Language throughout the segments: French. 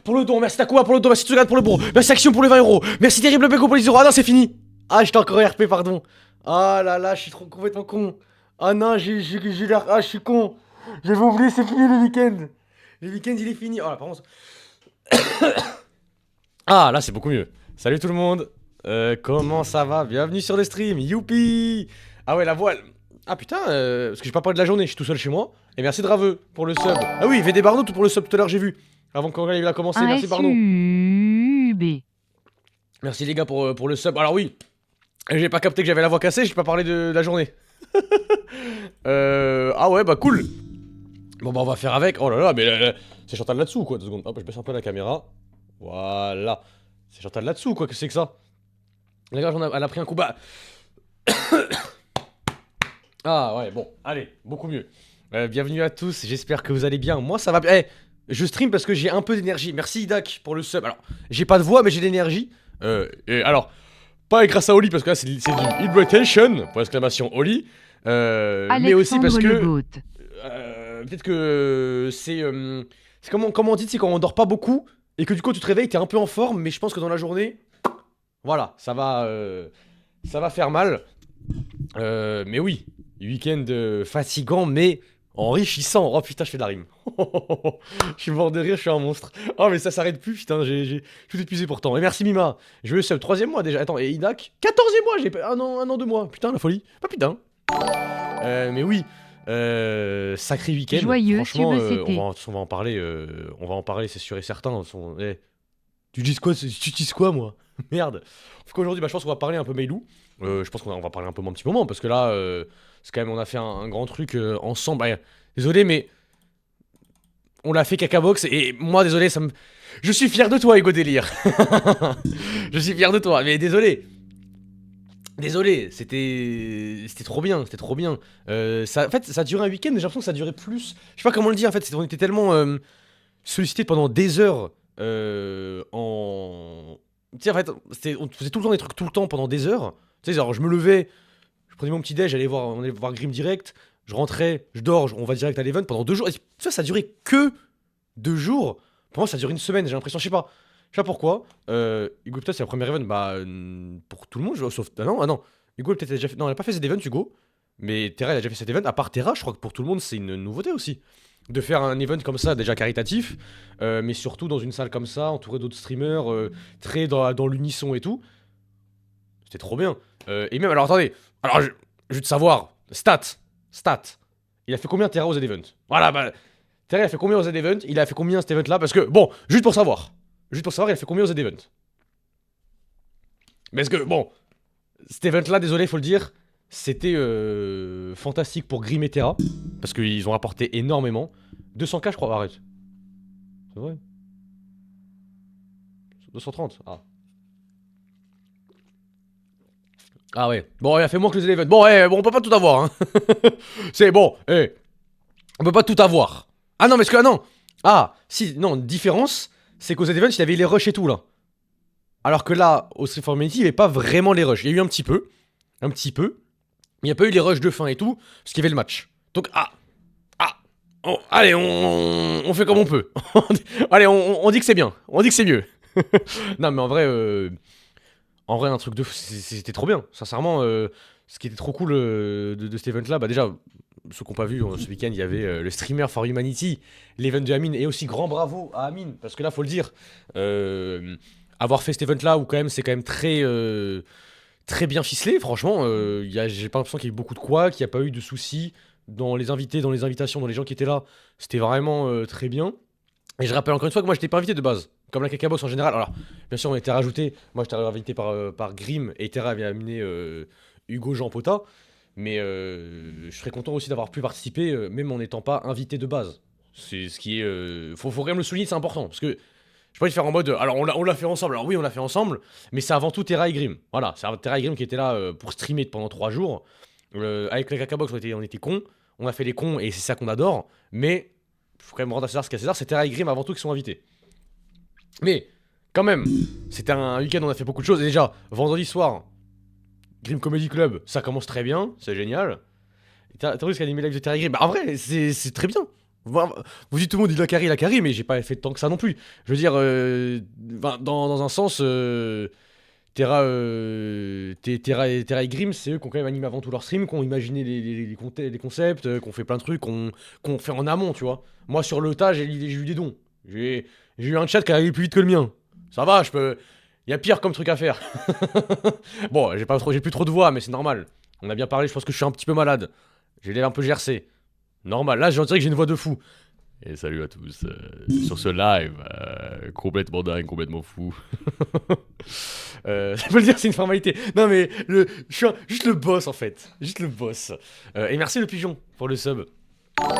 pour le don, merci Takuma pour le don, merci Tsugan pour le bon, merci Action pour les 20 €, merci Terrible Beko pour les 0. Ah non, c'est fini. Ah, j'étais encore RP, pardon. Ah là là, je suis trop complètement con. Ah non, j'ai l'air. Ah, je suis con. J'avais oublié, c'est fini le week-end. Le week-end, il est fini. Oh là, par contre. Ah, là, c'est beaucoup mieux. Salut tout le monde. Comment ça va? Bienvenue sur le stream. Youpi. Ah ouais, la voile. Ah putain, parce que j'ai pas parlé de la journée, je suis tout seul chez moi. Et merci Draveux pour le sub. Ah oui, VD Barno tout pour le sub tout à l'heure, j'ai vu. Avant qu'on il a commencé, merci Barno. SUB. Merci les gars pour le sub. Alors oui, j'ai pas capté que j'avais la voix cassée, j'ai pas parlé de la journée. Ah ouais, bah cool. Bon bah on va faire avec. Oh là là, mais c'est Chantal là-dessous quoi, 2 secondes. Hop, je baisse un peu la caméra. Voilà. C'est Chantal là-dessous quoi, qu'est-ce que c'est que ça? Les gars, elle a pris un coup bas. Ah ouais, bon, allez, beaucoup mieux. Bienvenue à tous, j'espère que vous allez bien. Moi ça va bien. Eh, je stream parce que j'ai un peu d'énergie. Merci Idak pour le sub. Alors, j'ai pas de voix mais j'ai de l'énergie. Et alors, pas grâce à Oli parce que là c'est du Hydration, pour exclamation Oli. Mais aussi parce que... peut-être que c'est comment on dit, c'est quand on dort pas beaucoup et que du coup tu te réveilles, t'es un peu en forme, mais je pense que dans la journée, voilà, ça va faire mal. Mais oui, week-end fatigant mais enrichissant. Oh putain, je fais de la rime. Je suis mort de rire, je suis un monstre. Oh mais ça s'arrête plus, putain, j'ai tout épuisé pourtant. Et merci Mima, je veux le sub, 3ème mois déjà. Attends, et Idak, 14ème mois, j'ai un an, 2 mois. Putain, la folie. Pas putain. Mais oui. Sacré week-end. Joyeux, franchement, on va en parler, c'est sûr et certain. Tu dis quoi, moi? Merde. Faut qu'aujourd'hui, je pense qu'on va parler un peu Mailou. Je pense qu'on va parler un peu un petit moment parce que là, c'est quand même, on a fait un grand truc ensemble. Ah, désolé, mais on l'a fait Cacabox et moi, désolé, je suis fier de toi, Ego Délire. Je suis fier de toi, mais désolé. Désolé, c'était trop bien, c'était trop bien. En fait, ça a duré un week-end, mais j'ai l'impression que ça durait plus. Je sais pas comment le dire, en fait, on était tellement sollicité pendant des heures en... Tu sais, en fait, on faisait tout le temps des trucs tout le temps pendant des heures. Tu sais, genre, je me levais, je prenais mon petit déj, on allait voir Grim direct, je rentrais, je dors, on va direct à l'event pendant 2 jours. Et ça a duré que 2 jours. Pour moi, ça a duré une semaine, j'ai l'impression, je sais pas. Je sais pas pourquoi. Hugo, peut-être c'est la première event, pour tout le monde, sauf. Ah non. Hugo, peut-être a déjà fait. Non, elle a pas fait cet event, Hugo. Mais Terra, elle a déjà fait cet event. À part Terra, je crois que pour tout le monde, c'est une nouveauté aussi. De faire un event comme ça, déjà caritatif, mais surtout dans une salle comme ça, entouré d'autres streamers, très dans l'unisson et tout. C'était trop bien. Et même, alors attendez, alors je veux te savoir, stat. Il a fait combien Terra aux Z-Event? Voilà, bah. Terra, il a fait combien aux Z-Event? Il a fait combien cet event là? Parce que, bon, juste pour savoir, il a fait combien aux Z-Event? Parce que, bon, cet event-là, désolé, faut le dire, c'était fantastique pour Grim et Terra, parce qu'ils ont rapporté énormément. 200K, je crois, arrête. C'est vrai? 230, ah. Ah ouais, bon, il a fait moins que les events. Bon, bon, on peut pas tout avoir, hein. C'est bon, on peut pas tout avoir. Ah non, mais ah non. Ah, si, non, différence, c'est qu'aux events, il avait les rushs et tout, là. Alors que là, au Street for Humanity, il n'y avait pas vraiment les rushs. Il y a eu un petit peu, mais il n'y a pas eu les rushs de fin et tout, parce qu'il y avait le match. Donc, allez, on fait comme on peut. Allez, on dit que c'est bien, on dit que c'est mieux. Non, mais en vrai, un truc de fou, c'était trop bien. Sincèrement, ce qui était trop cool de cet event-là, bah déjà, ceux qui n'ont pas vu, ce week-end, il y avait le Streamer for Humanity, l'event de Amine, et aussi grand bravo à Amine, parce que là, faut le dire, avoir fait cet event là où quand même c'est quand même très bien ficelé, franchement, j'ai pas l'impression qu'il y a eu beaucoup de quoi, qu'il n'y a pas eu de soucis dans les invités, dans les invitations, dans les gens qui étaient là, c'était vraiment très bien. Et je rappelle encore une fois que moi j'étais pas invité de base, comme la Cacabox en général. Alors bien sûr on était rajouté, moi j'étais invité par Grim et Terra avait amené Hugo Jean Pota, mais je serais content aussi d'avoir pu participer même en n'étant pas invité de base. C'est ce qui est, faut quand même le souligner, c'est important, parce que je pourrais te faire en mode. Alors, on l'a fait ensemble. Alors, oui, on l'a fait ensemble. Mais c'est avant tout Terra et Grim. Voilà, c'est Terra et Grim qui étaient là pour streamer pendant 3 jours. Avec la Cacabox, on était cons. On a fait les cons et c'est ça qu'on adore. Mais, il faut quand même rendre à César ce qu'à César. C'est Terra et Grim avant tout qui sont invités. Mais, quand même, c'était un week-end où on a fait beaucoup de choses. Et déjà, vendredi soir, Grim Comedy Club, ça commence très bien. C'est génial. T'as vu ce qu'a animé live de Terra et Grim? Bah, en vrai, c'est très bien. Vous dites tout le monde il a carré, mais j'ai pas fait tant que ça non plus. Je veux dire, dans un sens, Terra et Grimm, c'est eux qui ont quand même animé avant tout leur stream, qui ont imaginé les concepts, qui ont fait plein de trucs, qui ont fait en amont, tu vois. Moi, sur le tas, j'ai eu des dons. J'ai eu un chat qui a allé plus vite que le mien. Ça va, je peux. Il y a pire comme truc à faire. Bon, j'ai plus trop de voix, mais c'est normal. On a bien parlé, je pense que je suis un petit peu malade. J'ai l'air un peu gercé. Normal, là, j'en dirais que j'ai une voix de fou. Et salut à tous sur ce live complètement dingue, complètement fou. Ça peut le dire, c'est une formalité. Non mais je suis juste le boss en fait, juste le boss. Et merci le pigeon pour le sub. Non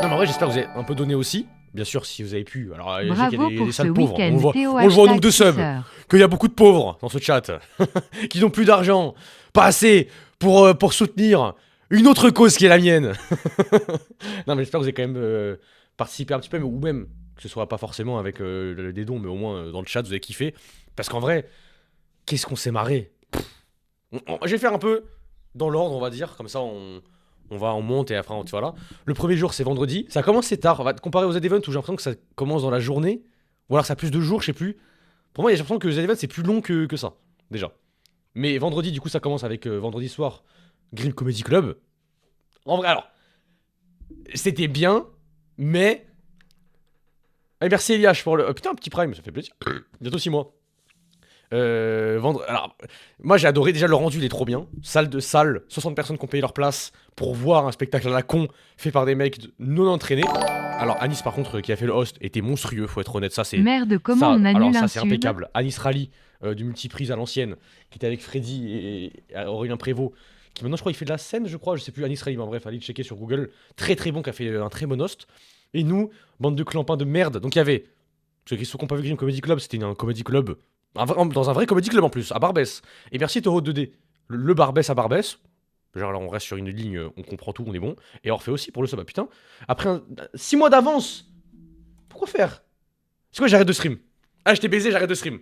mais en vrai j'espère que vous avez un peu donné aussi. Bien sûr si vous avez pu. Alors je sais qu'il y a Bravo des pour ce sales pauvres. week-end. On le voit au nombre de subs. Qu'il y a beaucoup de pauvres dans ce chat. Qui n'ont plus d'argent. Pas assez pour soutenir une autre cause qui est la mienne. Non mais j'espère que vous avez quand même participé un petit peu, ou même que ce soit pas forcément avec des dons, mais au moins dans le chat vous avez kiffé. Parce qu'en vrai, qu'est-ce qu'on s'est marré. Je vais faire un peu dans l'ordre, on va dire, comme ça on monte et après voilà. Le premier jour c'est vendredi, ça commence c'est tard. On va comparer aux Z-Events où j'ai l'impression que ça commence dans la journée, ou alors ça a plus de jours, je sais plus. Pour moi j'ai l'impression que les Z-Events c'est plus long que ça, déjà. Mais vendredi du coup ça commence avec vendredi soir, Grimm Comedy Club. En vrai alors, c'était bien, mais... Et merci Eliash pour le... putain un petit prime, ça fait plaisir. Bientôt 6 mois. Alors, moi j'ai adoré, déjà le rendu il est trop bien. Salle de salle, 60 personnes qui ont payé leur place pour voir un spectacle à la con fait par des mecs non entraînés. Alors Anis par contre qui a fait le host était monstrueux, faut être honnête, ça c'est... Merde, comment ça, on annule alors, ça un c'est sub impeccable. Anis Rally du multiprise à l'ancienne, qui était avec Freddy et Aurélien Prévost, qui maintenant je crois il fait de la scène je crois, je sais plus, Anis Rally, mais bref, allez le checker sur Google. Très très bon, qui a fait un très bon host. Et nous, bande de clampins de merde, donc il y avait... Ceux qui n'ont pas vu Grimm Comedy Club, c'était un comedy club dans un vrai comedy club en plus, à Barbès. Et merci Toro 2D. Le Barbès à Barbès. Genre là on reste sur une ligne, on comprend tout, on est bon. Et on refait aussi pour le sub, putain. Après 6 mois d'avance. Pourquoi faire? C'est quoi, j'arrête de stream? Ah je t'ai baisé, j'arrête de stream.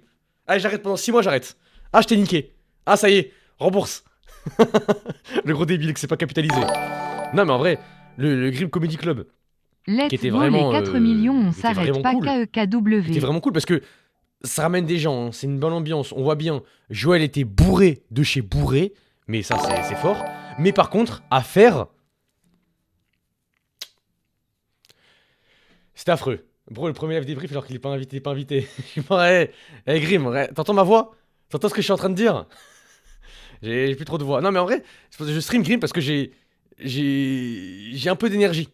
Ah j'arrête pendant 6 mois, j'arrête. Ah je t'ai niqué. Ah ça y est, rembourse. Le gros débile que c'est pas capitalisé. Non mais en vrai, le Grimm Comedy Club, Let's qui était go vraiment, les 4 millions, on était s'arrête vraiment pas cool. KEKW. C'était vraiment cool parce que ça ramène des gens, hein, c'est une bonne ambiance, on voit bien. Joël était bourré de chez bourré, mais ça c'est fort. Mais par contre, à faire, c'était affreux. Bro, le premier live débrief alors qu'il est pas invité, pas invité. Je suis pas, hey, Grim, t'entends ma voix? T'entends ce que je suis en train de dire? J'ai plus trop de voix. Non mais en vrai, je stream Grim parce que j'ai un peu d'énergie.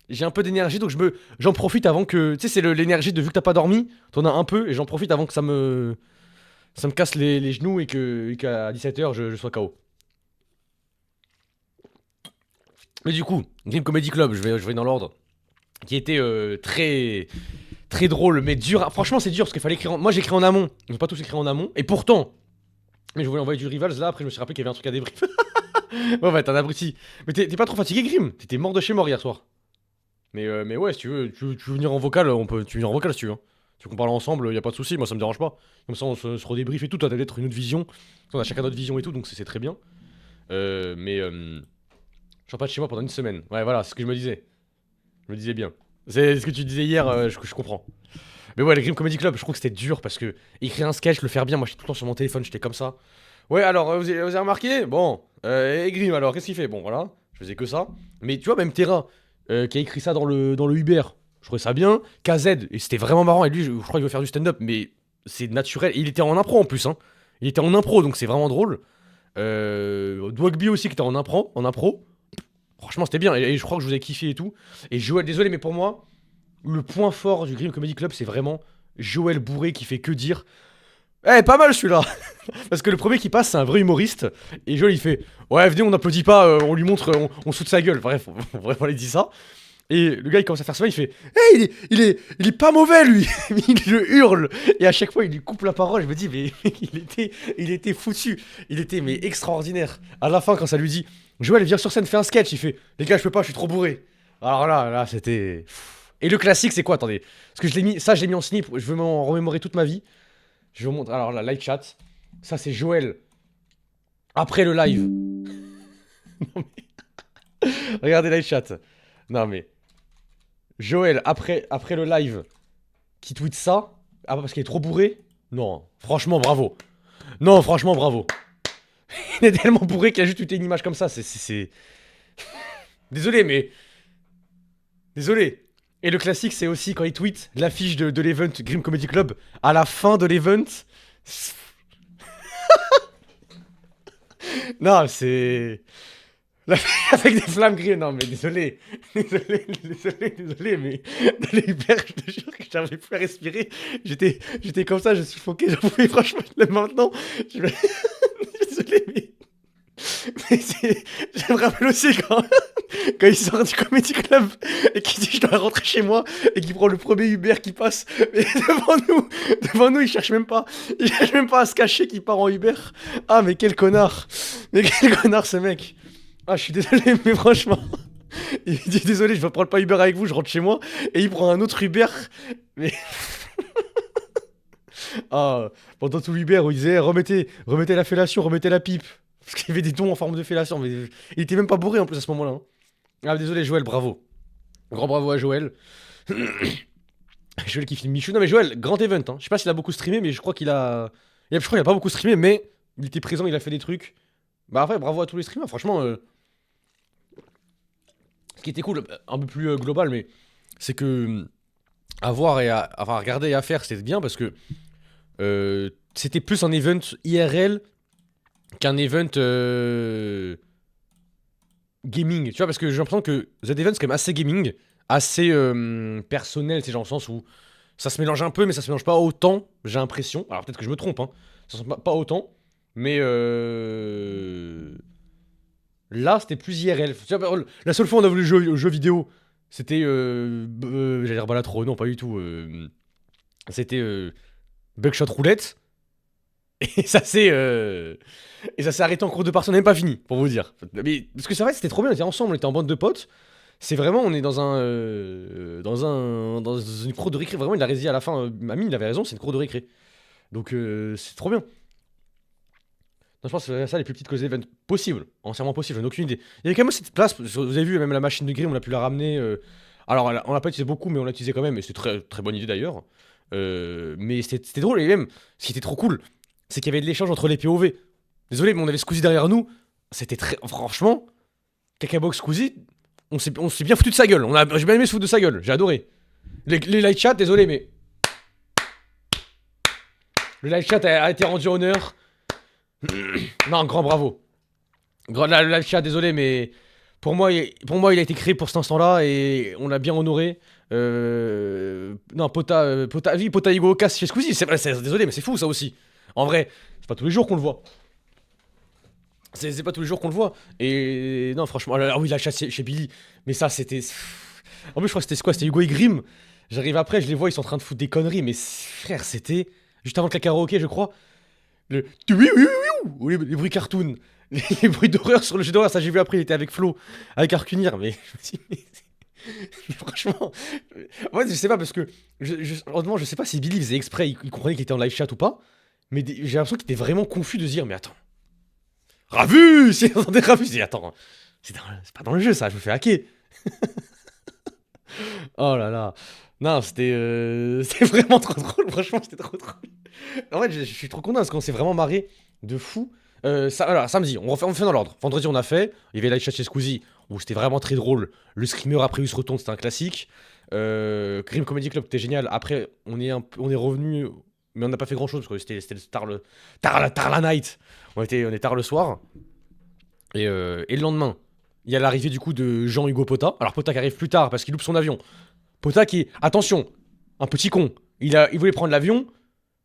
J'ai un peu d'énergie donc j'en profite avant que... Tu sais c'est l'énergie de vu que t'as pas dormi, t'en as un peu et j'en profite avant que ça me casse les genoux et qu'à 17h je sois KO. Mais du coup, Grimm Comedy Club, je vais dans l'ordre, qui était très très drôle mais dur. Franchement c'est dur parce qu'il fallait écrire moi j'écris en amont, je vais pas tous écrire en amont et pourtant... Mais je voulais envoyer du Rivals là, après je me suis rappelé qu'il y avait un truc à débrief. Ouais t'es un abruti. Mais t'es pas trop fatigué Grimm? T'étais mort de chez mort hier soir. Mais ouais, si tu veux, tu veux venir en vocal, tu veux venir en vocal si tu veux. Hein. Tu veux qu'on parle ensemble, y a pas de souci, moi ça me dérange pas. Comme ça on se redébrief et tout, toi t'as peut-être une autre vision. On a chacun notre vision et tout, donc c'est très bien. Je sors pas de chez moi pendant une semaine. Ouais, voilà, c'est ce que je me disais. Je me disais bien. C'est ce que tu disais hier, je comprends. Mais ouais, le Grimm Comedy Club, je trouve que c'était dur parce que écrire un sketch, le faire bien, moi j'étais tout le temps sur mon téléphone, j'étais comme ça. Ouais, alors, vous avez remarqué? Bon, et Grimm alors, qu'est-ce qu'il fait? Bon, voilà, je faisais que ça. Mais tu vois, même Terra, qui a écrit ça dans le Uber, je trouvais ça bien. KZ, et c'était vraiment marrant, et lui, je crois qu'il veut faire du stand-up, mais c'est naturel. Et il était en impro en plus, hein. Il était en impro, donc c'est vraiment drôle. Dwagby aussi qui était en impro. Franchement, c'était bien, et je crois que je vous ai kiffé et tout. Et Joël, désolé, mais pour moi, le point fort du Grimm Comedy Club, c'est vraiment Joël bourré qui fait que dire. Eh, pas mal celui-là. Parce que le premier qui passe, c'est un vrai humoriste. Et Joël, il fait ouais, venez, on n'applaudit pas, on lui montre, on saute sa gueule. Bref, vraiment, il dit ça. Et le gars, il commence à faire ça, il fait hey, il est pas mauvais, lui. Il le hurle. Et à chaque fois, il lui coupe la parole. Je me dis, mais il était foutu. Il était, mais extraordinaire. À la fin, quand ça lui dit Joël, viens sur scène, fais un sketch. Il fait les gars, je peux pas, je suis trop bourré. Alors là, c'était. Et le classique, c'est quoi? Attendez. Parce que je l'ai mis en snip, je veux m'en remémorer toute ma vie. Je vous montre. Alors là, live chat. Ça, c'est Joël. Après le live. Non, mais... Regardez live chat. Non, mais. Joël, après le live, qui tweet ça, ah, parce qu'il est trop bourré. Non, franchement, bravo. Non, franchement, bravo. Il est tellement bourré qu'il a juste tweeté une image comme ça. C'est. Désolé, mais. Désolé. Et le classique, c'est aussi quand il tweet l'affiche de l'event Grim Comedy Club à la fin de l'event. Non, c'est. Avec des flammes grises. Non, mais désolé. Désolé, mais dans les Uber, je te jure que j'arrivais plus à respirer. J'étais comme ça, je suffoquais. J'en pouvais, franchement, même maintenant. Je me- Désolé, je me rappelle aussi quand il sort du Comedy Club et qu'il dit je dois rentrer chez moi et qu'il prend le premier Uber qui passe mais devant nous il cherche même pas à se cacher qu'il part en Uber. Ah mais quel connard. Mais quel connard ce mec. Ah je suis désolé mais franchement. Il dit désolé je vais prendre pas Uber avec vous, je rentre chez moi et il prend un autre Uber. Mais ah pendant tout l'Uber où il disait remettez la fellation, remettez la pipe. Parce qu'il y avait des dons en forme de fellation, mais il était même pas bourré en plus à ce moment-là. Hein. Ah désolé Joël, bravo. Grand bravo à Joël. Joël qui filme Michou. Non mais Joël, grand event. Hein. Je sais pas s'il a beaucoup streamé, mais je crois qu'il a... Je crois qu'il a pas beaucoup streamé, mais il était présent, il a fait des trucs. Bah après, bravo à tous les streamers. Franchement, ce qui était cool, un peu plus global, mais c'est que à voir et à... Enfin, à regarder et à faire, c'était bien parce que c'était plus un event IRL qu'un event gaming. Tu vois, parce que j'ai l'impression que The Event c'est quand même assez gaming, assez personnel, c'est genre dans le sens où ça se mélange un peu, mais ça se mélange pas autant, j'ai l'impression. Alors peut-être que je me trompe, hein. Ça se mélange pas autant, mais là c'était plus IRL. Tu vois, la seule fois où on a voulu jouer aux jeux vidéo, c'était. J'allais dire Balatro, non, pas du tout. C'était Buckshot Roulette. Et ça s'est arrêté en cours de partie, on n'a même pas fini, pour vous dire. Mais, parce que c'est vrai, c'était trop bien, on était ensemble, on était en bande de potes. C'est vraiment, on est dans une cour de récré. Vraiment, il a résisté à la fin. Amine, il avait raison, c'est une cour de récré. Donc, c'est trop bien. Non, je pense que c'est ça les plus petites causes d'événements possibles, entièrement possibles, j'en ai aucune idée. Il y avait quand même cette place, vous avez vu, même la machine de gris, on a pu la ramener. Alors, on l'a pas utilisé beaucoup, mais on l'a utilisé quand même, et c'est très, très bonne idée d'ailleurs. Mais c'était drôle, et même, ce qui était trop cool, c'est qu'il y avait de l'échange entre les POV. Désolé, mais on avait Squeezie derrière nous, c'était très. Franchement, Cacabox Squeezie, on s'est bien foutu de sa gueule, j'ai bien aimé se foutre de sa gueule, j'ai adoré. Les light chat, désolé, mais. Le live chat a été rendu honneur. Non, grand bravo. Le live chat, désolé, mais pour moi, il a été créé pour cet instant-là et on l'a bien honoré. Non, oui, Pota Hugo casse chez Squeezie. Désolé, mais c'est fou ça aussi. En vrai, c'est pas tous les jours qu'on le voit. C'est pas tous les jours qu'on le voit. Et non, franchement, alors oui, la chasse chez Billy. Mais ça, c'était. En plus, je crois que c'était quoi? C'était Hugo et Grim. J'arrive après, je les vois, ils sont en train de foutre des conneries. Mais frère, c'était juste avant que la karaoké, je crois. Le oui, oui, oui, oui, ou les bruits cartoon. Les bruits d'horreur sur le jeu d'horreur, ça j'ai vu après, il était avec Flo, avec Arcunir, mais je me suis dit, mais franchement, moi je sais pas parce que, honnêtement, je sais pas si Billy faisait exprès, il comprenait qu'il était en live chat ou pas, mais j'ai l'impression qu'il était vraiment confus de se dire, mais attends, Ravu, si on entendait Ravu, je dis, attends, c'est pas dans le jeu ça, je me fais hacker. Oh là là, non, c'était vraiment trop drôle, franchement, c'était trop drôle. En fait, je suis trop content parce qu'on s'est vraiment marré de fou. Alors, samedi, on fait dans l'ordre. Vendredi, on a fait. Il y avait Light Chat chez Squeezie, où c'était vraiment très drôle. Le screamer après il se retourne, c'était un classique. Grim Comedy Club, c'était génial. Après, on est revenu, mais on n'a pas fait grand chose parce que c'était tard la night. On est tard le soir. Et le lendemain, il y a l'arrivée du coup de Jean-Hugo Pota. Alors, Pota qui arrive plus tard parce qu'il loupe son avion. Pota qui, attention, un petit con. Il voulait prendre l'avion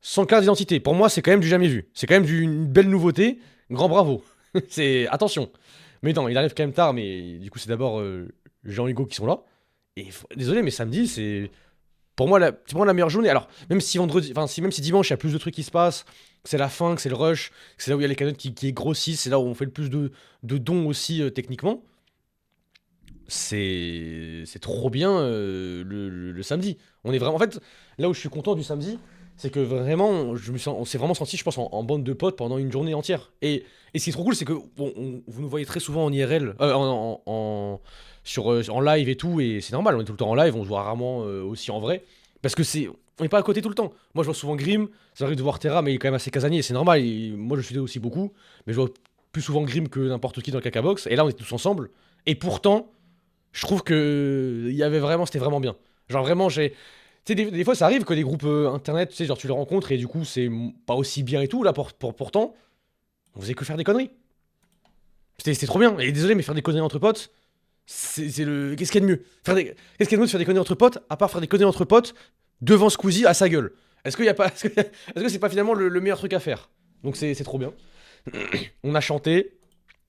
sans carte d'identité. Pour moi, c'est quand même du jamais vu. C'est quand même une belle nouveauté. Grand bravo. C'est attention. Mais non, il arrive quand même tard. Mais du coup, c'est d'abord Jean-Hugo qui sont là. Et désolé, mais samedi, c'est c'est pour moi la meilleure journée. Alors, même si vendredi, enfin, même si dimanche, il y a plus de trucs qui se passent, que c'est la fin, que c'est le rush, que c'est là où il y a les canettes qui grossissent, c'est là où on fait le plus de dons aussi techniquement. C'est trop bien le samedi. On est vraiment. En fait, là où je suis content du samedi, c'est que vraiment, on s'est vraiment senti, je pense, en bande de potes pendant une journée entière. Et ce qui est trop cool, c'est que bon, vous nous voyez très souvent en IRL, en live et tout, et c'est normal, on est tout le temps en live, on se voit rarement aussi en vrai, parce que on n'est pas à côté tout le temps. Moi, je vois souvent Grim, ça arrive de voir Terra, mais il est quand même assez casanier, c'est normal. Moi, je suis aussi beaucoup, mais je vois plus souvent Grim que n'importe qui dans le cacabox. Et là, on est tous ensemble. Et pourtant, je trouve que c'était vraiment bien. Genre vraiment, tu sais, des fois, ça arrive que des groupes internet, tu sais, genre tu les rencontres et du coup, c'est pas aussi bien et tout. Là, pourtant, on faisait que faire des conneries. C'était trop bien. Et désolé, mais faire des conneries entre potes, c'est le. Qu'est-ce qu'il y a de mieux Qu'est-ce qu'il y a de mieux de faire des conneries entre potes, à part faire des conneries entre potes devant Squeezie à sa gueule. Est-ce qu'il y a pas, est-ce que c'est pas finalement le meilleur truc à faire? Donc c'est trop bien. On a chanté.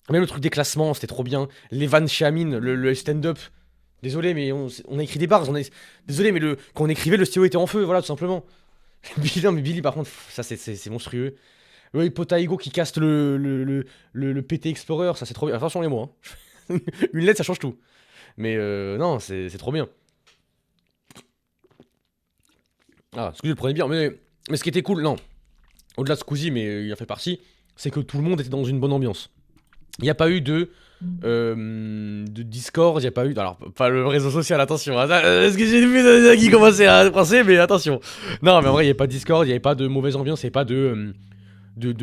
Même le truc des classements, c'était trop bien. Les vannes chez Amine, le stand-up. Désolé, mais on a écrit des bars. Désolé, mais quand on écrivait, le stylo était en feu, voilà, tout simplement. Billy, non, mais Billy, par contre, ça c'est monstrueux. Oui, Potaigo qui caste le PT Explorer, ça c'est trop bien. Attention les mots, hein. Une lettre, ça change tout. Mais non, c'est trop bien. Ah, Squeezie le prenait bien, mais ce qui était cool, non, au-delà de Squeezie, mais il en fait partie, c'est que tout le monde était dans une bonne ambiance. Il n'y a pas eu de Discord, il n'y a pas eu. Alors, pas le réseau social, attention. Hein, ce que j'ai vu qui commençait à penser, mais attention. Non, mais en vrai, il n'y avait pas de Discord, il n'y avait pas de mauvaise ambiance, il n'y avait pas de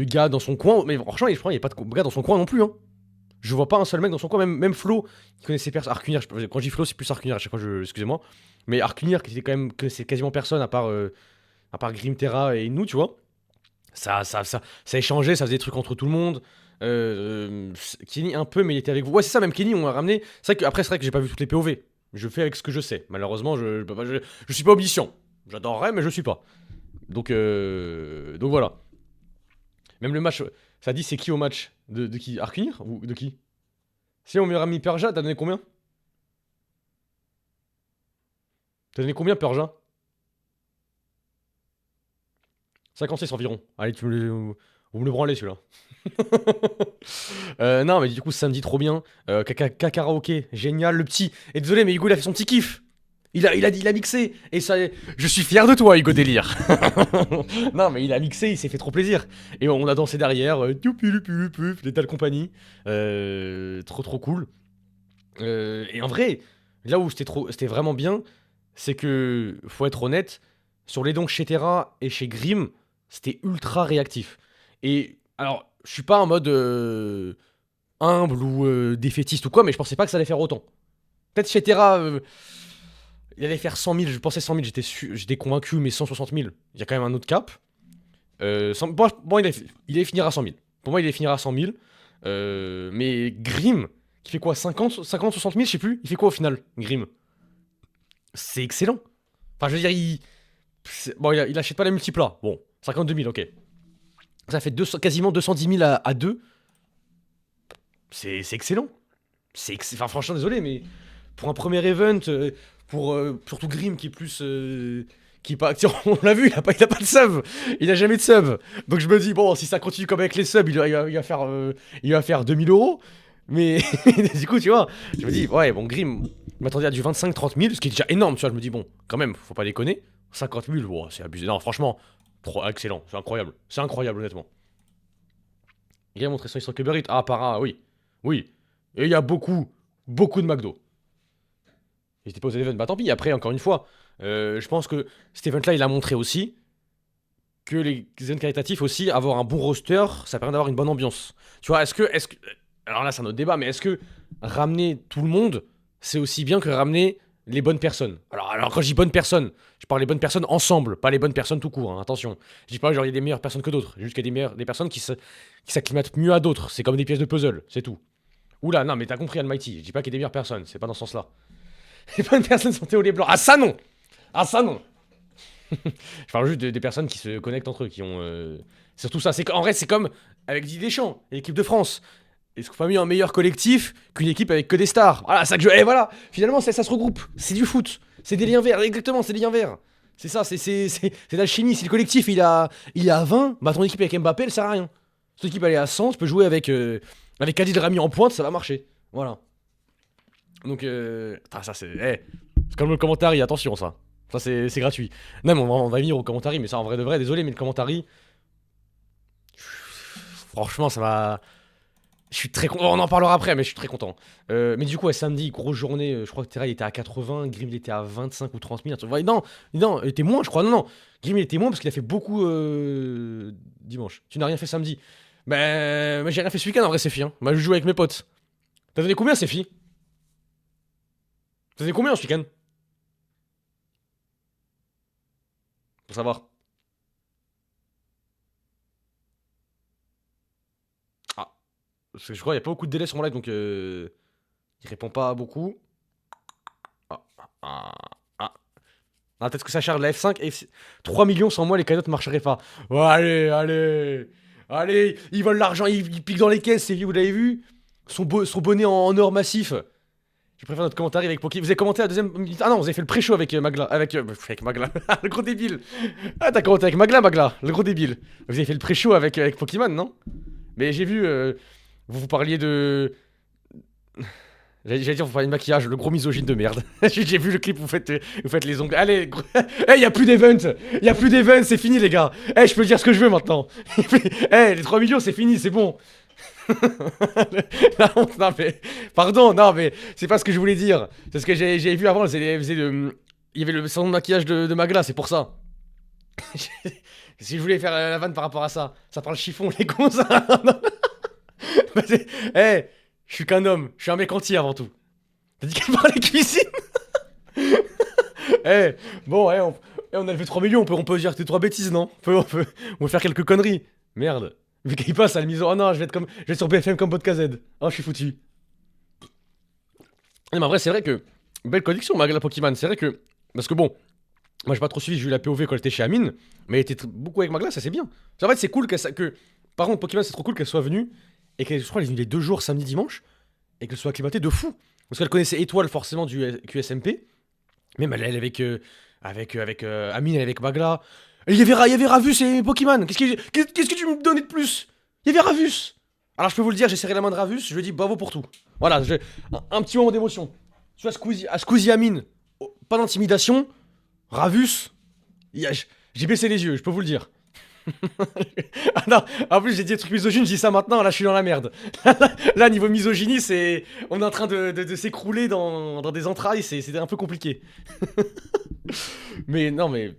gars dans son coin. Mais franchement, je crois qu'il n'y avait pas de gars dans son coin non plus. Hein. Je vois pas un seul mec dans son coin, même Flo, qui connaissait personne. Arcunir, quand je dis Flo, c'est plus Arcunir à chaque fois, excusez-moi. Mais Arcunir, qui était quand même, connaissait quasiment personne à part Grim Terra et nous, tu vois. Ça échangeait, ça faisait des trucs entre tout le monde. Kenny un peu, mais il était avec vous. Ouais, c'est ça, même Kenny, on l'a ramené. C'est vrai que j'ai pas vu toutes les POV. Je fais avec ce que je sais. Malheureusement, je suis pas omniscient. J'adorerais, mais je suis pas. Donc voilà. Même le match, ça dit c'est qui au match de qui Arcunir ou de qui? Si mon meilleur ami Perja, t'as donné combien? T'as donné combien Perja? 56 environ. Allez, vous me le branlez celui-là. Non, mais du coup, samedi, trop bien. Karaoké, génial. Le petit. Et désolé, mais Hugo, il a fait son petit kiff. Il a mixé. Et ça, je suis fier de toi, Hugo Délire. Non, mais il a mixé, il s'est fait trop plaisir. Et on a dansé derrière. Des tales compagnies. Trop cool. Et en vrai, là où c'était vraiment bien, c'est que, faut être honnête, sur les dons chez Terra et chez Grim, c'était ultra réactif. Et alors, je suis pas en mode humble ou défaitiste ou quoi, mais je pensais pas que ça allait faire autant. Peut-être chez Terra, il allait faire 100 000, je pensais 100 000, j'étais convaincu, mais 160 000, il y a quand même un autre cap. Bon, il allait finir à 100 000. Pour moi, il allait finir à 100 000. Mais Grim, qui fait quoi 50, 60 000, je sais plus. Il fait quoi au final, Grim? C'est excellent. Enfin, je veux dire, bon, il achète pas les multiplats. Bon, 52 000, ok. Ça fait quasiment 210 000 à 2. C'est excellent. Enfin, franchement, désolé, mais pour un premier event, pour surtout Grim qui est plus. Qui est pas. On l'a vu, il a pas de sub. Il a jamais de sub. Donc je me dis, bon, si ça continue comme avec les subs, il va faire 2000 euros. Mais du coup, tu vois, je me dis, ouais, bon, Grim, je m'attendais à du 25-30 000, ce qui est déjà énorme, tu vois. Je me dis, bon, quand même, faut pas déconner. 50 000, wow, c'est abusé. Non, franchement, excellent, c'est incroyable. C'est incroyable, honnêtement. Il a montré son Uber Eats. Ah, oui. Oui. Et il y a beaucoup de McDo. Ils étaient pas aux events. Bah tant pis, après, encore une fois, je pense que cet event-là, il a montré aussi que les events caritatifs aussi, avoir un bon roster, ça permet d'avoir une bonne ambiance. Tu vois, alors là, c'est un autre débat, mais est-ce que ramener tout le monde, c'est aussi bien que ramener les bonnes personnes? Alors quand je dis bonnes personnes, je parle des bonnes personnes ensemble, pas les bonnes personnes tout court, hein, attention. Je dis pas genre il y a des meilleures personnes que d'autres, juste qu'il y a des personnes qui s'acclimatent mieux à d'autres. C'est comme des pièces de puzzle, c'est tout. Oula, non, mais t'as compris, Almighty. Je dis pas qu'il y a des meilleures personnes, c'est pas dans ce sens-là. Les bonnes personnes sont Théo les Blancs. Ah, ça non! Ah, ça non! Je parle juste des personnes qui se connectent entre eux, qui ont. Surtout ça. En vrai, c'est comme avec Didier Deschamps, l'équipe de France. Est-ce qu'on pas mieux un meilleur collectif qu'une équipe avec que des stars? Voilà, ça que je. Et voilà! Finalement, ça se regroupe. C'est du foot. C'est des liens verts. Exactement, c'est des liens verts. C'est ça, c'est l'alchimie. Si le collectif il a 20, bah ton équipe avec Mbappé, elle sert à rien. Si ton équipe elle est à 100, tu peux jouer avec Khalid Rami en pointe, ça va marcher. Voilà. Donc, ça c'est. C'est comme le commentaire, attention ça. Ça, c'est gratuit. Non, mais on va venir au commentary, mais ça, en vrai de vrai, désolé, mais le commentary. Franchement, ça va. Je suis très content. On en parlera après, mais je suis très content. Mais du coup, ouais, samedi, grosse journée. Je crois que Terra il était à 80, Grim il était à 25 ou 30 000. Ouais, non, non, il était moins, je crois. Non, non. Grim il était moins parce qu'il a fait beaucoup dimanche. Tu n'as rien fait samedi. Mais j'ai rien fait ce week-end en vrai, Sefi. Hein. Moi, je joue avec mes potes. T'as donné combien, Sefi? T'as donné combien ce week-end? Pour savoir. Ah, parce que je crois qu'il n'y a pas beaucoup de délai sur mon live, donc il répond pas beaucoup. Ah, ah, ah. Ah, peut-être que ça charge la F5 et 3 millions sans moi, les cadeaux ne marcheraient pas. Oh, allez, allez, allez, ils volent l'argent, ils piquent dans les caisses, c'est vous l'avez vu? Son bonnet en or massif. Je préfère notre commentaire avec Poki. Vous avez commenté la deuxième minute. Ah non, vous avez fait le pré-show avec Magla. Avec Magla. Le gros débile. Ah, t'as commenté avec Magla, le gros débile. Vous avez fait le pré-show avec Pokémon, non? Mais j'ai vu. Vous parliez de. J'allais dire, vous parliez de maquillage, le gros misogyne de merde. J'ai vu le clip, vous faites les ongles. Allez, eh, y'a plus d'event! Y'a plus d'event, c'est fini, les gars! Eh, je peux dire ce que je veux maintenant! Eh, les 3 millions, c'est fini, c'est bon! Non, mais. Pardon, non, mais c'est pas ce que je voulais dire. C'est ce que j'avais vu avant, il y avait le salon de maquillage de Magla, c'est pour ça. Si je voulais faire la vanne par rapport à ça, ça parle chiffon, les cons, ça. Eh, je suis qu'un homme, je suis un mec entier avant tout. T'as dit qu'elle parlait cuisine? Eh, bon, on a levé 3 millions, on peut dire que t'es 3 bêtises, non? On peut faire quelques conneries. Merde. Vu qu'il passe à la mise. Oh non, je vais être sur BFM comme Podcast Z. Oh, je suis foutu. Non, mais en vrai, c'est vrai que. Belle connexion, Magla Pokémon. C'est vrai que. Parce que bon, moi j'ai pas trop suivi, j'ai eu la POV quand elle était chez Amine. Mais elle était beaucoup avec Magla, ça c'est bien. En fait, c'est cool que. Par contre, Pokémon, c'est trop cool qu'elle soit venue. Et qu'elle, je crois, elle est venue les 2 jours, samedi, dimanche. Et qu'elle soit acclimatée de fou. Parce qu'elle connaissait Étoile forcément du QSMP. Même elle est avec Amine, elle est avec Magla. Et il y avait Ravus et Pokémon. Qu'est-ce que tu me donnais de plus? Il y avait Ravus. Alors je peux vous le dire, j'ai serré la main de Ravus, je lui ai dit bravo pour tout. Voilà, un petit moment d'émotion. Tu vois, Squeezie Amine, oh, pas d'intimidation. Ravus, j'ai baissé les yeux, je peux vous le dire. Ah non, en plus j'ai dit des trucs misogynes, je dis ça maintenant, là je suis dans la merde. Là niveau misogynie, on est en train de s'écrouler dans des entrailles, c'était un peu compliqué. Mais non, mais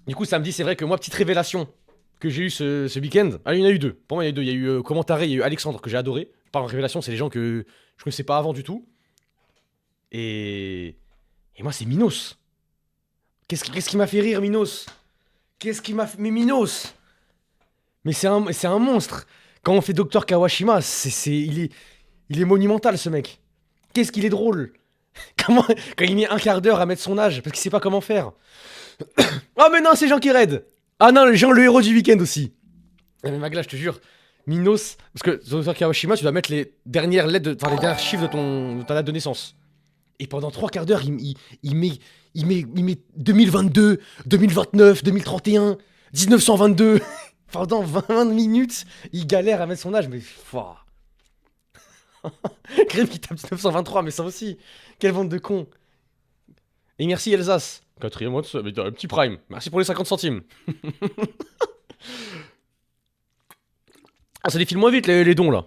du coup samedi, c'est vrai que moi, petite révélation que j'ai eu ce week-end. Ah, il y en a eu deux. Pour moi, il y en a eu deux. Il y a eu Commentary, il y a eu Alexandre que j'ai adoré. Par révélation, c'est les gens que je connaissais pas avant du tout. Et moi, c'est Minos. Qu'est-ce qui m'a fait rire, Minos? Qu'est-ce qui m'a fait. Mais Minos! Mais c'est un monstre! Quand on fait Docteur Kawashima, il est monumental, ce mec. Qu'est-ce qu'il est drôle! Quand il met un quart d'heure à mettre son âge, parce qu'il sait pas comment faire. Oh, mais non, c'est Jean qui raid! Ah non, Jean, le héros du week-end aussi! Ah, mais Magla, je te jure, Minos. Parce que Docteur Kawashima, tu dois mettre les dernières lettres, enfin les derniers chiffres de ta date de naissance. Et pendant 3 quarts d'heure, il met 2022, 2029, 2031, 1922. Pendant 20 minutes, il galère à mettre son âge, mais. Fouah. Grim qui tape 1923, mais ça aussi. Quelle bande de cons. Et merci Elsace. Quatrième mois de ça, mais un petit prime. Merci pour les 50 centimes. Ah, ça défile moins vite les dons là.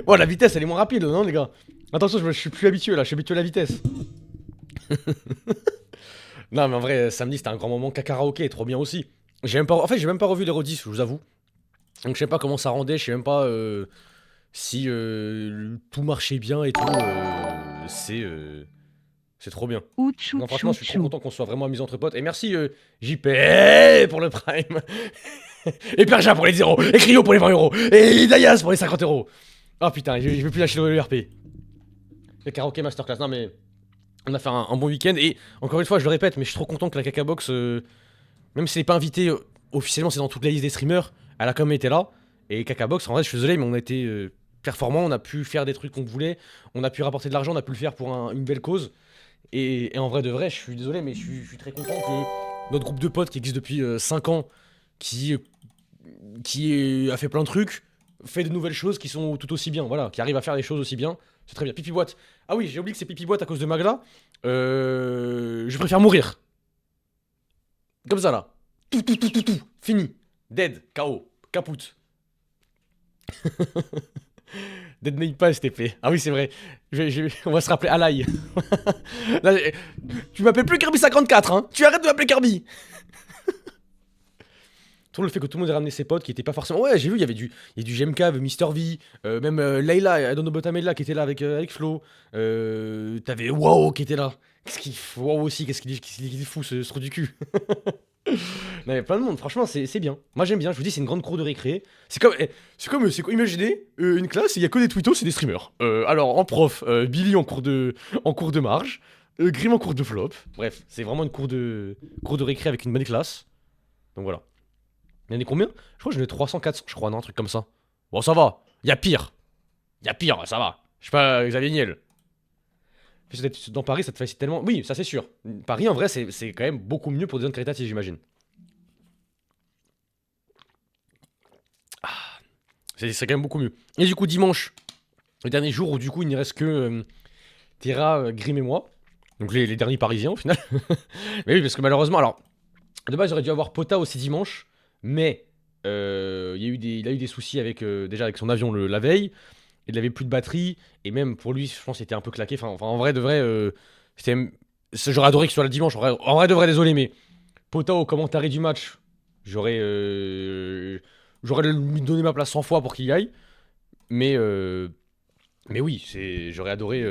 Ouais, la vitesse elle est moins rapide, non les gars? Attention, je suis plus habitué là, je suis habitué à la vitesse. Non, mais en vrai, samedi c'était un grand moment karaoké, trop bien aussi. En fait, j'ai même pas revu les rediffs, je vous avoue. Donc je sais pas comment ça rendait, je sais même pas si tout marchait bien et tout. C'est trop bien. Ouchou, Non, franchement, je suis trop chou. content qu'on soit vraiment amusés entre potes. Et merci JP pour le Prime. Et Perja pour les 0. Et Cryo pour les 20 euros. Et Dayas pour les 50 euros. Oh putain, je vais plus lâcher le ERP. Le karaoké masterclass. Non, mais on a fait un bon week-end. Et encore une fois, je le répète, mais je suis trop content que la Cacabox, même si elle n'est pas invitée officiellement, c'est dans toute la liste des streamers, elle a quand même été là. Et Cacabox, en vrai, je suis désolé, mais on a été performants. On a pu faire des trucs qu'on voulait. On a pu rapporter de l'argent. On a pu le faire pour une belle cause. Et en vrai de vrai, je suis désolé, mais je suis très content que notre groupe de potes qui existe depuis 5 ans, qui a fait plein de trucs, fait de nouvelles choses qui sont tout aussi bien, voilà, qui arrive à faire les choses aussi bien, c'est très bien. Pipi boîte. Ah oui, j'ai oublié que c'est pipi boîte à cause de Magla. Je préfère mourir. Comme ça là. Tout. Fini. Dead. KO. Caput. Dead Name pas STP. Ah oui, c'est vrai. On va se rappeler Alai. Là, tu m'appelles plus Kirby54, hein. Tu arrêtes de m'appeler Kirby. Toujours le fait que tout le monde ait ramené ses potes qui étaient pas forcément. Ouais, j'ai vu, il y avait du GMK, Mister V, même Layla, I don't know but Amela qui était là avec Flo. T'avais Wow qui était là. Qu'est-ce qu'il faut Wow aussi, qu'est-ce qu'il fout ce trou du cul. Non, il y a plein de monde, franchement, c'est bien. Moi j'aime bien, je vous dis, c'est une grande cour de récré. C'est comme imaginez une classe, il y a que des twittos, c'est des streamers. Alors en prof, Billy en cours de marge, Grim en cours de flop. Bref, c'est vraiment une cour de récré avec une bonne classe. Donc voilà. Il y en a combien? Je crois que j'en ai 300, 400, je crois, non, un truc comme ça. Bon, ça va. Il y a pire. Ça va. Je sais pas, Xavier Niel. Dans Paris, ça te facilite tellement. Oui, ça c'est sûr. Paris, en vrai, c'est quand même beaucoup mieux pour des zones caritatives, j'imagine. C'est quand même beaucoup mieux. Et du coup, dimanche, le dernier jour où du coup il ne reste que Terra, Grim et moi. Donc les derniers parisiens au final. Mais oui, parce que malheureusement, alors, de base j'aurais dû avoir Pota aussi dimanche, mais il a eu des soucis avec, déjà avec son avion la veille. Il avait plus de batterie, et même pour lui, je pense qu'il était un peu claqué. Enfin en vrai, de vrai, j'aurais adoré qu'il soit le dimanche. En vrai, de vrai, désolé, mais Pota au commentaire du match, j'aurais lui donné ma place 100 fois pour qu'il y aille. Mais, mais oui, j'aurais adoré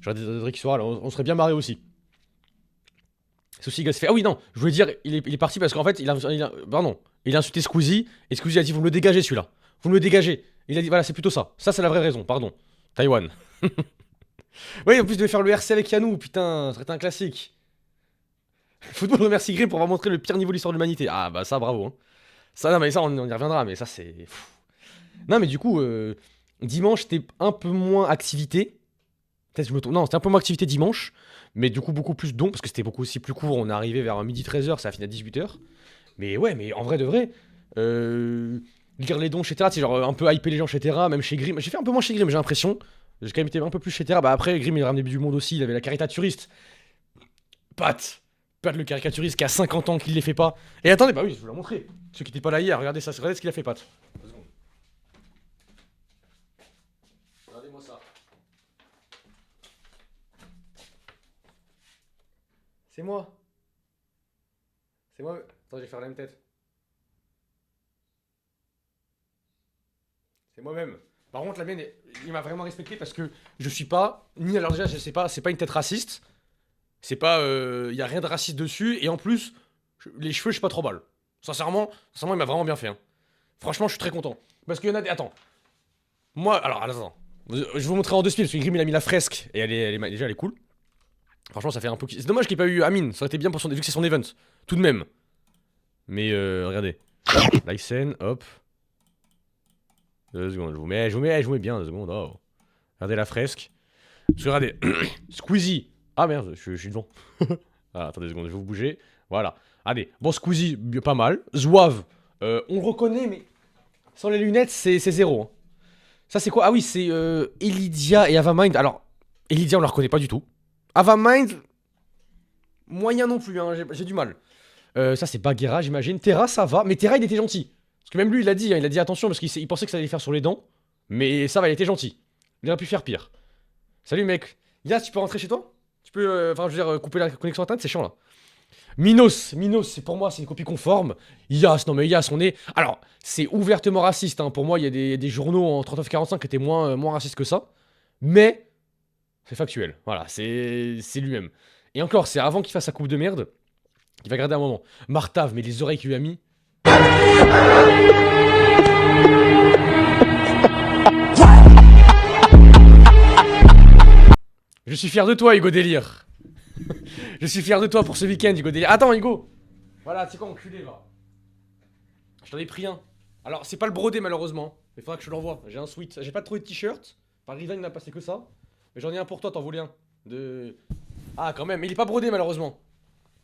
qu'il soit là. On serait bien marré aussi. Ceci gars se fait. Ah oui, non, je voulais dire, il est parti parce qu'en fait, pardon, il a insulté Squeezie, et Squeezie a dit, vous me le dégagez celui-là. Vous me le dégagez. Il a dit, voilà, c'est plutôt ça. Ça, c'est la vraie raison, pardon. Taïwan. Oui, en plus, il devait faire le RC avec Yanou, putain, ça serait un classique. Football remercie Grey pour avoir montré le pire niveau de l'histoire de l'humanité. Ah, bah ça, bravo. Hein. Ça, non, mais ça, on y reviendra, mais ça, c'est. Non, mais du coup, dimanche, c'était un peu moins activité. Peut-être que je me trompe. Non, c'était un peu moins activité dimanche. Mais du coup, beaucoup plus dons, parce que c'était beaucoup aussi plus court. On est arrivé vers midi 13h, ça a fini à 18h. Mais ouais, mais en vrai de vrai, lire les dons chez Terra, c'est genre un peu hyper les gens chez Terra, même chez Grim. J'ai fait un peu moins chez Grim, j'ai l'impression. J'ai quand même été un peu plus chez Terra. Bah après, Grim, il a ramené du monde aussi. Il avait la caricaturiste. Pat. Pat le caricaturiste qui a 50 ans, qui ne les fait pas. Et attendez, bah oui, je vous l'ai montré. Ceux qui n'étaient pas là hier, regardez ça, regardez ce qu'il a fait, Pat. 2 secondes. Regardez-moi ça. C'est moi. C'est moi. Attends, je vais faire la même tête. C'est moi-même. Par contre, la mienne, il m'a vraiment respecté parce que je suis pas. Ni alors déjà, je sais pas, c'est pas une tête raciste. C'est pas. Y a rien de raciste dessus. Et en plus, les cheveux, je suis pas trop mal. Sincèrement, il m'a vraiment bien fait. Hein. Franchement, je suis très content. Parce qu'il y en a des. Attends. Moi, alors, attends. Je vais vous montrer en 2 spiels parce que Grim il a mis la fresque et déjà elle est cool. Franchement, ça fait un peu. C'est dommage qu'il n'y ait pas eu Amine. Ça aurait été bien pour vu que c'est son event. Tout de même. Mais regardez. Lysen, hop. 2 secondes. Je vous mets bien 2 secondes. Oh. Regardez la fresque. Parce que regardez. Squeezie. Ah merde, je suis devant. Ah, attendez 2 secondes, je vais vous bouger. Voilà. Allez. Bon, Squeezie, pas mal. Zouave. On le reconnaît, mais sans les lunettes, c'est zéro. Hein. Ça, c'est quoi? Ah oui, c'est Elidia et Avamind. Alors, Elidia, on la reconnaît pas du tout. Avamind, moyen non plus, hein, j'ai du mal. Ça, c'est Bagheera, j'imagine. Terra, ça va. Mais Terra, il était gentil. Parce que même lui, il a dit attention, parce qu'il pensait que ça allait faire sur les dents. Mais ça va, il était gentil. Il aurait pu faire pire. Salut, mec. Yas, tu peux rentrer chez toi? Tu peux, enfin, je veux dire, couper la connexion internet, c'est chiant, là. Minos, c'est pour moi, c'est une copie conforme. Yas, non mais Yas, on est. Alors, c'est ouvertement raciste. Hein. Pour moi, il y a des journaux en 39-45 qui étaient moins racistes que ça. Mais c'est factuel. Voilà, c'est lui-même. Et encore, c'est avant qu'il fasse sa coupe de merde. Il va garder un moment. Martave, mais les oreilles qu'il lui a mis. Je suis fier de toi, Hugo Délire. Je suis fier de toi pour ce week-end, Hugo Délire. Attends, Hugo. Voilà, tu sais quoi, enculé, va. Je t'en ai pris un. Alors, c'est pas le brodé, malheureusement. Mais faudra que je te l'envoie. J'ai un sweat. J'ai pas trouvé de t-shirt. Par Riven, il n'a passé que ça. Mais j'en ai un pour toi, t'en voulais un. Ah, quand même. Mais il est pas brodé, malheureusement.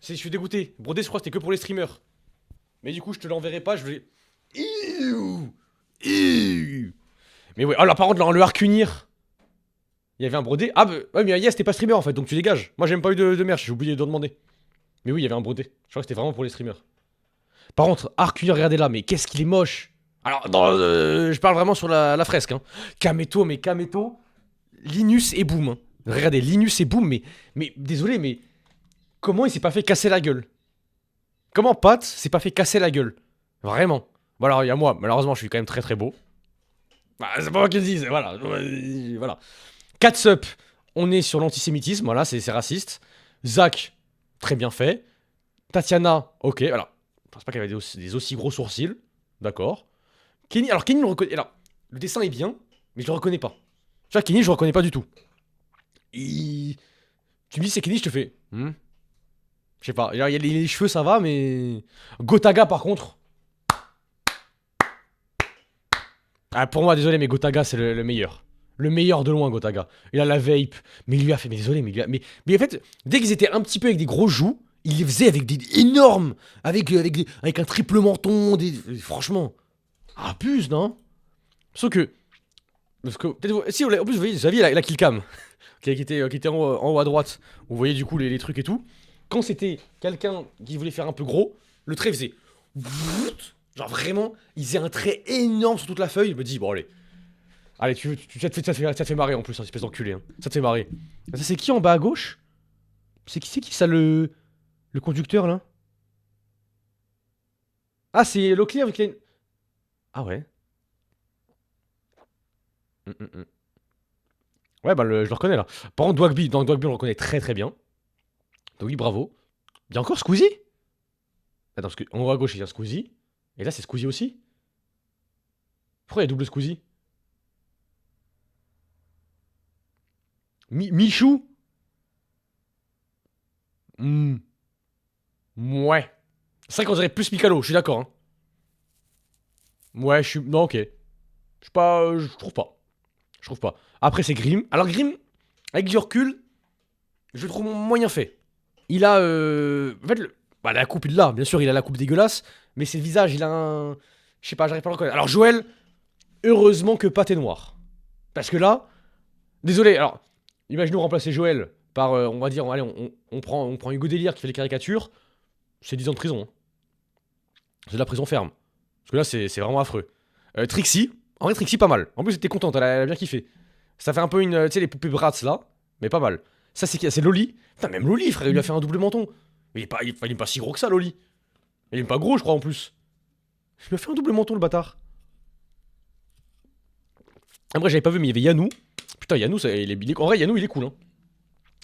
Je suis dégoûté. Brodé, je crois que c'était que pour les streamers. Mais du coup, je te l'enverrai pas. Je vais. Mais ouais, alors par contre, dans le Harcunir, il y avait un brodé. Ah, bah, ouais, mais Yes, t'es pas streamer en fait, donc tu dégages. Moi, j'ai même pas eu de merch, j'ai oublié de demander. Mais oui, il y avait un brodé. Je crois que c'était vraiment pour les streamers. Par contre, Harcunir, regardez là, mais qu'est-ce qu'il est moche. Alors, je parle vraiment sur la fresque. Hein. Kameto, mais Kameto, Linus et Boom. Hein. Regardez, Linus et Boom, mais désolé, mais comment il s'est pas fait casser la gueule? Comment Pat s'est pas fait casser la gueule? Vraiment. Bon, alors, il y a moi, malheureusement, je suis quand même très très beau. Bah, c'est pas moi qui le dis, voilà. Voilà. Catsup, on est sur l'antisémitisme, voilà, c'est raciste. Zach, très bien fait. Tatiana, ok, voilà. Je pense pas qu'elle avait des aussi gros sourcils. D'accord. Kenny, alors Kenny, le reconnaît. Alors, le dessin est bien, mais je le reconnais pas. Tu vois, Kenny, je le reconnais pas du tout. Tu me dis c'est Kenny, je te fais. Je sais pas. Il y a les cheveux, ça va, mais. Gotaga, par contre. Ah, pour moi, désolé, mais Gotaga, c'est le meilleur. Le meilleur de loin, Gotaga. Il a la vape. Mais il lui a fait. Mais désolé, mais il lui a. Mais en fait, dès qu'ils étaient un petit peu avec des gros joues, il les faisait avec des énormes. Avec un triple menton. Franchement. Abuse, non? Sauf que. Parce que. Si, en plus, vous voyez, vous aviez la killcam. qui était en haut à droite. Vous voyez du coup les trucs et tout. Quand c'était quelqu'un qui voulait faire un peu gros, le trait faisait. Genre vraiment, il faisait un trait énorme sur toute la feuille. Il me dit, bon, allez. Allez, ça te fait marrer en plus, hein, espèce d'enculé. Hein. Ça te fait marrer. Ça, c'est qui en bas à gauche? C'est qui ça, le conducteur là? Ah, c'est Locklear avec les. Ah ouais. Ouais, bah je le reconnais là. Par contre, Dwagby, on le reconnaît très très bien. Donc oui, bravo. Il y a encore Squeezie? Attends, parce qu'en haut à gauche, il y a Squeezie. Et là, c'est Squeezie aussi? Pourquoi il y a double Squeezie? Michou? Ouais. C'est vrai qu'on dirait plus Mikalo, je suis d'accord. Hein. Ouais, je suis. Non, ok. Je suis pas. Je trouve pas. Je trouve pas. Après, c'est Grim. Alors, Grim, avec du recul, je le trouve moyen fait. Il a. En fait, bah, la coupe, il l'a. Bien sûr, il a la coupe dégueulasse. Mais c'est le visage, il a un. Je sais pas, j'arrive pas à le reconnaître. Alors, Joël, heureusement que Pat est noir. Parce que là. Désolé, alors. Imaginons remplacer Joël par. On va dire, allez, on prend Hugo Délire qui fait les caricatures. C'est 10 ans de prison. Hein. C'est de la prison ferme. Parce que là, c'est vraiment affreux. Trixie. En vrai, Trixie, pas mal. En plus, t'es contente, elle a bien kiffé. Ça fait un peu une. Tu sais, les poupées Bratz là. Mais pas mal. Ça, c'est Loli. Putain, même Loli, frère, il lui a fait un double menton. Mais il est pas si gros que ça, Loli. Il est pas gros, je crois, en plus. Il lui a fait un double menton, le bâtard. Après, j'avais pas vu, mais il y avait Yanou. Putain, Yanou, en vrai, Yanou, il est cool. Hein.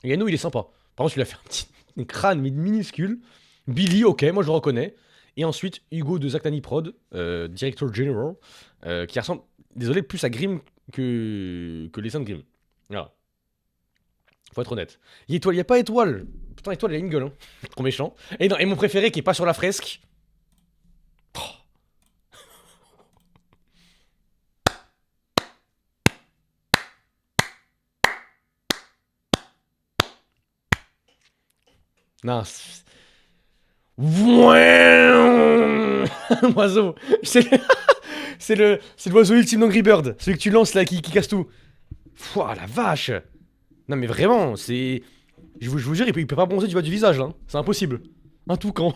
Yanou, il est sympa. Par contre, il lui a fait un petit crâne, mais minuscule. Billy, ok, moi je le reconnais. Et ensuite, Hugo de Zactani Prod, Director General, qui ressemble, désolé, plus à Grimm que les seins de Grimm. Voilà. Faut être honnête. Il y a pas Étoile. Putain, Étoile, il a une gueule. Hein. Trop méchant. Et, non, et mon préféré qui est pas sur la fresque. Oh. Non. L'oiseau. C'est l'oiseau ultime d'Angry Bird. Celui que tu lances là qui casse tout. Pouah, la vache. Non mais vraiment, c'est. Je vous jure, il peut pas bronzer du bas du visage là. C'est impossible. Un toucan.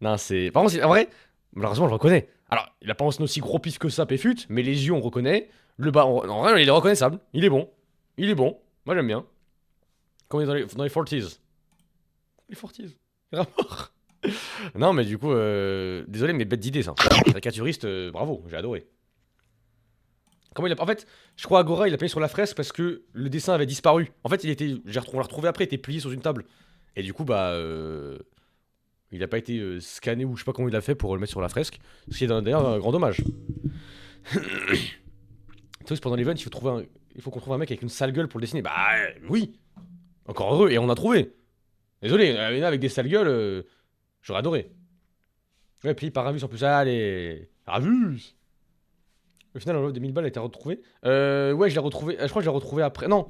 Non, c'est. Par contre, en vrai, malheureusement, je le reconnais. Alors, il a pas un aussi gros pif que ça, Péfut, mais les yeux, on reconnaît. Le bas, en vrai, il est reconnaissable. Il est bon. Il est bon. Moi, j'aime bien. Quand il est dans les 40s. Les 40s. Rapport. Non, mais du coup, désolé, mais bête d'idée ça. Caricaturiste, bravo, j'ai adoré. Comment il a. En fait, je crois Agora, il a payé sur la fresque parce que le dessin avait disparu. En fait, on l'a retrouvé après, il était plié sur une table. Et du coup, bah. Il a pas été scanné ou je sais pas comment il a fait pour le mettre sur la fresque. Ce qui est d'ailleurs un grand dommage. Tu sais, pendant l'event, il faut qu'on trouve un mec avec une sale gueule pour le dessiner. Bah oui. Encore heureux, et on a trouvé. Désolé, il y en a avec des sales gueules, j'aurais adoré. Ouais, puis par Ravus en plus, allez. Ravus. Au final, l'enveloppe des 1000 balles a été retrouvée. Ouais, je l'ai retrouvé. Je crois que je l'ai retrouvé après. Non.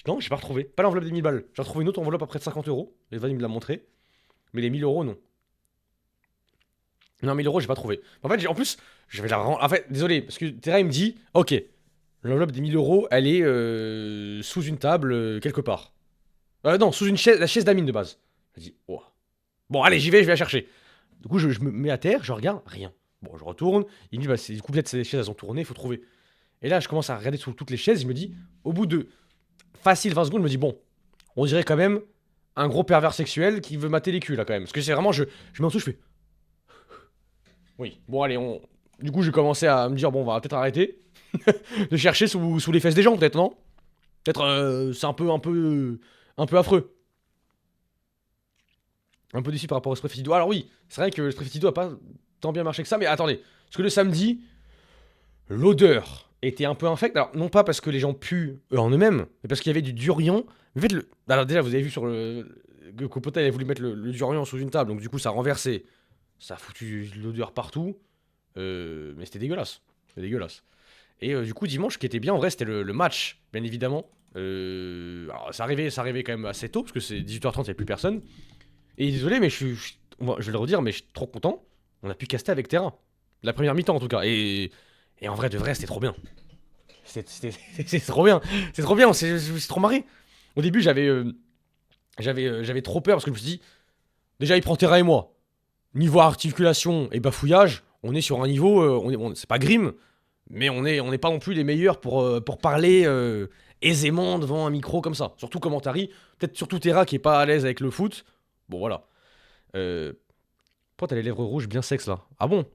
Non, j'ai pas retrouvé. Pas l'enveloppe des 1000 balles. J'ai retrouvé une autre enveloppe après de 50 euros. Et Van, il me l'a montré. Mais les 1000 euros, non. Non, 1000 euros, j'ai pas trouvé. En fait, en plus, je vais la rendre. En fait, désolé, parce que Terra, il me dit, ok, l'enveloppe des 1000 euros, elle est sous une table quelque part. Non, sous une chaise, la chaise d'Amine de base. Je dis, oh. Bon, allez, j'y vais, je vais la chercher. Du coup, je me mets à terre, je regarde, rien. Bon, je retourne. Il me dit, bah, du coup, peut-être ces chaises, elles ont tourné, il faut trouver. Et là, je commence à regarder sur toutes les chaises. Je me dis, au bout de facile 20 secondes, je me dis, bon, on dirait quand même un gros pervers sexuel qui veut mater les culs, là, quand même. Parce que c'est vraiment, je mets en dessous, je fais. Oui, bon, allez, on. Du coup, j'ai commencé à me dire, bon, on va peut-être arrêter de chercher sous les fesses des gens, peut-être, non? Peut-être, c'est un peu affreux. Un peu déçu par rapport au spray Fetido. Alors oui, c'est vrai que le spray Fetido a pas tant bien marché que ça, mais attendez. Parce que le samedi, l'odeur était un peu infecte. Alors, non pas parce que les gens puent en eux-mêmes, mais parce qu'il y avait du durian. En fait, alors déjà, vous avez vu sur le. Que Copotel avait voulu mettre le durian sous une table, donc du coup, ça a renversé. Ça a foutu de l'odeur partout. Mais c'était dégueulasse. C'était dégueulasse. Et du coup, dimanche, ce qui était bien, en vrai, c'était le match, bien évidemment. Alors, ça arrivait quand même assez tôt, parce que c'est 18h30, il n'y avait plus personne. Et désolé, mais je vais le redire, mais je suis trop content. On a pu caster avec Terra. La première mi-temps, en tout cas. Et en vrai, de vrai, c'était trop bien. C'est trop bien. C'est trop bien, c'est trop marré. Au début, j'avais trop peur, parce que je me suis dit, déjà, il prend Terra et moi. Niveau articulation et bafouillage, on est sur un niveau, c'est pas Grim, mais on n'est pas non plus les meilleurs pour parler aisément devant un micro comme ça. Surtout commentary, peut-être surtout Terra qui est pas à l'aise avec le foot. Bon voilà. Pourquoi t'as les lèvres rouges bien sexes là? Ah bon?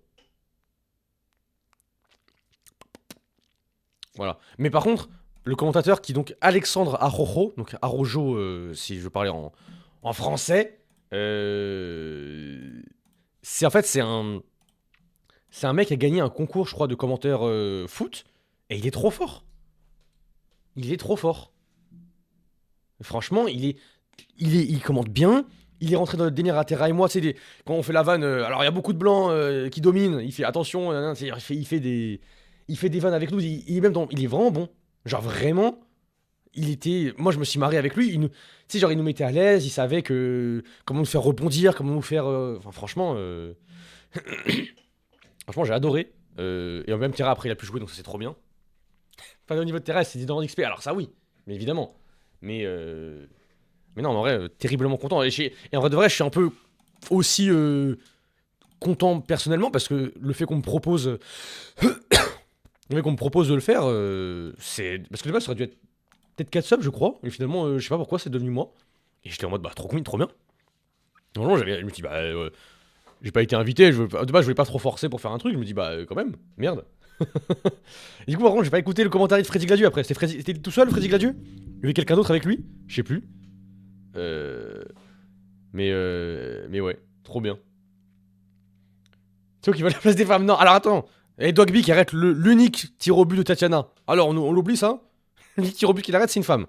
Voilà. Mais par contre, le commentateur qui donc Alexandre Arrojo, donc Arrojo si je veux parler en français, c'est en fait c'est un mec qui a gagné un concours, je crois, de commentaire foot, et il est trop fort. Il est trop fort. Franchement, il commente bien. Il est rentré dans le délire à Terra et moi, tu sais, quand on fait la vanne, alors il y a beaucoup de blancs qui dominent. Il fait attention, il fait des vannes avec nous. Il est même il est vraiment bon. Genre vraiment, il était. Moi, je me suis marré avec lui. Tu sais, genre il nous mettait à l'aise. Il savait comment nous faire rebondir, comment nous faire. Enfin, franchement, franchement, j'ai adoré. Et en même Terra après, il a pu jouer, donc ça c'est trop bien. Enfin, au niveau de Terra, c'est dit dans XP. Alors ça, oui, mais évidemment. Mais mais non, en vrai, terriblement content. Et en vrai de vrai, je suis un peu aussi content personnellement parce que le fait qu'on me propose, le fait qu'on me propose de le faire, c'est parce que de base, ça aurait dû être peut-être 4 subs, je crois. Et finalement, je sais pas pourquoi c'est devenu moi. Et j'étais en mode, bah, trop cool, trop bien. Non, je me dis, bah, j'ai pas été invité. De base, je voulais pas trop forcer pour faire un truc. Je me dis, bah, quand même, merde. Et du coup, par contre, j'ai pas écouté le commentaire de Freddy Gladieux après. C'était tout seul, Freddy Gladieux? Il y avait quelqu'un d'autre avec lui? Je sais plus. Mais ouais, trop bien. C'est toi qui va à la place des femmes. Non, alors attends. Et Dogby qui arrête l'unique tir au but de Tatiana. Alors on l'oublie ça? L'unique tir au but qu'il arrête, c'est une femme.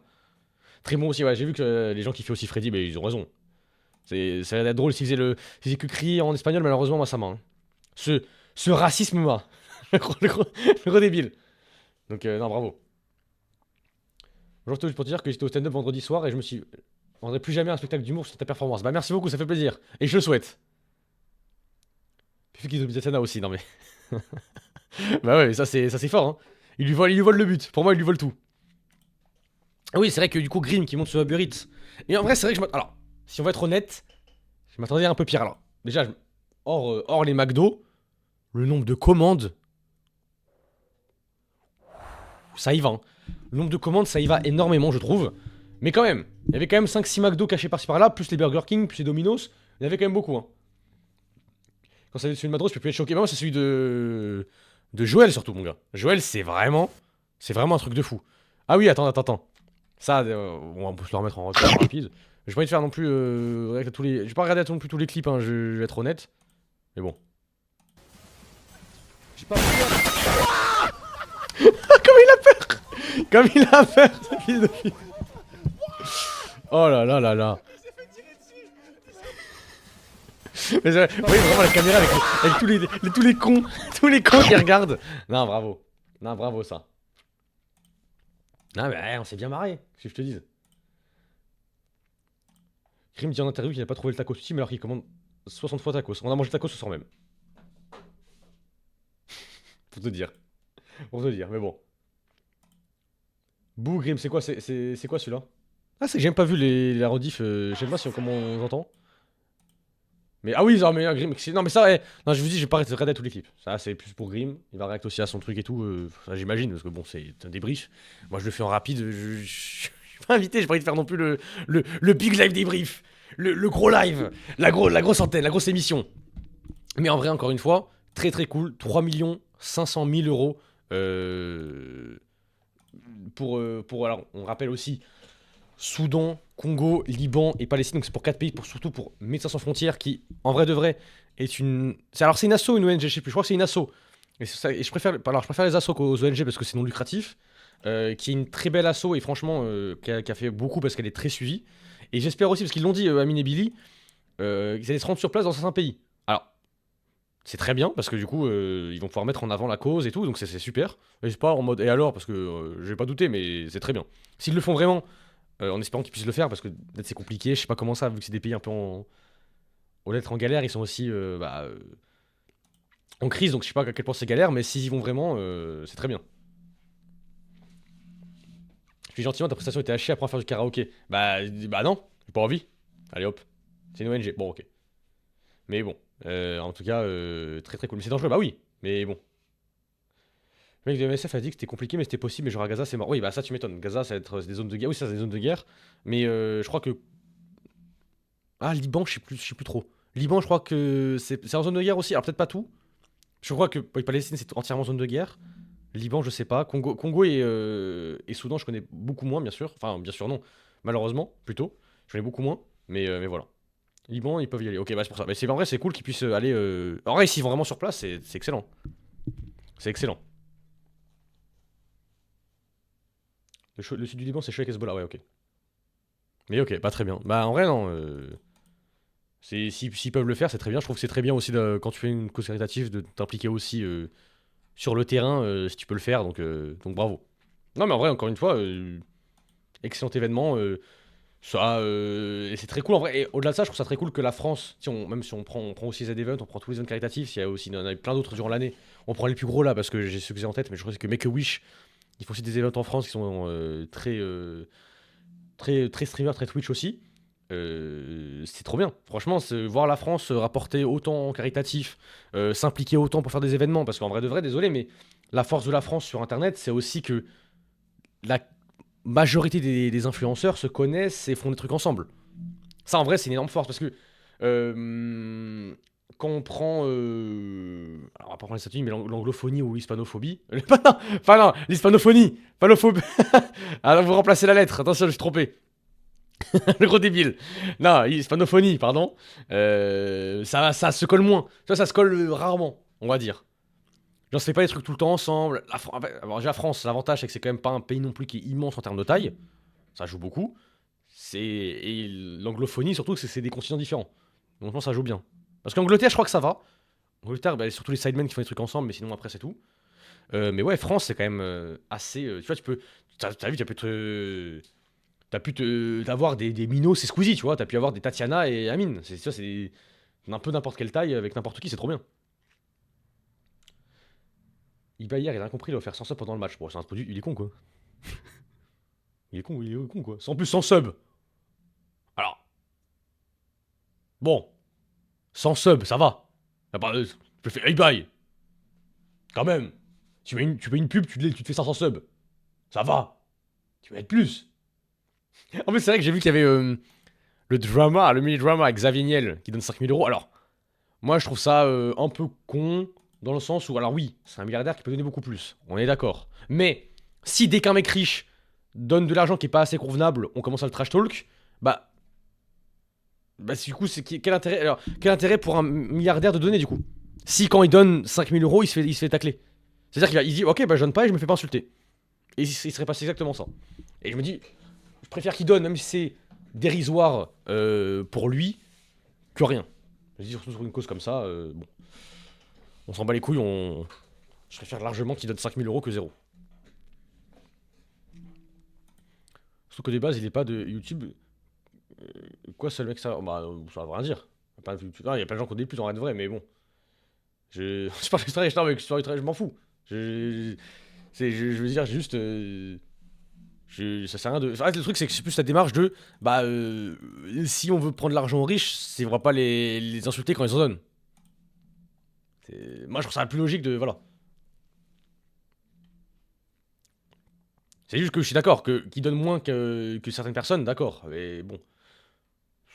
Très bon aussi, ouais. J'ai vu que les gens qui font aussi Freddy, mais ils ont raison. Ça a l'air drôle s'ils faisaient que crier en espagnol, malheureusement, moi ça m'a. Hein. Ce racisme m'a. Le gros débile. Donc, non, bravo. Bonjour, juste pour te dire que j'étais au stand-up vendredi soir et je me suis. On n'aurait plus jamais un spectacle d'humour sur ta performance. Bah, merci beaucoup, ça fait plaisir. Et je le souhaite. Puis fait qu'ils ont Tatiana aussi, non mais. Bah ouais, ça c'est fort, hein. Il lui vole le but. Pour moi, il lui vole tout. Ah oui, c'est vrai que du coup, Grim qui monte sur Uber Eats. Et en vrai, c'est vrai que alors, si on va être honnête, je m'attendais un peu pire. Alors, déjà, hors les McDo, le nombre de commandes, ça y va. Hein. Le nombre de commandes, ça y va énormément, je trouve. Mais quand même, il y avait quand même 5-6 McDo cachés par-ci par-là, plus les Burger King, plus les Domino's. Il y en avait quand même beaucoup. Hein. Quand ça vient de celui de Madros, je peux plus être choqué. Mais moi, c'est celui de Joël, surtout, mon gars. Joël, c'est vraiment un truc de fou. Ah oui, attends. Ça, on peut se le remettre en rapide. J'ai pas envie de faire non plus. J'ai pas regardé non plus tous les clips, hein, je vais être honnête. Mais bon. J'ai pas Comme il a peur. Comme il a peur, ce fils de fille. Oh là là là là. Mais vous voyez vraiment la caméra avec tous les cons, tous les cons qui regardent. Non, bravo. Non, bravo ça. Non, mais ouais, on s'est bien marré, qu'est-ce que je te dise. Krim dit en interview qu'il n'a pas trouvé le taco sushi, mais alors qu'il commande 60 fois tacos. On a mangé le tacos ce soir même. Pour te dire. Pour te dire, mais bon. Boo Grim, c'est quoi, c'est quoi celui-là? Ah, c'est que j'ai même pas vu la rediff, je sais pas si, comment on entend. Mais ah oui, non, mais Grim, non, mais ça, non, je vous dis, j'ai pas regarder tous les clips. Ça, c'est plus pour Grim. Il va réacter aussi à son truc et tout. Ça, j'imagine, parce que bon, c'est un débrief. Moi, je le fais en rapide. Je suis pas invité, j'ai pas envie de faire non plus le big live débrief. Le gros live. La grosse antenne, la grosse émission. Mais en vrai, encore une fois, très très cool. 3 500 000 euros. Pour, alors, on rappelle aussi Soudan, Congo, Liban et Palestine. Donc c'est pour 4 pays, surtout pour Médecins Sans Frontières, qui, en vrai de vrai, est une. Alors c'est une asso, une ONG, je sais plus. Je crois que c'est une asso. Et je préfère les assos qu'aux ONG parce que c'est non lucratif. Qui est une très belle asso et franchement, qui a fait beaucoup parce qu'elle est très suivie. Et j'espère aussi, parce qu'ils l'ont dit, Amine et Billy, qu'ils allaient se rendre sur place dans certains pays. Alors, c'est très bien parce que du coup, ils vont pouvoir mettre en avant la cause et tout, donc c'est super. Et c'est pas en mode et alors, parce que je vais pas douter, mais c'est très bien. S'ils le font vraiment, en espérant qu'ils puissent le faire, parce que peut-être c'est compliqué, je sais pas comment ça, vu que c'est des pays un peu honnêtes en galère, ils sont aussi en crise, donc je sais pas à quel point c'est galère, mais s'ils y vont vraiment, c'est très bien. Je suis gentiment, ta prestation était à chier après faire du karaoké. Bah non, j'ai pas envie. Allez hop, c'est une ONG. Bon, ok. Mais bon, en tout cas, très très cool. Mais c'est dangereux, bah oui, mais bon. Le mec de MSF a dit que c'était compliqué, mais c'était possible, mais genre à Gaza, c'est mort. Oui, bah ça, tu m'étonnes. Gaza, ça va être des zones de guerre. Oui, ça, c'est des zones de guerre. Mais je crois que. Ah, Liban, je sais plus trop. Liban, je crois que c'est en zone de guerre aussi. Alors peut-être pas tout. Je crois que oui, Palestine, c'est entièrement zone de guerre. Liban, je sais pas. Congo et Soudan, je connais beaucoup moins, bien sûr. Enfin, bien sûr, non. Malheureusement, plutôt. Je connais beaucoup moins. Mais voilà. Liban, ils peuvent y aller. Ok, bah c'est pour ça. Mais c'est en vrai, c'est cool qu'ils puissent aller. En vrai, s'ils vont vraiment sur place, c'est excellent. C'est excellent. Le sud du Liban, c'est chaud avec Hezbollah, ouais, ok. Mais ok, pas très bien. Bah en vrai, non. S'ils peuvent le faire, c'est très bien. Je trouve que c'est très bien aussi, quand tu fais une cause caritative, de t'impliquer aussi sur le terrain, si tu peux le faire. Donc bravo. Non, mais en vrai, encore une fois, excellent événement. Et c'est très cool en vrai. Et au-delà de ça, je trouve ça très cool que la France, même si on prend aussi Z-Event, on prend tous les events caritatifs, il y en a plein d'autres durant l'année. On prend les plus gros là parce que j'ai ceux que j'ai en tête, mais je crois que Make-A-Wish, ils font aussi des events en France qui sont très streamer, très Twitch aussi. C'est trop bien. Franchement, voir la France rapporter autant en caritatif, s'impliquer autant pour faire des événements, parce qu'en vrai de vrai, désolé, mais la force de la France sur Internet, c'est aussi que la majorité des influenceurs se connaissent et font des trucs ensemble. Ça, en vrai, c'est une énorme force, parce que quand on prend... alors, on va pas prendre les États-Unis, mais l'anglophonie ou l'hispanophobie... enfin non, l'hispanophonie, pas l'ophobie. Alors, vous remplacez la lettre, attention, je suis trompé. Le gros débile. Non, hispanophonie, pardon. Ça se colle moins. Ça se colle rarement, on va dire. Genre, se fait pas des trucs tout le temps ensemble. Alors, déjà, la France, l'avantage, c'est que c'est quand même pas un pays non plus qui est immense en termes de taille. Ça joue beaucoup. Et l'anglophonie, surtout, c'est des continents différents. Donc, je pense que ça joue bien. Parce qu'Angleterre, je crois que ça va. Angleterre, bah, surtout les sidemen qui font des trucs ensemble, mais sinon, après, c'est tout. Mais ouais, France, c'est quand même assez. Tu vois, tu peux. T'as vu, t'as pu t'avoir des Minos et Squeezie, tu vois. T'as pu avoir des Tatiana et Amine. C'est un peu n'importe quelle taille avec n'importe qui, c'est trop bien. Iba hier, il a rien compris, il a offert 100 subs pendant le match. Bon, c'est un produit, il est con quoi. Il est con quoi. En plus, sans sub. Alors, bon, sans sub, ça va. Je fais hey bye. Quand même. Tu mets une pub, tu te fais 500 subs. Ça va. Tu vas être plus. En plus, c'est vrai que j'ai vu qu'il y avait le mini-drama avec Xavier Niel qui donne 5 000 euros. Alors, moi, je trouve ça un peu con, dans le sens où, alors oui, c'est un milliardaire qui peut donner beaucoup plus, on est d'accord. Mais, si dès qu'un mec riche donne de l'argent qui est pas assez convenable, on commence à le trash talk, bah, du coup, quel intérêt, alors, quel intérêt pour un milliardaire de donner, du coup? Si quand il donne 5 000 euros, il se fait tacler. C'est-à-dire qu'il dit, ok, bah je donne pas et je me fais pas insulter. Et il serait passé exactement ça. Et je me dis, je préfère qu'il donne, même si c'est dérisoire pour lui, que rien. Je dis surtout sur une cause comme ça, bon. On s'en bat les couilles, je préfère largement qu'il donne 5 000 euros que zéro. Surtout que de base, il est pas de YouTube. Quoi, seul mec, ça. Bah, ça veut rien dire. Il y a plein de gens qui ont des plus en vrai de vrai, mais bon. Je parle de Story, je m'en fous. Je, je veux dire, juste. Ça sert à rien de. En fait, le truc, c'est que c'est plus la démarche de. Bah, si on veut prendre l'argent aux riches, c'est on va pas les insulter quand ils en donnent. Moi, je trouve ça plus logique de. Voilà. C'est juste que je suis d'accord, qu'ils donnent moins que certaines personnes, d'accord. Mais bon.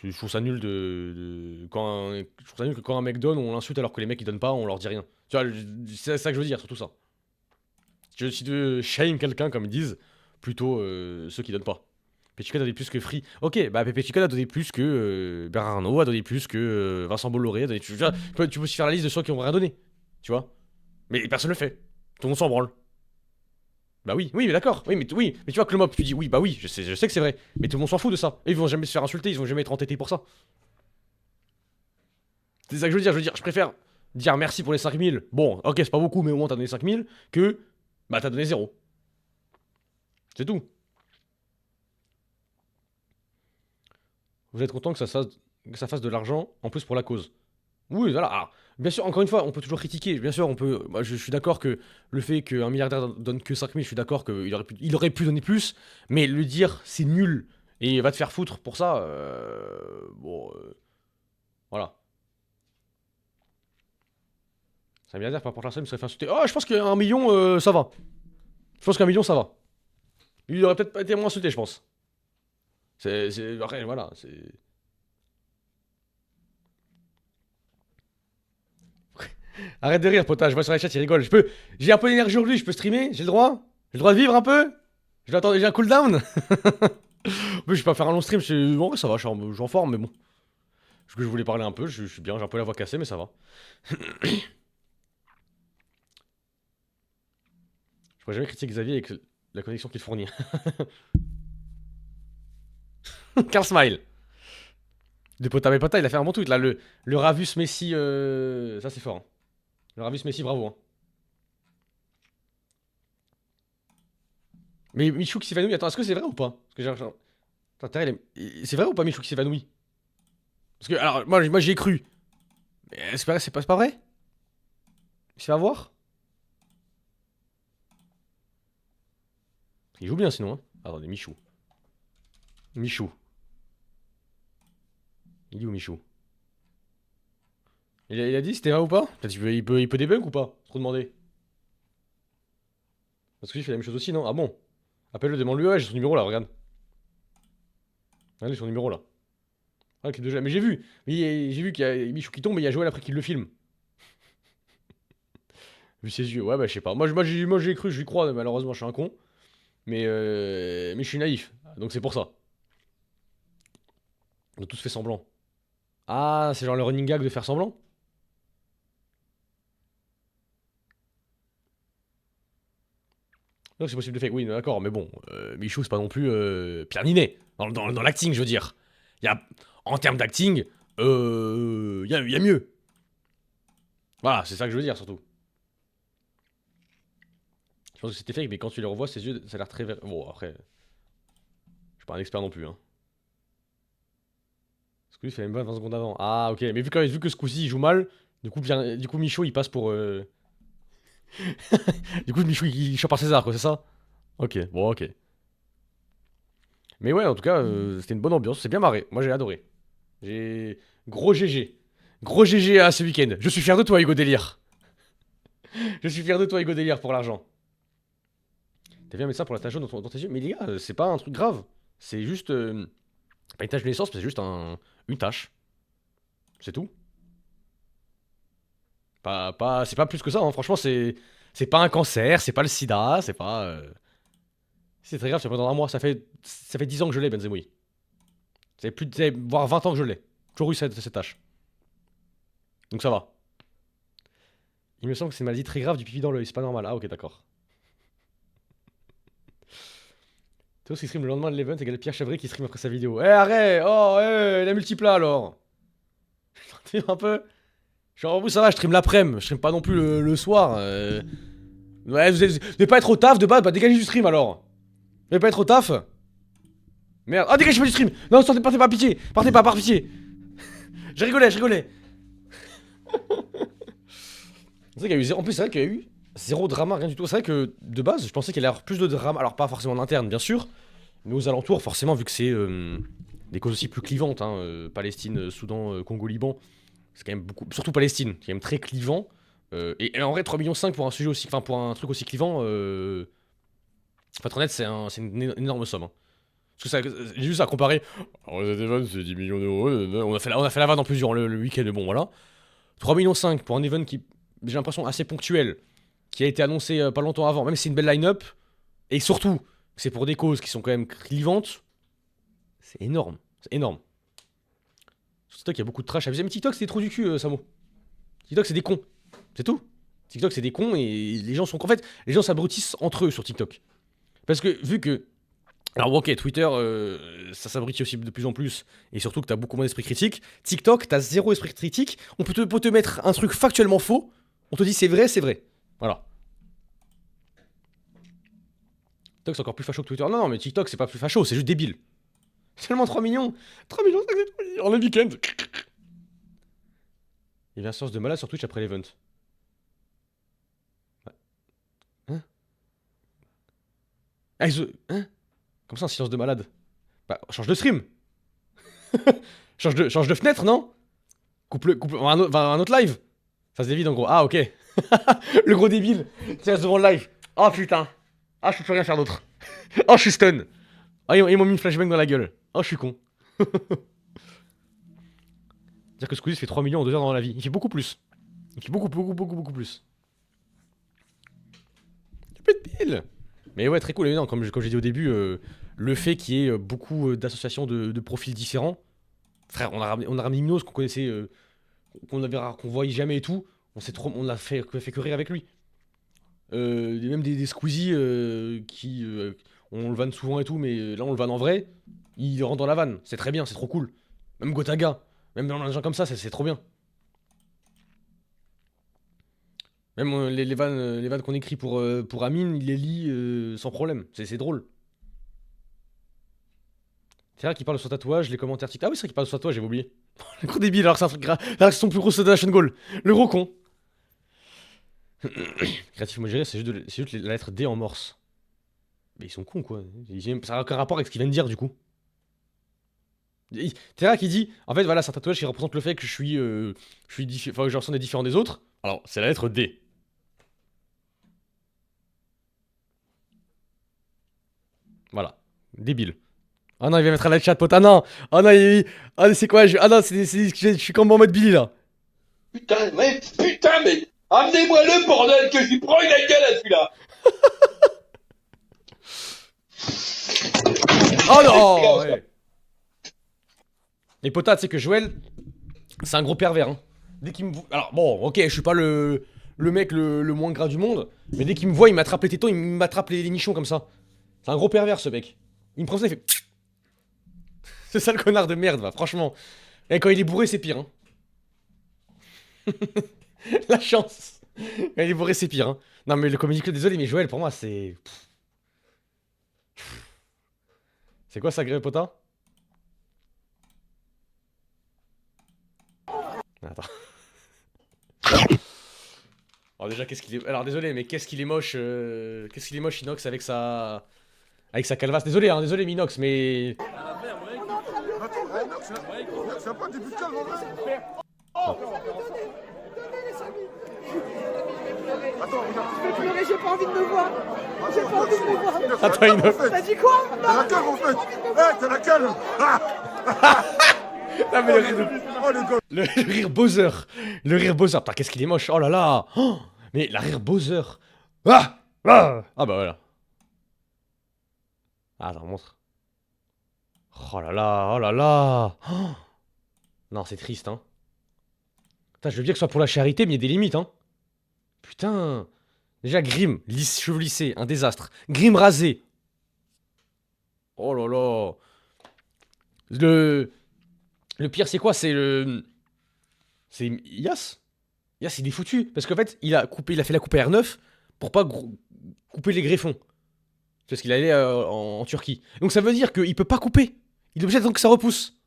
Je trouve ça nul je trouve ça nul que quand un mec donne, on l'insulte alors que les mecs ils donnent pas, on leur dit rien. Tu vois, c'est ça que je veux dire, surtout ça. Si tu veux shame quelqu'un, comme ils disent, plutôt ceux qui donnent pas. Péchica a donné plus que Free. Ok, bah Péchica a donné plus que Bernard Arnault, a donné plus que Vincent Bolloré, a donné. Tu vois, tu peux aussi faire la liste de ceux qui ont rien donné. Tu vois. Mais personne le fait. Tout le monde s'en branle. Bah oui, oui, mais d'accord. Oui, mais tu vois que le mob, tu dis oui, bah oui, je sais que c'est vrai. Mais tout le monde s'en fout de ça. Et ils vont jamais se faire insulter, ils vont jamais être entêtés pour ça. C'est ça que je veux dire. Je préfère dire merci pour les 5000. Bon, ok, c'est pas beaucoup, mais au moins t'as donné 5000. Que bah t'as donné 0. C'est tout. Vous êtes content que ça fasse de l'argent en plus pour la cause. Oui, voilà. Alors, bien sûr, encore une fois, on peut toujours critiquer. Bien sûr, on peut. Moi, je suis d'accord que le fait qu'un milliardaire donne que 5000, je suis d'accord qu'il aurait pu donner plus. Mais le dire, c'est nul. Et va te faire foutre pour ça. Bon. Voilà. C'est un milliardaire, par rapport à la somme, il serait fait insulter. Oh, je pense qu'un million, ça va. Je pense qu'un million, ça va. Il aurait peut-être pas été moins insulté, je pense. Après, voilà. Arrête de rire, potage. Je vois sur la chat, il rigole. J'ai un peu d'énergie aujourd'hui, je peux streamer. J'ai le droit. J'ai le droit de vivre un peu. Je vais attendre, j'ai un cooldown. En plus, je vais pas faire un long stream. Bon, ça va, je suis en forme, mais bon. Je voulais parler un peu. Je suis bien. J'ai un peu la voix cassée, mais ça va. Je pourrais jamais critiquer Xavier avec la connexion qu'il fournit. Carl Smile. De Pota, mais Pota, il a fait un bon tweet là. Le Ravus Messi. Ça, c'est fort. Hein. Le Ravus Messi, bravo. Hein. Mais Michou qui s'évanouit, attends, est-ce que c'est vrai ou pas? Parce que c'est vrai ou pas Michou qui s'évanouit? Parce que, alors, moi j'y ai cru. Mais c'est pas vrai? Il se fait avoir? Il joue bien sinon, hein. Attendez, Michou. Michou. Il est où Michou? Il a dit c'était vrai ou pas? Peut-être il peut débunk ou pas? Trop demandé. Parce que lui il fait la même chose aussi, non? Ah bon? Appelle-le, demande-lui, ouais, j'ai son numéro là, regarde. Regardez son numéro là. Ah, clip de jeu. Mais j'ai vu qu'il y a Michou qui tombe et il y a Joël après qu'il le filme. Vu ses yeux, ouais, bah je sais pas. Moi j'ai cru, je lui crois, malheureusement je suis un con. Mais je suis naïf, donc c'est pour ça. On a tous fait semblant. Ah, c'est genre le running gag de faire semblant? Non, c'est possible de fake, oui, d'accord, mais bon, Michou, c'est pas non plus Pierre Ninet, dans l'acting, je veux dire. Y a, en termes d'acting, y a mieux. Voilà, c'est ça que je veux dire, surtout. Je pense que c'était fake, mais quand tu les revois, ses yeux, ça a l'air très... Bon, après, je suis pas un expert non plus, hein. Parce que lui, il fait même pas 20 secondes avant. Ah, ok, mais vu que ce coup-ci, il joue mal, du coup Michou, il passe pour... Du coup, Michou, il chope par César, quoi, c'est ça? Ok, bon, ok. Mais ouais, en tout cas, c'était une bonne ambiance, c'est bien marré. Moi, j'ai adoré. J'ai... Gros GG. Gros GG à ce week-end. Je suis fier de toi, Hugo Délire. Je suis fier de toi, Hugo Délire, pour l'argent. T'as vu un médecin pour la tache jaune dans tes yeux? Mais les gars, c'est pas un truc grave. C'est juste... pas une tache de naissance, mais c'est juste une tache. C'est tout. C'est pas plus que ça, hein. Franchement, c'est pas un cancer, c'est pas le sida, c'est pas... C'est très grave, c'est pas dans un mois. Ça fait 10 ans que je l'ai, Benzemoui. Voire 20 ans que je l'ai. Toujours eu cette tâche. Donc ça va. Il me semble que c'est une maladie très grave du pipi dans l'œil, c'est pas normal. Ah ok, d'accord. Théo qui stream le lendemain de l'event égale Pierre Chavry qui stream après sa vidéo. Eh arrête. Oh, la multipla alors. Un peu. Genre, vous ça va, je stream l'après-midi. Je stream pas non plus le soir. Ouais, vous devez pas être au taf de base, bah dégagez du stream alors. Vous devez pas être au taf. Merde. Oh, dégagez pas du stream. Non, partez pas, pitié. Partez pas, par pitié. Je rigolais. C'est vrai qu'il y a eu... En plus, c'est vrai qu'il y a eu Zéro drama, rien du tout. C'est vrai que de base, je pensais qu'il allait y avoir plus de drama. Alors, pas forcément en interne, bien sûr, mais aux alentours, forcément, vu que c'est des causes aussi plus clivantes. Hein, Palestine, Soudan, Congo, Liban. C'est quand même beaucoup. Surtout Palestine, qui est quand même très clivant. Et en vrai, 3,5 millions pour un sujet aussi. Enfin, pour un truc aussi clivant. Faut être honnête, c'est une énorme somme. Hein. Parce que ça, j'ai juste à comparer. Alors, les events, c'est 10 millions d'euros. On a fait la vanne en plusieurs le week-end, bon voilà. 3,5 millions pour un event qui, j'ai l'impression, assez ponctuel, qui a été annoncé pas longtemps avant, même si c'est une belle line-up, et surtout, c'est pour des causes qui sont quand même clivantes, c'est énorme. C'est énorme. Sur TikTok, il y a beaucoup de trash à viser. Mais TikTok, c'est des trous du cul, Samo. TikTok, c'est des cons. C'est tout. TikTok, c'est des cons, et les gens sont. En fait, les gens s'abrutissent entre eux sur TikTok. Parce que, vu que. Alors, bon, ok, Twitter, ça s'abrutit aussi de plus en plus, et surtout que t'as beaucoup moins d'esprit critique. TikTok, t'as zéro esprit critique. On peut te mettre un truc factuellement faux. On te dit c'est vrai, c'est vrai. Voilà. TikTok, c'est encore plus facho que Twitter. Non, mais TikTok, c'est pas plus facho, c'est juste débile. Seulement 3 millions. 3 millions, en un week-end. Il y avait un silence de malade sur Twitch après l'event. Hein? Ah, Hein? Comme ça, un silence de malade. Bah, change de stream. change de fenêtre, non? Coupe, un autre live. Ça se dévide en gros. Ah, ok. Le gros débile qui reste devant le live. Oh putain. Ah, je peux plus rien faire d'autre. Oh, je suis stun. Oh, ils m'ont mis une flashbang dans la gueule. Oh, je suis con. Dire que Squeezie fait 3 millions en 2 heures dans la vie. Il fait beaucoup plus. Il fait beaucoup plus. Il peut être pile. Mais ouais, très cool. Et non, comme j'ai dit au début, le fait qu'il y ait beaucoup d'associations de profils différents. Frère, on a ramené Minos qu'on connaissait, qu'on voyait jamais et tout. On a fait que rire avec lui. Même des Squeezie qui. On le vanne souvent et tout, mais là on le vanne en vrai. Il rentre dans la vanne. C'est très bien, c'est trop cool. Même Gotaga. Même dans des gens comme ça, c'est trop bien. Même les vannes qu'on écrit pour Amine, il les lit sans problème. C'est drôle. C'est vrai qu'il parle de son tatouage, les commentaires TikTok. Ah oui, c'est vrai qu'il parle de son tatouage, j'avais oublié. Le gros débile, alors que c'est un truc grave. Alors que c'est son plus gros donation goal. Le gros con. Créatif modéré, c'est juste la lettre D en morse. Mais ils sont cons quoi. Ça n'a aucun rapport avec ce qu'il vient de dire du coup. Terra qui dit, en fait voilà, c'est un tatouage qui représente le fait que enfin, que je ressens des différents des autres. Alors, c'est la lettre D. Voilà. Débile. Ah non, il va mettre à la chat, pote. Ah non. Ah non, ah, c'est quoi Ah non, je suis comme en mode Billy là. Putain, mais amenez-moi le bordel que je lui prends une gueule à celui-là. Oh non ouais. Les potas, tu sais que Joël, c'est un gros pervers. Hein. Dès qu'il me voit. Alors bon, ok, je suis pas le mec le moins gras du monde, mais dès qu'il me voit, il m'attrape les tétons, il m'attrape les nichons comme ça. C'est un gros pervers ce mec. Il me prend ça, il fait. C'est ça le connard de merde, va, franchement. Et quand il est bourré, c'est pire. Hein. La chance. Quand il est bourré, c'est pire. Hein. Non, mais le Comedy Club, désolé, mais Joël, pour moi, c'est. C'est quoi ça, gré potin? Attends. Alors déjà, qu'est-ce qu'il est... Alors désolé, mais qu'est-ce qu'il est moche... Qu'est-ce qu'il est moche, Inox, avec sa... Avec sa calvasse. Désolé, hein, désolé, Minox, mais... C'est un peu un début de calme en vrai. Attends, regarde. J'ai pas envie de me voir. J'ai pas envie de me voir. Attends, Inox. T'as dit quoi? T'as la calme en fait. Eh, t'as la calme. Non, mais le rire, Oh les gars. le rire Bowser. Le rire Bowser. Putain, qu'est-ce qu'il est moche. Oh là là. Oh, mais la rire Bowser. Ah bah voilà. Ah, attends, montre. Oh là là, oh là là. Oh. Non, c'est triste, hein. Putain, je veux bien que ce soit pour la charité, mais il y a des limites, hein. Putain. Déjà, Grim, cheveux lissés, un désastre. Grim rasé. Oh là là. Le pire, c'est quoi? C'est C'est Yas. Yas, il est foutu. Parce qu'en fait, il a fait la coupe à R9 pour pas couper les greffons. Parce qu'il allait en Turquie. Donc ça veut dire qu'il peut pas couper. Il est obligé d'attendre que ça repousse.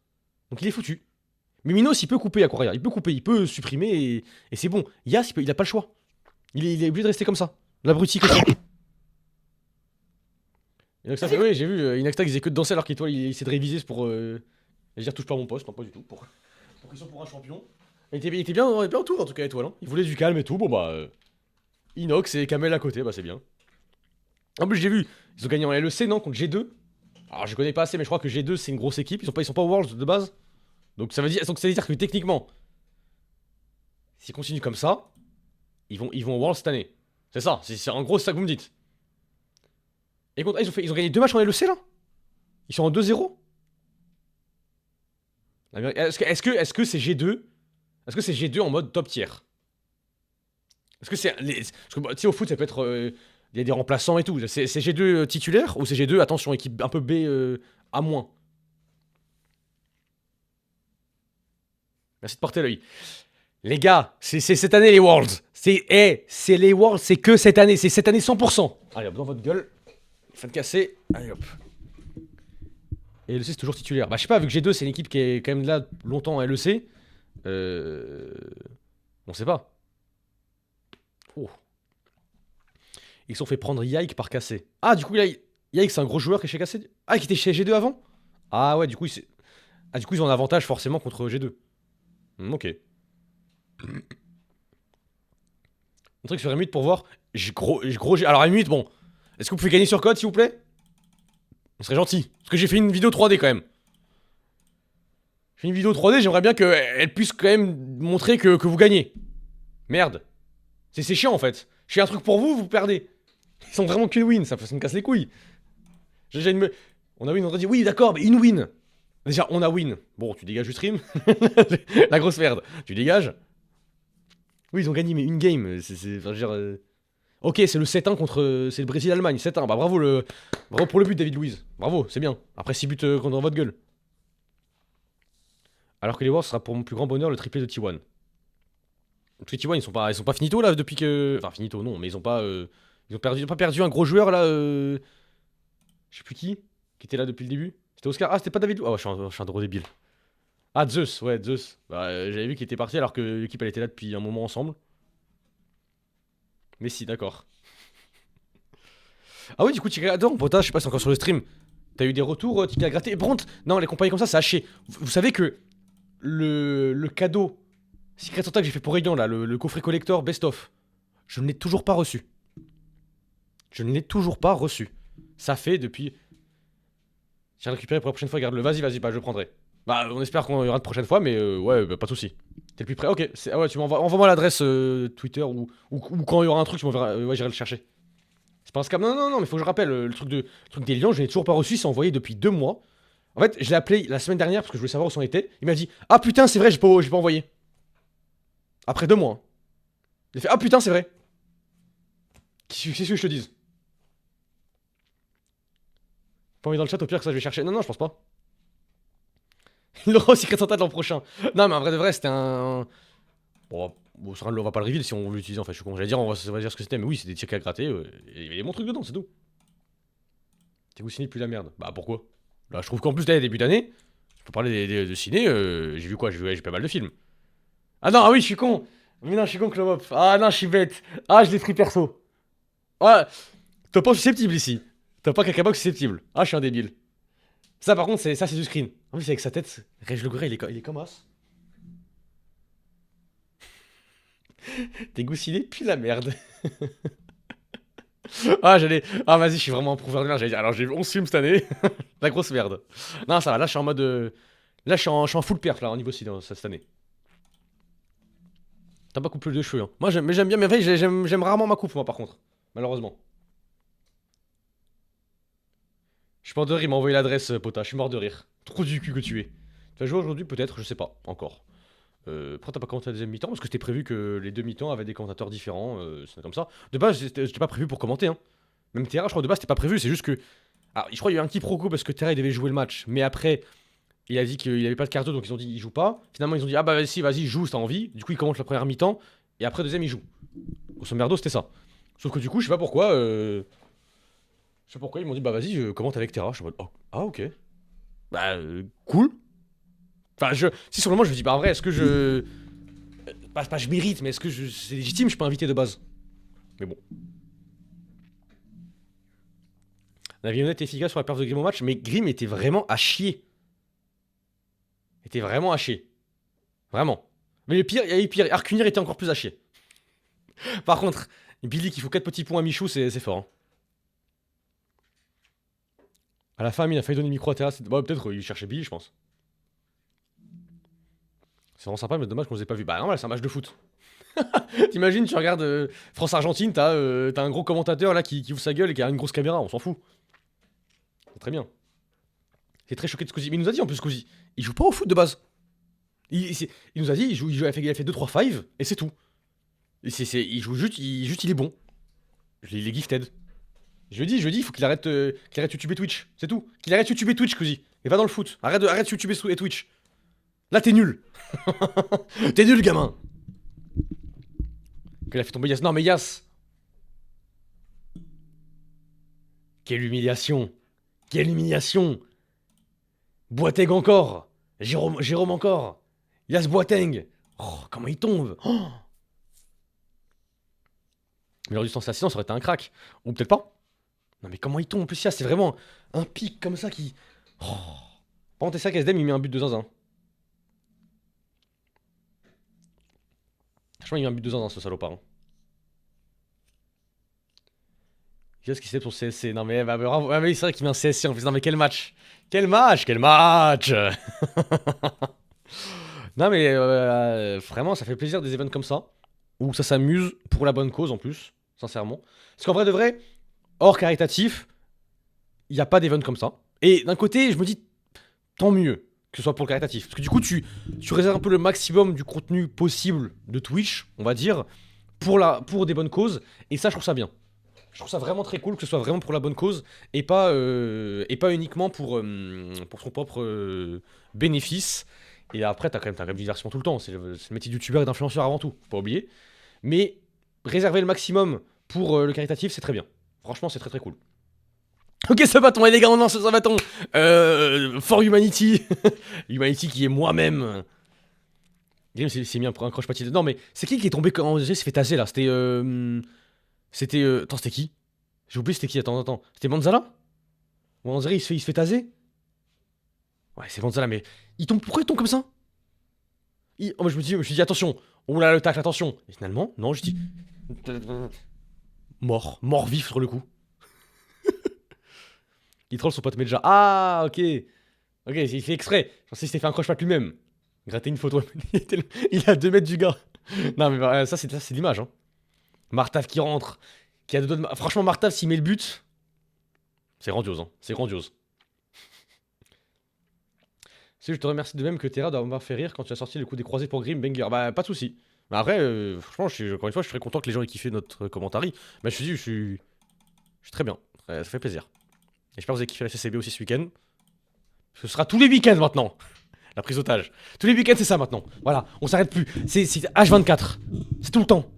Donc il est foutu. Mais Minos, il peut couper Aquaria. Il peut couper, il peut supprimer et c'est bon. Yas, il a pas le choix. Il est obligé de rester comme ça. L'abruti que c'est. Inaxta fait, oui, j'ai vu, Inaxta il faisait que de danser alors qu'il il essaie de réviser pour dire touche pas à mon poste, non pas du tout, pour qu'ils soient pour un champion. Il était bien en tour en tout cas Étoile, hein. Il voulait du calme et tout, bon bah... Inox et Kamel à côté, bah c'est bien. En plus j'ai vu, ils ont gagné en LEC non, contre G2. Alors je connais pas assez mais je crois que G2 c'est une grosse équipe, ils sont pas au Worlds de base. Donc ça veut dire que techniquement, s'ils continuent comme ça, ils vont au Worlds cette année. C'est ça, en gros c'est ça que vous me dites. Et contre, ils ont gagné 2 matchs en LEC là. Ils sont en 2-0. Est-ce que c'est G2? Est-ce que c'est G2 en mode top tier? Est-ce que c'est... Parce que tu sais au foot ça peut être... Il y a des remplaçants et tout. C'est G2 titulaire ou c'est G2, attention, équipe un peu B à moins? Merci de porter l'œil. Les gars, c'est cette année les Worlds. C'est les Worlds, c'est que cette année. C'est cette année 100%. Allez hop, dans votre gueule. Fin de casser. Allez hop. Et LEC c'est toujours titulaire. Bah je sais pas, vu que G2 c'est une équipe qui est quand même là longtemps à LEC. On sait pas. Oh. Ils se sont fait prendre Yike par Cassé. Ah du coup Yike c'est un gros joueur qui est chez Cassé. Ah qui était chez G2 avant. Ah ouais du coup ils ont un avantage forcément contre G2. Ok. Un truc sur Emut pour voir. Alors Emut bon. Est-ce que vous pouvez gagner sur code s'il vous plaît? Ce serait gentil. Parce que j'ai fait une vidéo 3D quand même. J'ai fait une vidéo 3D, j'aimerais bien qu'elle puisse quand même montrer que vous gagnez. Merde. C'est chiant en fait. Je fais un truc pour vous, vous perdez. Ils sont vraiment qu'une win, ça me casse les couilles. On a win, on a dit oui d'accord, mais une win. Déjà on a win. Bon tu dégages du stream. La grosse merde. Tu dégages. Oui ils ont gagné mais une game. Enfin, je veux dire, ok c'est le 7-1 contre... c'est le Brésil-Allemagne. 7-1. Bah bravo pour le but David Luiz. Bravo, c'est bien. Après 6 buts contre votre gueule. Alors que les Wars sera pour mon plus grand bonheur le triplé de T1. Parce que T1 ils sont pas finito là depuis que... Enfin finito non mais ils ont pas pas perdu un gros joueur là Je sais plus qui était là depuis le début. C'était Oscar. Ah c'était pas David Luiz. Ah ouais je suis un gros débile. Ah Zeus, ouais Zeus. Bah j'avais vu qu'il était parti alors que l'équipe elle était là depuis un moment ensemble. Mais si d'accord. Ah oui du coup attends Pota je sais pas si c'est encore sur le stream. T'as eu des retours Tika gratter. Et par contre, non les compagnies comme ça c'est haché. Vous savez que le cadeau Secret Santa que j'ai fait pour Rayon là, le coffret collector best of, je ne l'ai toujours pas reçu. Je ne l'ai toujours pas reçu. Ça fait depuis... J'ai récupéré pour la prochaine fois, garde-le. Vas-y, bah je le prendrai. Bah on espère qu'on y aura de prochaine fois, mais ouais, bah, pas de soucis. T'es le plus près. Ok, ah ouais, tu envoie-moi l'adresse Twitter ou quand il y aura un truc, tu m'enverras. Ouais, j'irai le chercher. C'est pas un scam. Non, mais faut que je rappelle, le truc des liens, je l'ai toujours pas reçu, c'est envoyé depuis 2 mois. En fait, je l'ai appelé la semaine dernière parce que je voulais savoir où c'en était. Il m'a dit ah putain, c'est vrai, j'ai pas envoyé. Après 2 mois. Il a fait ah putain, c'est vrai. Qu'est-ce que je te dise? Pas envie dans le chat, au pire que ça je vais chercher. Non, je pense pas. Il aura aussi Secret Santa de l'an prochain. Non, mais en vrai de vrai, c'était un. Bon, on va pas le reveal si on l'utilise en fait. Je suis con. J'allais dire, on va dire ce que c'était, mais oui, c'est des tickets à gratter. Il y avait des bons trucs dedans, c'est tout. T'es ciné plus la merde. Bah pourquoi? Là, je trouve qu'en plus, là, début d'année, je peux parler de ciné. J'ai vu quoi? J'ai pas mal de films. Ah non, ah oui, je suis con. Mais non, je suis con, Clomop. Ah non, je suis bête. Ah, je l'ai pris perso. Ah, t'as pas susceptible ici. T'as pas Kakabox susceptible. Ah, je suis un débile. Ça, par contre, c'est du screen. En plus, avec sa tête, Reg le Goré, il est comme as. T'es goussiné, puis la merde. Ah, vas-y, je suis vraiment un prouveur de merde. J'allais dire, alors j'ai 11 films cette année. La grosse merde. Non, ça va, là, je suis en mode. Là, je suis en full perf, là, au niveau ciné, cette année. T'as pas coupé de cheveux, hein. Moi, j'aime bien, mais en fait, j'aime rarement ma coupe, moi, par contre. Malheureusement. Je suis mort de rire, il m'a envoyé l'adresse, Pota. Je suis mort de rire. Trop du cul que tu es. Tu vas jouer aujourd'hui, peut-être, je sais pas, encore. Pourquoi t'as pas commenté la deuxième mi-temps? Parce que c'était prévu que les 2 mi-temps avaient des commentateurs différents, c'est comme ça. De base, j'étais pas prévu pour commenter, hein. Même Terra, je crois, de base, c'était pas prévu, c'est juste que. Alors, je crois qu'il y a eu un petit proco parce que Terra, il devait jouer le match, mais après, il a dit qu'il avait pas de cardio, donc ils ont dit, il joue pas. Finalement, ils ont dit, ah bah vas-y, joue, si t'as envie. Du coup, il commence la première mi-temps, et après, deuxième, il joue. Au merdo, c'était ça. Sauf que du coup, je sais pas pourquoi. Je sais pas pourquoi ils m'ont dit bah vas-y je commente avec Terra. Je suis en mode oh, ah ok. Bah cool. Enfin si sur le moment je me dis bah en vrai est-ce que je... Pas je mérite mais est-ce que c'est légitime, je suis pas invité de base. Mais bon. Un avis honnête et efficace sur la perf de Grim au match, mais Grim était vraiment à chier. Était vraiment à chier. Vraiment. Mais le pire, il y a eu pire. Arcunir était encore plus à chier. Par contre, Billy qui fout 4 petits points à Michou, c'est fort. Hein. À la fin, il a failli donner le micro à Terra. Bah, peut-être il cherchait Billy, je pense. C'est vraiment sympa, mais dommage qu'on ne les ait pas vus. Bah, normal, c'est un match de foot. T'imagines, tu regardes France-Argentine, t'as un gros commentateur là qui ouvre sa gueule et qui a une grosse caméra, on s'en fout. C'est très bien. C'est très choqué de Squeezie. Mais il nous a dit en plus, Squeezie, il joue pas au foot de base. Il nous a dit, il a fait 2-3 fives et c'est tout. Il joue juste, il est bon. Il est gifted. Je lui ai dit, il faut qu'il arrête YouTube et Twitch. C'est tout. Qu'il arrête YouTube et Twitch, Squeezie. Et va dans le foot. Arrête YouTube et Twitch. Là, t'es nul. T'es nul, gamin. Qu'il a fait tomber Yas. Non, mais Yas. Quelle humiliation. Quelle humiliation. Boateng encore. Jérôme encore. Yas Boateng. Oh, comment il tombe. Oh. Mais lors du sens sinon ça aurait été un crack. Ou peut-être pas. Non mais comment il tombe en plus Yas, c'est vraiment un pic comme ça qui... Oh. Par contre, c'est ça qu'SDM il met un but de zinzin. Franchement il met un but de zinzin ce salopard. Hein. Qu'est-ce qu'il sait pour CSC? Non mais, bravo. Ah, mais c'est vrai qu'il met un CSC en plus. Non mais quel match. Quel match. Non mais vraiment ça fait plaisir des events comme ça. Où ça s'amuse pour la bonne cause en plus. Sincèrement. Parce qu'en vrai de vrai, hors caritatif, il n'y a pas d'event comme ça. Et d'un côté je me dis tant mieux que ce soit pour le caritatif. Parce que du coup tu réserves un peu le maximum du contenu possible de Twitch, on va dire, pour des bonnes causes. Et ça je trouve ça bien. Je trouve ça vraiment très cool que ce soit vraiment pour la bonne cause et pas uniquement pour son propre bénéfice. Et après, t'as quand même du divertissement tout le temps. C'est le métier de youtubeur et d'influenceur avant tout, faut pas oublier. Mais réserver le maximum pour le caritatif, c'est très bien. Franchement, c'est très très cool. Ok, ce bâton, et les gars, on lance ce bâton. For Humanity. Humanity qui est moi-même. Grim s'est mis un croche-papier. Non, mais c'est qui est tombé quand il s'est fait taser là? C'était. Attends, c'était qui? J'ai oublié c'était qui, attends. C'était Manzala? Manzala il se fait taser? Ouais, c'est Manzala, mais. Pourquoi il tombe comme ça? Oh, je me suis dit, attention. Oh là, le tacle, attention. Et finalement, non, je dis. Mort vif sur le coup. Il troll son pote Medja. Ah, ok. Ok, il fait exprès. Je pensais qu'il s'était fait un croche-patte lui-même. Gratter une photo. Il est à 2 mètres du gars. Non, mais ça, c'est l'image, hein. Martav qui rentre, qui a deux doigts de... Franchement, Martav, s'il met le but, c'est grandiose, hein. C'est grandiose. Je te remercie de même que Terra d'avoir fait rire quand tu as sorti le coup des croisés pour Grim Banger. Bah, pas de soucis. Mais après, franchement, encore une fois, je suis très content que les gens aient kiffé notre commentaire. Mais je suis très bien. Ça fait plaisir. Et j'espère que vous avez kiffé la CCB aussi ce week-end. Ce sera tous les week-ends maintenant. La prise d'otage. Tous les week-ends, c'est ça maintenant. Voilà, on s'arrête plus. C'est H24. C'est tout le temps.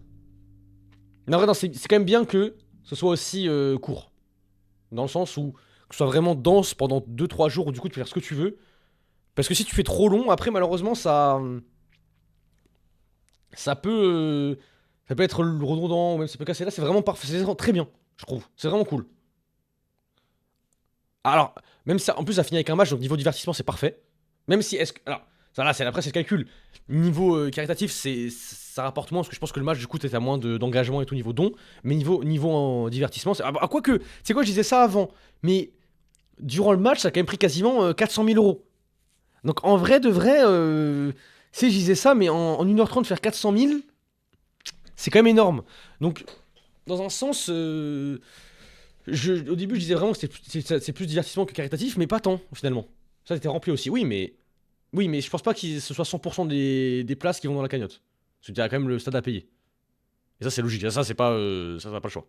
Mais en vrai, c'est quand même bien que ce soit aussi court. Dans le sens où que ce soit vraiment dense pendant 2-3 jours où du coup tu peux faire ce que tu veux. Parce que si tu fais trop long, après malheureusement ça peut être redondant ou même ça peut casser. Là c'est vraiment parfait, c'est vraiment très bien, je trouve. C'est vraiment cool. Alors, même ça, en plus ça finit avec un match, donc niveau divertissement c'est parfait. Même si, alors, ça là, après c'est le calcul. Niveau caritatif, ça rapporte moins, parce que je pense que le match du coup t'as moins d'engagement et tout niveau don. Mais niveau en divertissement, quoi que, tu sais quoi, je disais ça avant. Mais durant le match, ça a quand même pris quasiment 400 000 €. Donc en vrai de vrai, si je disais ça, mais en 1h30 faire 400 000, c'est quand même énorme. Donc, dans un sens, au début je disais vraiment que c'est plus divertissement que caritatif, mais pas tant finalement. Ça c'était rempli aussi, oui, mais je pense pas que ce soit 100% des places qui vont dans la cagnotte. Parce qu'il y a quand même le stade à payer. Et ça c'est logique, ça c'est pas, ça n'a pas le choix.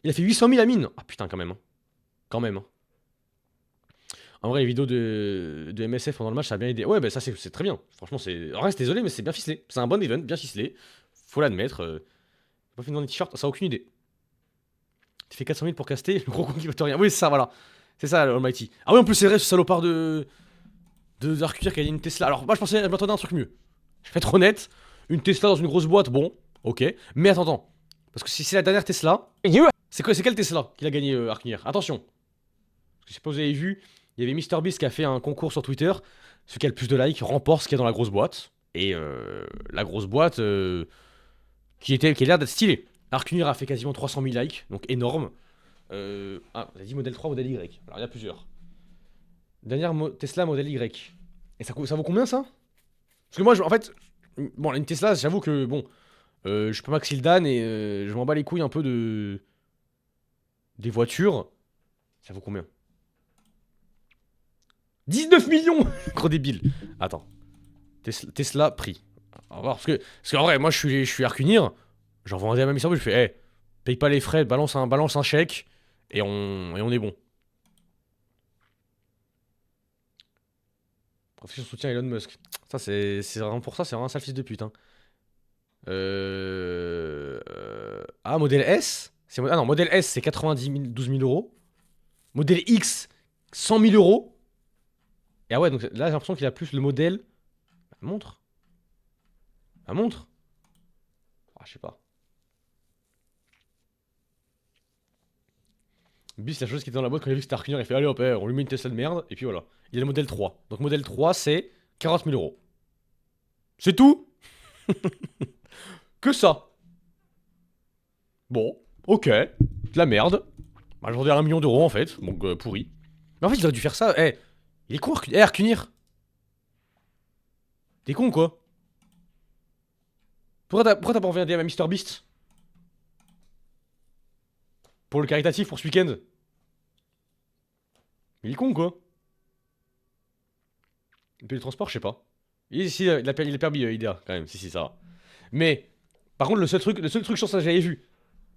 Il a fait 800 000 à mine. Ah putain quand même. Hein. Quand même. Hein. En vrai les vidéos de MSF pendant le match ça a bien aidé. Ouais bah ça c'est très bien. Franchement c'est... En vrai c'est désolé mais c'est bien ficelé. C'est un bon event, bien ficelé. Faut l'admettre. J'ai pas fait dans les t-shirts, ça a aucune idée. Tu fais 400 000 pour caster, le gros con qui va te rien. Oui c'est ça voilà. C'est ça l'Almighty. Ah oui en plus c'est vrai ce salopard de Arcuir qui a une Tesla. Alors moi je m'attendais à un truc mieux. Je vais être honnête, une Tesla dans une grosse boîte, bon, ok. Mais attends. Parce que si c'est la dernière Tesla, c'est quelle Tesla qu'il a gagné Arknir? Attention. Parce que je sais pas si vous avez vu, il y avait MrBeast qui a fait un concours sur Twitter. Celui qui a le plus de likes remporte ce qu'il y a dans la grosse boîte. Et la grosse boîte qui a l'air d'être stylée. Arknir a fait quasiment 300 000 likes, donc énorme. Ah, on a dit modèle 3, modèle Y. Alors il y en a plusieurs. Dernière Tesla modèle Y. Et ça vaut combien ça? Parce que moi, en fait, bon, une Tesla, j'avoue que bon, je suis pas Maxil Dan et je m'en bats les couilles un peu des voitures. Ça vaut combien? 19 millions. Gros débile. Attends. Tesla prix. On va voir, parce qu'en vrai, moi je suis Arknir. J'envoie un DM à Mister Bull, je fais, hey, paye pas les frais, balance un chèque et on est bon. Profession soutien Elon Musk. Ça, c'est vraiment pour ça, c'est vraiment un sale fils de pute. Hein. Ah, modèle S ah non, modèle S, c'est 12 000 euros. Modèle X, 100 000 euros. Et ah ouais, donc là, j'ai l'impression qu'il a plus le modèle. Montre. Ah, montre. Ah, je sais pas. Bis, la chose qui était dans la boîte quand il a vu que c'était Arknir, il fait allez hop, on lui met une Tesla de merde, et puis voilà. Il a le modèle 3. Donc modèle 3, c'est 40 000 euros. C'est tout. Que ça. Bon, ok. De la merde. Bah, je vendais 1 million d'euros en fait, donc pourri. Mais en fait, il aurait dû faire ça. Eh, il est con, Arknir. T'es con quoi. Pourquoi t'as pas envoyé un DM à MrBeast? Pour le caritatif pour ce week-end. Il est con quoi. Il paye le transport, je sais pas. Il a permis IDEA quand même, si ça va. Mais, par contre, le seul truc chiant, ça j'avais vu.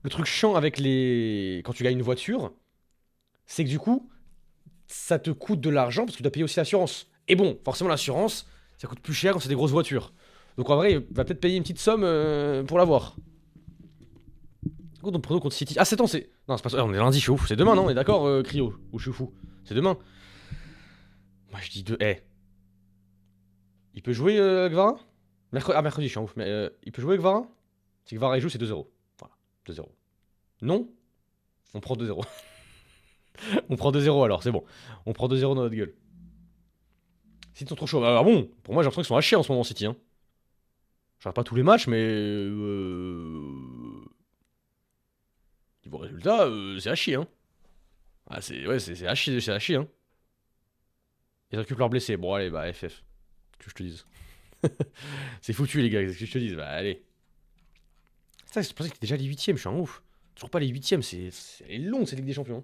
Le truc chiant avec les. Quand tu gagnes une voiture, c'est que du coup, ça te coûte de l'argent parce que tu dois payer aussi l'assurance. Et bon, forcément, l'assurance, ça coûte plus cher quand c'est des grosses voitures. Donc en vrai, il va peut-être payer une petite somme pour l'avoir. Donc Prono contre City. Ah, c'est temps, c'est. Non, c'est pas ça. On est lundi, je suis ouf. C'est demain, non? On est d'accord, Cryo? Ou je suis fou? C'est demain. Moi, je dis deux. Eh. Il peut jouer Gvara? Mercredi, je suis en ouf. Mais il peut jouer Gvara? Si Gvara il joue, c'est 2-0. Voilà, 2-0. Non? On prend 2-0. On prend 2-0 alors, c'est bon. On prend 2-0 dans notre gueule. City sont trop chauds. Ah bon? Pour moi, j'ai l'impression qu'ils sont à chier en ce moment, City. Hein. Je regarde pas tous les matchs, mais. Niveau résultat, c'est à chier. Hein. Ah, c'est à chier, c'est à chier. Hein. Ils récupèrent leurs blessés. Bon, allez, bah, FF. Que je te dise. C'est foutu, les gars, qu'est-ce que je te dise? Bah, allez. Ça, je pensais que c'était déjà les 8ème, je suis un ouf. Toujours pas les 8ème, c'est long cette Ligue des Champions.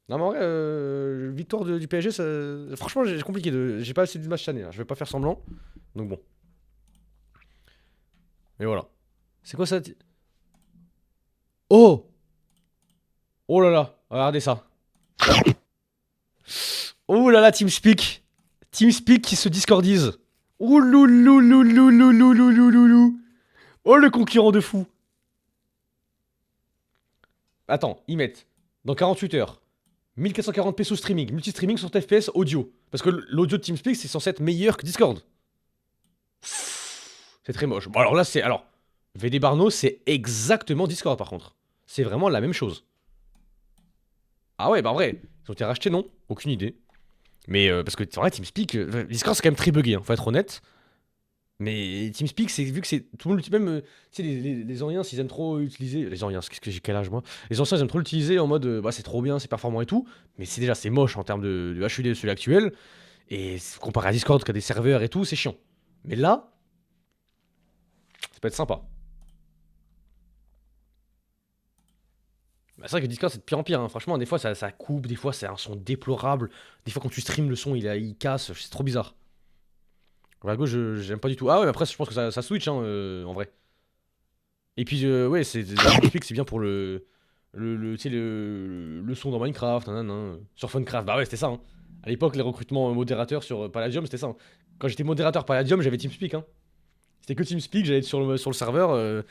Non, mais en vrai, victoire du PSG, ça... franchement, c'est compliqué. J'ai pas assez de match cette année, là. Je vais pas faire semblant. Donc bon. Mais voilà. C'est quoi ça? Oh! Oh là là, regardez ça. Oh là là, TeamSpeak. TeamSpeak qui se discordise. Ouh louloulouloulouloulouloulou. Oh le concurrent de fou. Attends, ils mettent dans 48 heures 1440p sous streaming, multi-streaming sur FPS audio. Parce que l'audio de TeamSpeak c'est censé être meilleur que Discord. C'est très moche. Bon alors là c'est... Alors, VD Barno c'est exactement Discord par contre. C'est vraiment la même chose. Ah ouais, bah en vrai, ils ont été rachetés non? Aucune idée. Mais parce que en vrai, TeamSpeak, Discord c'est quand même très buggé, hein, faut être honnête. Mais TeamSpeak, c'est vu que c'est tout le monde même, tu sais, les anciens, s'ils aiment trop utiliser, les anciens, qu'est-ce que j'ai quel âge moi? Les anciens, ils aiment trop l'utiliser en mode, bah c'est trop bien, c'est performant et tout. Mais c'est moche en termes de HUD celui actuel. Et comparé à Discord qui a des serveurs et tout, c'est chiant. Mais là, ça peut être sympa. Bah, c'est vrai que Discord c'est de pire en pire, hein. Franchement des fois ça coupe, des fois c'est un son déplorable, des fois quand tu stream le son il casse, c'est trop bizarre. À gauche j'aime pas du tout. Ah ouais mais après je pense que ça switch hein, en vrai. Et puis ouais c'est bien pour le son dans Minecraft, sur Funcraft, bah ouais c'était ça hein. À l'époque les recrutements modérateurs sur Palladium c'était ça hein. Quand j'étais modérateur Palladium j'avais TeamSpeak hein. C'était que TeamSpeak, j'allais sur le serveur,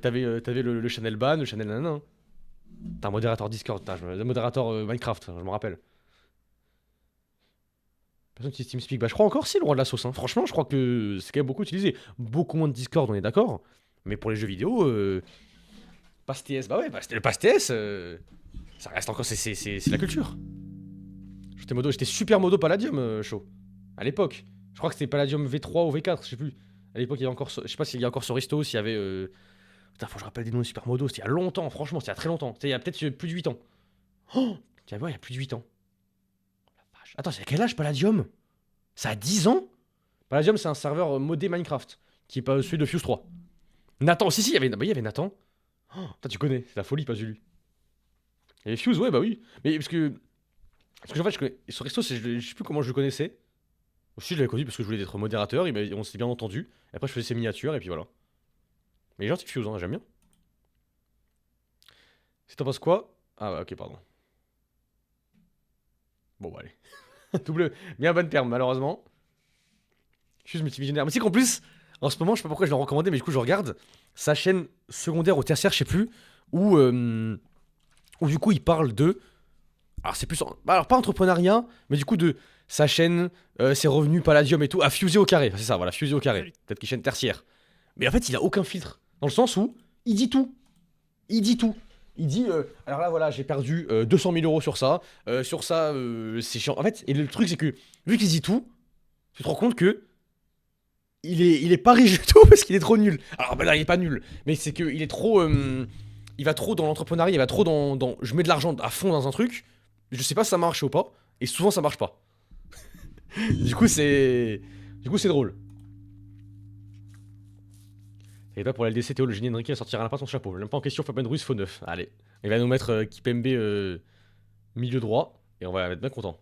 t'avais le channel ban, le channel nanana. T'as un modérateur Discord, t'as un modérateur Minecraft, je me rappelle. Personne qui utilise TeamSpeak, bah je crois encore c'est le roi de la sauce. Hein. Franchement, je crois que c'est quand même beaucoup utilisé. Beaucoup moins de Discord, on est d'accord. Mais pour les jeux vidéo, Pass TS, bah ouais, le Pass TS, ça reste encore, c'est la culture. J'étais super modo Palladium, chaud. À l'époque. Je crois que c'était Palladium V3 ou V4, je sais plus. À l'époque, il y avait encore, je sais pas s'il y a encore sur Risto, s'il y avait. Putain, faut que je rappelle des noms de super modo. C'était il y a longtemps, franchement, c'était il y a très longtemps. C'était il y a peut-être plus de 8 ans. Oh, tiens, ouais, il y a plus de 8 ans. La vache. Attends, c'est à quel âge Palladium? Ça a 10 ans? Palladium, c'est un serveur modé Minecraft, qui est pas celui de Fuse 3. Nathan, si, il y avait Nathan. Oh, putain, tu connais, c'est la folie, pas Zulu. Il y avait Fuse, ouais, bah oui. Mais parce que en fait, je connais. Sur Resto, je sais plus comment je le connaissais. Aussi, je l'avais connu parce que je voulais être modérateur, on s'était bien entendu. Et après, je faisais ses miniatures, et puis voilà. Mais il est gentil, Fuse, hein, j'aime bien. Si t'en penses quoi? Ah, ouais, ok, pardon. Bon, bah, allez. Double. Bien bonne terme, malheureusement. Fuse multimillionnaire. Mais tu sais qu'en plus, en ce moment, je sais pas pourquoi je l'ai recommandé, mais du coup, je regarde sa chaîne secondaire ou tertiaire, je sais plus, où du coup, il parle de. Alors, c'est plus. Alors, pas entrepreneuriat, mais du coup, de sa chaîne, ses revenus, Palladium et tout, à fuser au carré. C'est ça, voilà, fuser au carré. Peut-être qu'il est chaîne tertiaire. Mais en fait, il a aucun filtre. Dans le sens où il dit tout. Il dit tout. Il dit, alors là, voilà, j'ai perdu 200 000 euros sur ça. Sur ça, c'est chiant. En fait, et le truc, c'est que, vu qu'il dit tout, tu te rends compte que il est pas riche du tout parce qu'il est trop nul. Alors, bah là, il est pas nul. Mais c'est qu'il est trop. Il va trop dans l'entrepreneuriat, il va trop dans. Je mets de l'argent à fond dans un truc. Je sais pas si ça marche ou pas. Et souvent, ça marche pas. Du coup, c'est drôle. Et pas pour la LDC, Théo, le génie Enrique va sortir à la patte son chapeau. J'aime pas en question, Fabien Ruiz, faux 9. Allez. Il va nous mettre Kipembe milieu droit. Et on va être bien content.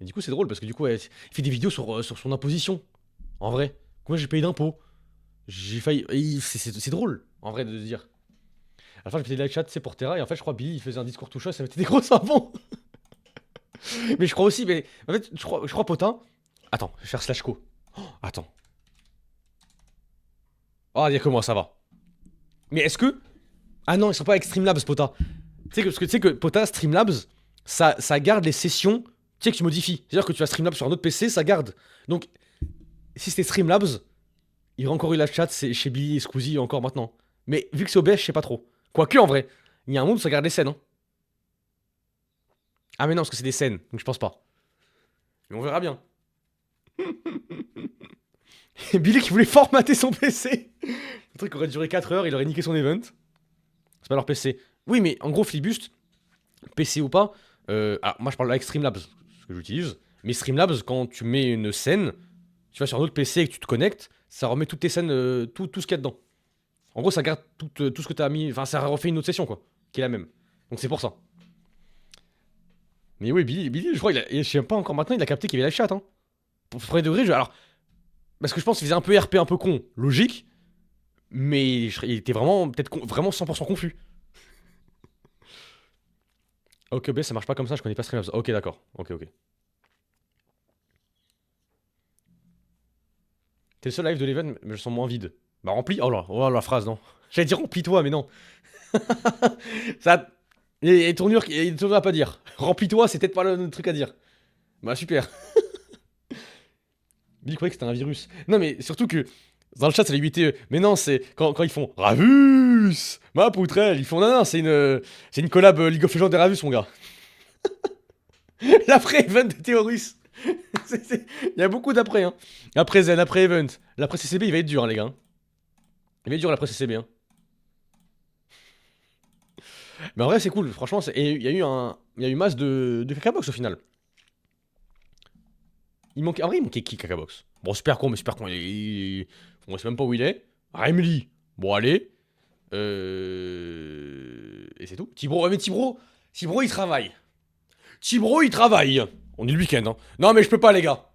Et du coup, c'est drôle parce que du coup, il fait des vidéos sur son imposition. En vrai. Combien j'ai payé d'impôts? J'ai failli. C'est drôle, en vrai, de dire. À la fin, j'ai fait des live chat, c'est pour Terra. Et en fait, je crois Billy, il faisait un discours tout chaud, ça mettait des gros savons. Mais je crois aussi, mais. En fait, je crois Potin. Attends, je vais faire slash co. Oh, attends. Oh, il y a que moi, ça va. Mais est-ce que. Ah non, ils sont pas avec Streamlabs, Pota. Tu sais que Pota, Streamlabs, ça garde les sessions. Tu sais que tu modifies. C'est-à-dire que tu as Streamlabs sur un autre PC, ça garde. Donc, si c'était Streamlabs, il y aurait encore eu la chat chez Billy et Squeezie encore maintenant. Mais vu que c'est OBS, je sais pas trop. Quoique, en vrai, il y a un monde où ça garde les scènes. Hein. Ah, mais non, parce que c'est des scènes, donc je pense pas. Mais on verra bien. Billy qui voulait formater son PC. Le truc aurait duré 4 heures, il aurait niqué son event. C'est pas leur PC. Oui, mais en gros, Flibuste, PC ou pas. Ah, moi je parle avec Streamlabs, ce que j'utilise. Mais Streamlabs, quand tu mets une scène, tu vas sur un autre PC et que tu te connectes, ça remet toutes tes scènes, tout ce qu'il y a dedans. En gros, ça garde tout ce que tu as mis. Enfin, ça refait une autre session, quoi. Qui est la même. Donc c'est pour ça. Mais oui, Billy je crois, je sais pas encore maintenant, il a capté qu'il y avait la chat. Hein. Pour premier degré, alors. Parce que je pense qu'il faisait un peu RP un peu con. Logique. Mais il était vraiment, peut-être vraiment 100% confus. Ok, OBS, ça marche pas comme ça, je connais pas Streamlabs. Ok, d'accord. Ok. T'es le seul live de l'event, mais je sens moins vide. Bah rempli. Oh là, la phrase, non. J'allais dire remplis-toi, mais non. Ça. Et tournure à pas dire. Remplis-toi, c'est peut-être pas le truc à dire. Bah super. Billy croyait que c'était un virus. Non, mais surtout que dans le chat, c'est les 8 mais non, c'est quand ils font Ravus, ma poutrelle. Ils font non, c'est une collab League of Legends des Ravus, mon gars. L'après-event de Théorus. Il y a beaucoup d'après, hein. Après Zen, après Event. L'après CCB, il va être dur, hein, les gars. Il va être dur l'après CCB, hein. Mais en vrai, c'est cool, franchement. Et il y a eu masse de cacabox au final. En vrai, il manquait qui, cacabox? Bon, super con, mais super con. On sait même pas où il est. Remedy. Bon, allez. Et c'est tout. Tibro, mais Tibro, il travaille. Tibro, il travaille. On est le week-end, hein. Non, mais je peux pas, les gars.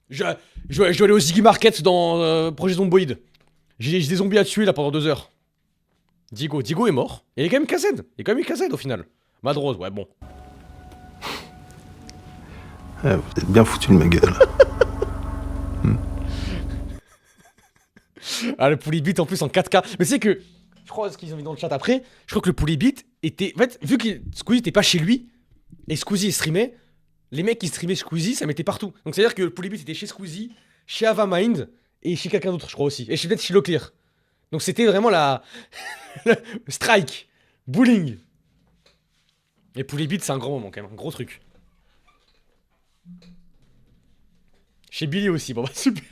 Je dois aller au Ziggy Market dans Projet Zomboid. J'ai des zombies à tuer là pendant 2 heures. Diego est mort. Et il y a quand même KZ. Il y a quand même eu KZ au final. Madrose, ouais, bon. Ouais, vous êtes bien foutu de ma gueule. Ah, le Poulibit en plus en 4K. Mais c'est que, je crois, ce qu'ils ont mis dans le chat après, je crois que le Poulibit était. En fait, vu que Squeezie était pas chez lui, et Squeezie streamait, les mecs qui streamaient Squeezie, ça mettait partout. Donc c'est à dire que le Poulibit était chez Squeezie, chez Avamind, et chez quelqu'un d'autre, je crois aussi. Et peut-être chez Leclerc. Donc c'était vraiment la... strike. Bowling. Et Poulet Beat, c'est un grand moment quand même, un gros truc. Chez Billy aussi, bon bah super.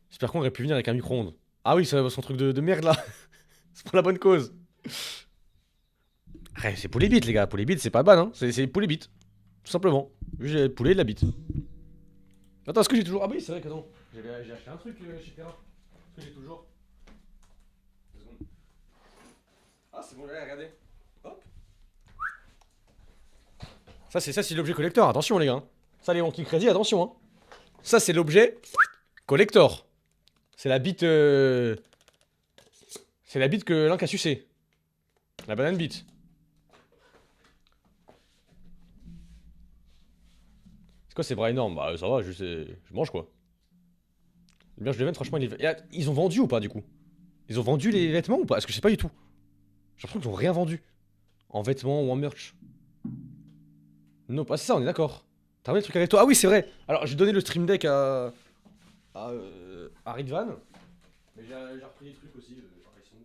J'espère qu'on aurait pu venir avec un micro-ondes. Ah oui, c'est son truc de merde là. C'est pour la bonne cause. Ouais, c'est Poulet Beat les gars, Poulet Beat c'est pas ban hein, c'est Poulet Beat. Tout simplement. J'ai poulet de la bite. Attends, est-ce que j'ai toujours... Ah oui, c'est vrai que non. J'ai acheté un truc chez Terra. Est-ce que j'ai toujours... 2 secondes. Ah, c'est bon, allez, regardez. Hop. Ça, c'est l'objet collector. Attention, les gars. Ça, les banquiers crédit, attention. Hein. Ça, c'est l'objet collector. C'est la bite... C'est la bite que Link a sucé. La banane bite. C'est quoi ces bras énormes? Bah ça va, je mange quoi. Le merch de vêtements, franchement, ils ont vendu ou pas du coup? Ils ont vendu les vêtements ou pas? Parce que je sais pas du tout. J'ai l'impression qu'ils ont rien vendu. En vêtements ou en merch. Non, pas c'est ça, on est d'accord. T'as ramené le truc avec toi? Ah oui, c'est vrai. Alors j'ai donné le stream deck à Ridvan. Mais j'ai repris des trucs aussi. Pareil, sont...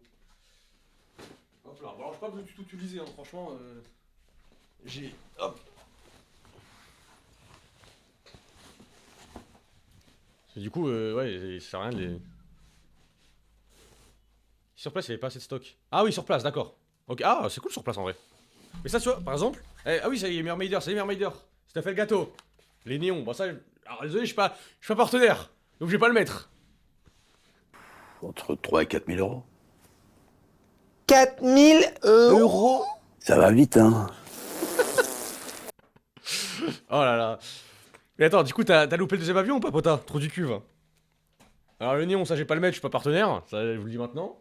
Hop là. Bon, alors j'ai pas du tout utilisé, hein, franchement. J'ai... Hop. Du coup, ouais, ça sert à rien de les... Sur place, il n'y avait pas assez de stock. Ah oui, sur place, d'accord. Ok, ah, c'est cool sur place en vrai. Mais ça, tu vois, par exemple... ah oui, ça y est, Mermaider, ça y est, Mermaider. Si t'as fait le gâteau. Les néons, bon ça... Alors désolé, je suis pas partenaire. Donc je vais pas le mettre. Entre 3 et 4 000 euros. 4 000 euros. Ça va vite, hein. Oh là là. Mais attends, du coup, t'as loupé le deuxième avion ou pas, Pota? Trop du cul, va. Alors, le néon, ça, je vais pas le mettre, je suis pas partenaire. Ça, je vous le dis maintenant.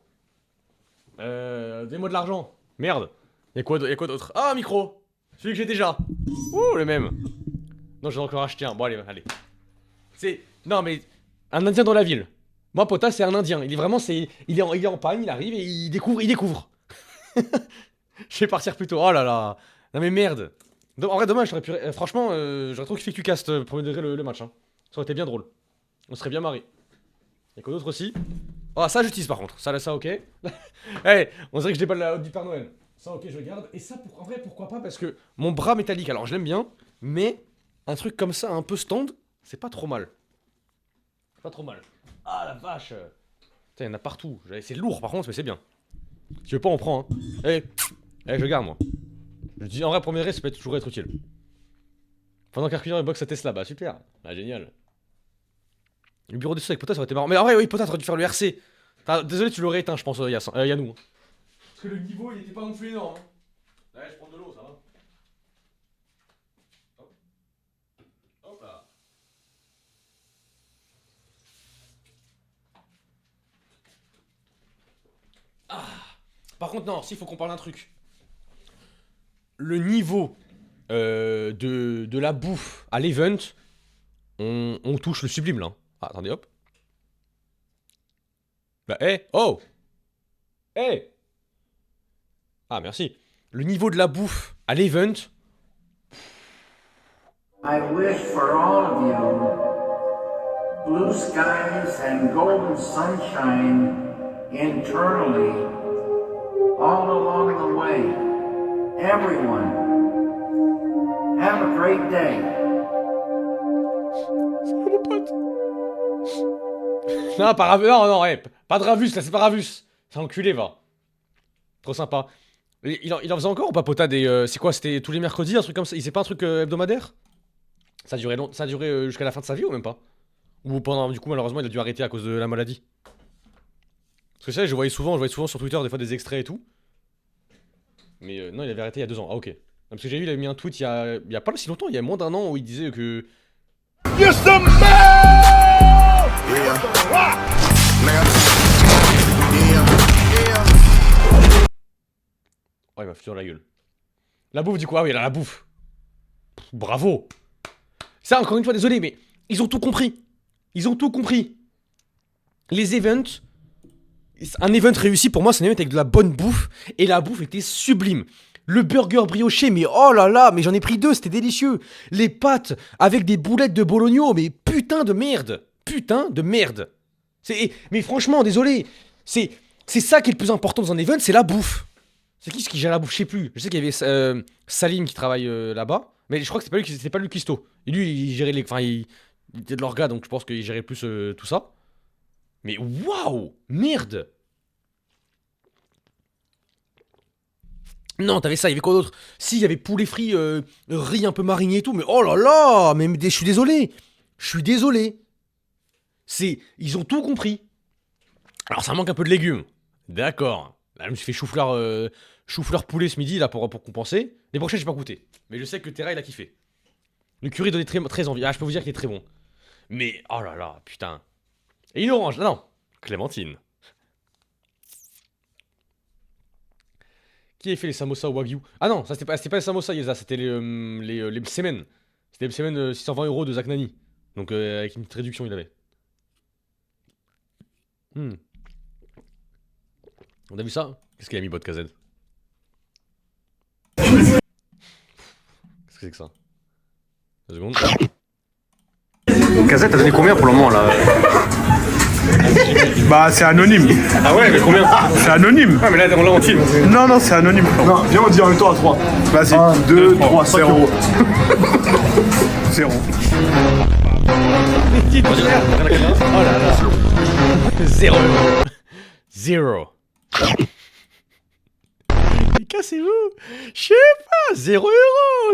Donnez-moi de l'argent. Merde. Y'a quoi d'autre? Ah, un micro. Celui que j'ai déjà. Ouh, le même. Non, j'en ai encore acheté un. Bon, allez. C'est... Non, mais... Un Indien dans la ville. Moi, Pota, c'est un Indien. Il est vraiment... Il est en panne, il arrive et il découvre. Je vais partir plus tôt. Oh là là. Non, mais merde. En vrai, dommage, franchement, j'aurais trop kiffé que tu castes premier degré le match. Hein. Ça aurait été bien drôle. On serait bien marré. Y'a quoi d'autre aussi? Oh, ça, j'utilise par contre. Ça, ok. Hey, on dirait que je déballe la hotte du Père Noël. Ça, ok, je garde. Et ça, en vrai, pourquoi pas? Parce que mon bras métallique, alors je l'aime bien, mais un truc comme ça, un peu stand, c'est pas trop mal. Pas trop mal. Ah la vache. Putain, y'en a partout. C'est lourd par contre, mais c'est bien. Si tu veux pas, on prend. Hein. Je garde moi. Je dis en vrai, premier degré, ça peut toujours être utile. Pendant qu'Arculier boxe sa Tesla, bah super. Ah, génial. Le bureau des sous avec Pota, ça aurait été marrant. Mais en vrai, oui, Pota, t'aurais dû faire le RC. Désolé, tu l'aurais éteint, je pense, Yannou. Parce que le niveau, il était pas non plus énorme. Hein. Ouais, je prends de l'eau, ça va. Hop. Hop là. Ah. Par contre, non, s'il faut qu'on parle d'un truc. Le niveau de la bouffe à l'event, on touche le sublime là. Ah, attendez, hop. Bah, oh. Ah, merci. Le niveau de la bouffe à l'event. I wish for all of you blue skies and golden sunshine internally, all along the way. Everyone, have a great day. C'est mon pote. Non, pas Ravus. Non, pas de Ravus, là, c'est pas Ravus. C'est enculé, va. Trop sympa. Il en faisait encore ou pas, Pota des... c'est quoi, c'était tous les mercredis, un truc comme ça? Il c'est pas un truc hebdomadaire? Ça a duré jusqu'à la fin de sa vie ou même pas? Ou pendant, du coup, malheureusement, il a dû arrêter à cause de la maladie? Parce que ça, je voyais souvent sur Twitter des fois des extraits et tout. Mais non, il avait arrêté il y a 2 ans. Ah, ok. Non, parce que j'ai vu, il avait mis un tweet il y a pas si longtemps, il y a moins d'1 an, où il disait que... You're some man! Oh, il m'a foutu dans la gueule. La bouffe, du coup. Ah oui, là, la bouffe. Pff, bravo. Ça, encore une fois, désolé, mais ils ont tout compris. Ils ont tout compris. Les events... Un event réussi, pour moi, c'est un event avec de la bonne bouffe. Et la bouffe était sublime. Le burger brioché, mais oh là là, mais j'en ai pris 2, c'était délicieux. Les pâtes avec des boulettes de bologno, mais putain de merde. putain de merde. Mais franchement, désolé. C'est ça qui est le plus important dans un event, c'est la bouffe. C'est qui gère la bouffe? Je sais plus. Je sais qu'il y avait Salim qui travaille là-bas. Mais je crois que c'était pas lui Cuisto. Et lui, il gérait les. Enfin, il était de leur gars, donc je pense qu'il gérait plus tout ça. Mais waouh! Merde! Non, t'avais ça, il y avait quoi d'autre? Si, il y avait poulet frit, riz un peu mariné et tout, mais oh là là! Mais je suis désolé! Je suis désolé! Ils ont tout compris. Alors ça manque un peu de légumes. D'accord. Là, je me suis fait chou-fleur poulet ce midi là pour compenser. Les prochaines, j'ai pas goûté. Mais je sais que Terra, il a kiffé. Le curry donnait très envie. Ah, je peux vous dire qu'il est très bon. Mais, oh là là, putain. Et une orange, non. Clémentine. Qui a fait les samosas au wagyu? Ah non, ça c'était pas les samosas, Yelza, c'était les semen. C'était les semen 620 € de Zach Nani. Donc avec une petite réduction, il avait. On a vu ça? Qu'est-ce qu'il a mis bot KZ? Qu'est-ce que c'est que ça? 2 secondes. KZ, t'as donné combien pour le moment là? Bah, c'est anonyme. Ah ouais, mais combien? C'est anonyme. Ah, mais là, on l'a en team. Non, c'est anonyme. Non, viens, on dit en même temps à 3. Vas-y, 2, 3, 0. 0. Oh là là. 0 €. 0. Mais cassez-vous. Je sais pas. 0 €.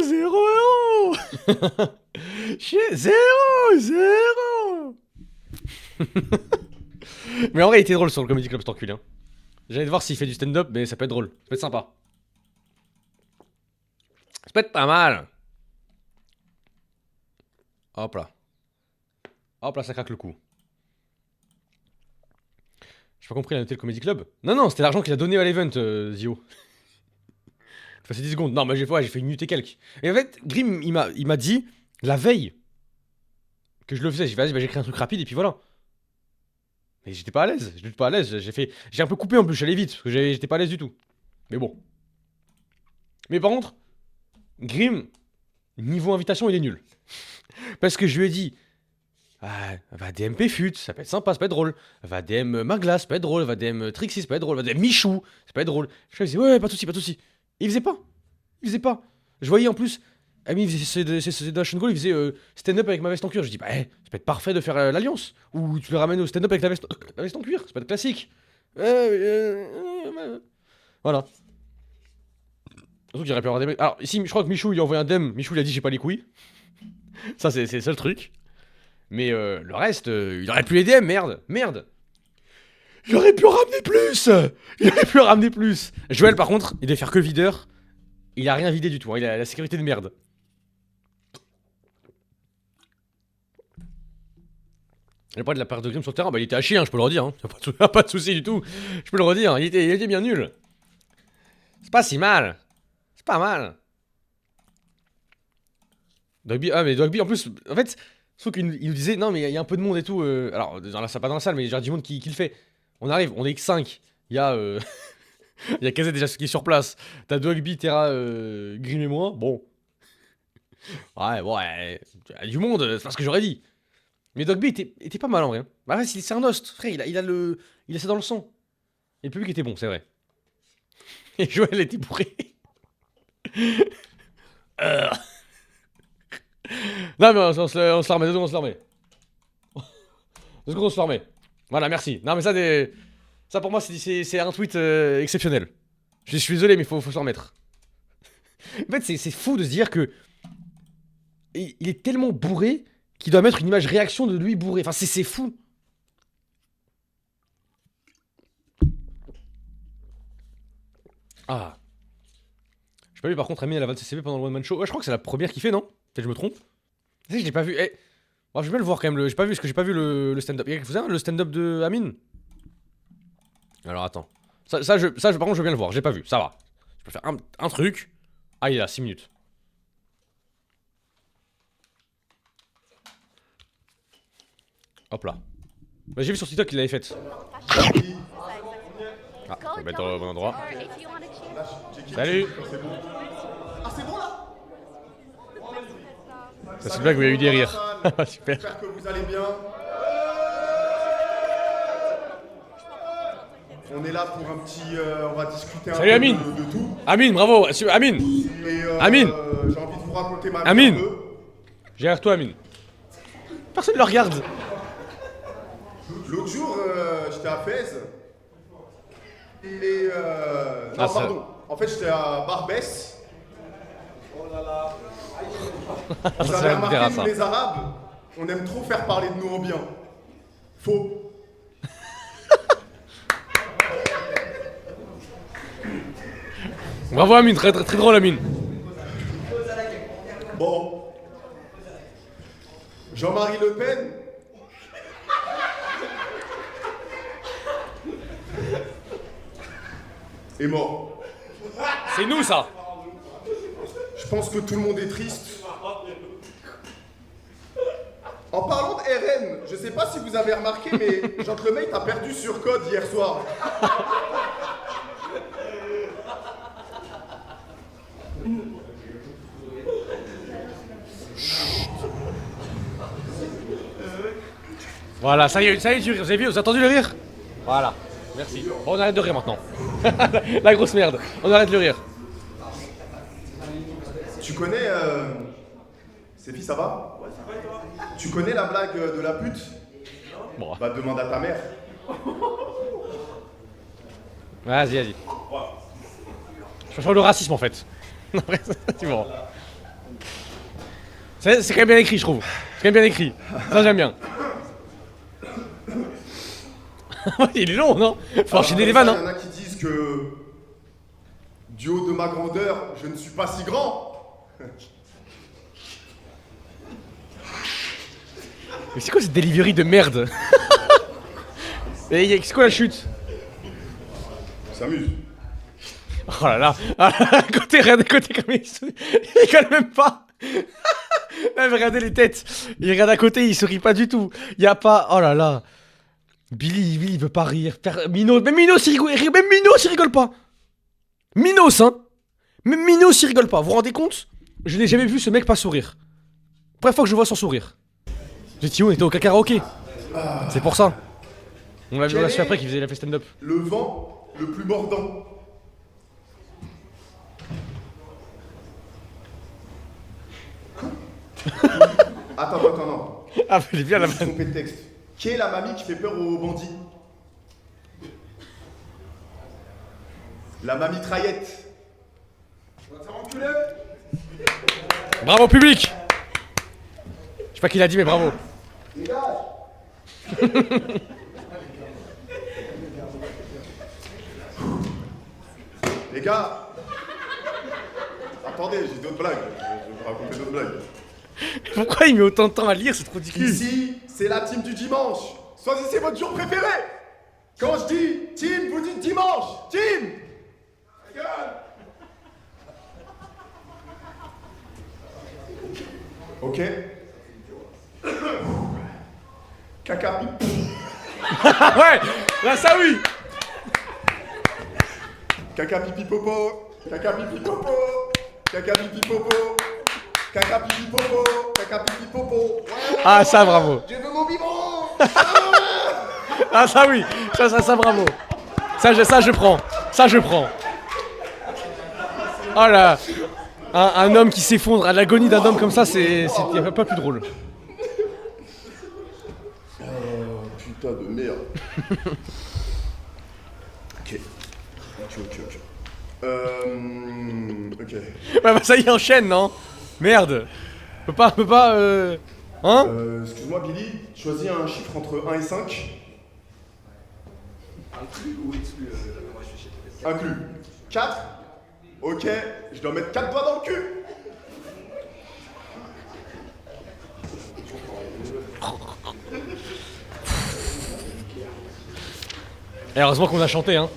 0 €. 0. Mais en vrai, il était drôle sur le Comedy Club, cet enculé. Hein. J'allais voir s'il fait du stand-up, mais ça peut être drôle. Ça peut être sympa. Ça peut être pas mal. Hop là. Hop là, ça craque le coup. J'ai pas compris, il a noté le Comedy Club. Non, c'était l'argent qu'il a donné à l'event, Zio. Enfin, c'est 10 secondes. Non, mais j'ai fait une minute et quelques. Et en fait, Grim, il m'a dit, la veille, que je le faisais. J'ai dit, vas-y, j'écris un truc rapide, et puis voilà. Mais j'étais pas à l'aise. J'ai un peu coupé en plus, j'allais vite, parce que j'étais pas à l'aise du tout. Mais bon. Mais par contre, Grim, niveau invitation, il est nul. Parce que je lui ai dit, va DM Fut, ça peut être sympa, ça peut être drôle. Va DM Magla, ça peut être drôle. Va DM Trixie, ça peut être drôle. Va DM Michou, ça peut être drôle. Je lui ai dit, ouais, pas de soucis. Et il faisait pas. Je voyais en plus, Ami, il faisait Dash and Go, il faisait stand-up avec ma veste en cuir. Je dis, bah, ça peut être parfait de faire l'alliance. Ou tu le ramènes au stand-up avec la veste en cuir, ça peut être classique. Voilà. Surtout qu'il aurait pu avoir des mecs. Alors, ici, je crois que Michou, il a envoyé un DM. Michou, il a dit, j'ai pas les couilles. Ça, c'est le seul truc. Mais le reste, il aurait pu les DM, merde. Il aurait pu ramener plus. Joël, par contre, il devait faire que le videur. Il a rien vidé du tout, hein. Il a la sécurité de merde. J'ai pas de la part de Grim sur le terrain, bah il était à chier, hein, je peux le redire, hein. Y'a pas de soucis du tout. Je peux le redire, il était bien nul. C'est pas si mal. C'est pas mal. Dogby, mais Dogby en plus, en fait, sauf qu'il nous disait, non mais il y a un peu de monde et tout, alors, pas dans la salle, mais il y a du monde qui le fait. On arrive, on est X5, il y a... Il y a KZ déjà qui est sur place. T'as Dogby, Terra, Grim et moi. Bon. Ouais. Il y a du monde, c'est pas ce que j'aurais dit. Mais Dogby était pas mal en vrai. Hein. Bah ouais, c'est un host, frère, il a ça dans le sang. Et le public était bon, c'est vrai. Et Joël était bourré. Non mais on se la remet, 2 secondes, on se la remet. 2 secondes, on se la remet. Voilà, merci. Non mais ça pour moi c'est un tweet exceptionnel. Je suis désolé mais faut s'en remettre. En fait c'est fou de se dire que il est tellement bourré qu'il doit mettre une image réaction de lui bourré. Enfin c'est fou. Ah. J'ai pas vu par contre Amine elle a 26 CV pendant le one man show. Ouais je crois que c'est la première qu'il fait non? Peut-être je me trompe. Tu sais je l'ai pas vu. Bon, je vais bien le voir quand même. J'ai pas vu parce que j'ai pas vu le stand-up. Vous avez le stand-up de Amine? Alors attends. Ça par contre je veux bien le voir, j'ai pas vu, ça va. Je peux faire un truc. Ah il est là, 6 minutes. Hop là. Bah, j'ai vu sur TikTok qu'il l'avait faite. Ah, on va mettre au bon endroit. Salut. Ah, c'est bon là? Ça c'est une blague où il y a eu des rires. Super. J'espère que vous allez bien. là pour un petit... on va discuter un Salut, peu Amine. de tout. Amine, bravo. Amine. Et, Amine. j'ai envie de vous raconter ma vie Amine. un peu. J'ai l'air toi, Amine. Personne ne le regarde. L'autre jour, j'étais à Fès. Et non, ça- pardon. En fait, j'étais à Barbès. Oh là là. Vous Ça avez va me remarqué, dire, nous ça. les Arabes, on aime trop faire parler de nous en bien. Faux. Bravo, Amine. Très drôle, Amine. Bon. Jean-Marie Le Pen. Est mort. C'est nous, ça. Je pense que tout le monde est triste. En parlant de RN, je sais pas si vous avez remarqué, mais Gentlemate a perdu sur code hier soir. Voilà, ça y est, du rire. Vous avez vu, vous avez entendu le rire? Voilà. Merci. Bon, on arrête de rire maintenant. La grosse merde. On arrête de rire. Tu connais... Sépi, ça va? Ouais, ça va et toi? Tu connais la blague de la pute? Bon. Bah demande à ta mère. Vas-y. Je préfère le racisme en fait. Après, c'est bon. C'est quand même bien écrit, je trouve. C'est quand même bien écrit. Ça, j'aime bien. Il est long, non? Faut enchaîner les vannes, Il y hein. en a qui disent que... Du haut de ma grandeur, je ne suis pas si grand. Mais c'est quoi cette delivery de merde? Et c'est quoi la chute? On s'amuse. Oh là là, côté, regardez côté comme il colle même pas. Même regardez les têtes, il regarde à côté, il sourit pas du tout. Y a pas, oh là là. Billy il veut pas rire. Minos, même Minos il rigole pas. Minos hein. Même Minos il rigole pas. Vous vous rendez compte? Je n'ai jamais vu ce mec pas sourire. Première fois que je vois sans sourire. J'ai dit on était au karaoké. C'est pour ça. On l'a su après qu'il a fait stand-up. Le vent le plus mordant. Attends, non. Ah, elle est bien la Je me suis trompé de texte. Qui est la mamie qui fait peur aux bandits? La mamie traillette. On va te faire enculer. Bravo public. Je sais pas qui l'a dit mais bravo. Dégage. Les gars. Attendez, j'ai d'autres blagues. Je vais vous raconter d'autres blagues. Pourquoi il met autant de temps à lire, c'est trop ridicule. Ici, c'est la team du dimanche. Choisissez votre jour préféré. Quand je dis team, vous dites dimanche. Team. Ta gueule. Ok. Caca pipi. Ouais, là ça oui. Caca pipi popo. Caca pipi popo. Caca pipi popo. Caca pipi popo. Caca pipi popo. Ouais, Ah ça bravo. je veux mon biberon. Ah ça oui, ça bravo. Ça je prends. Ça je prends. Oh là. Un homme qui s'effondre, à l'agonie d'un homme comme ça, c'est y a pas plus drôle. Putain de merde. Ok. Ok. Ouais bah ça y est, enchaîne non? Merde. Peut pas hein? Excuse-moi Billy, choisis un chiffre entre 1 et 5. Inclus ou exclu? Inclus. 4. Ok, je dois mettre 4 doigts dans le cul. Et heureusement qu'on a chanté hein.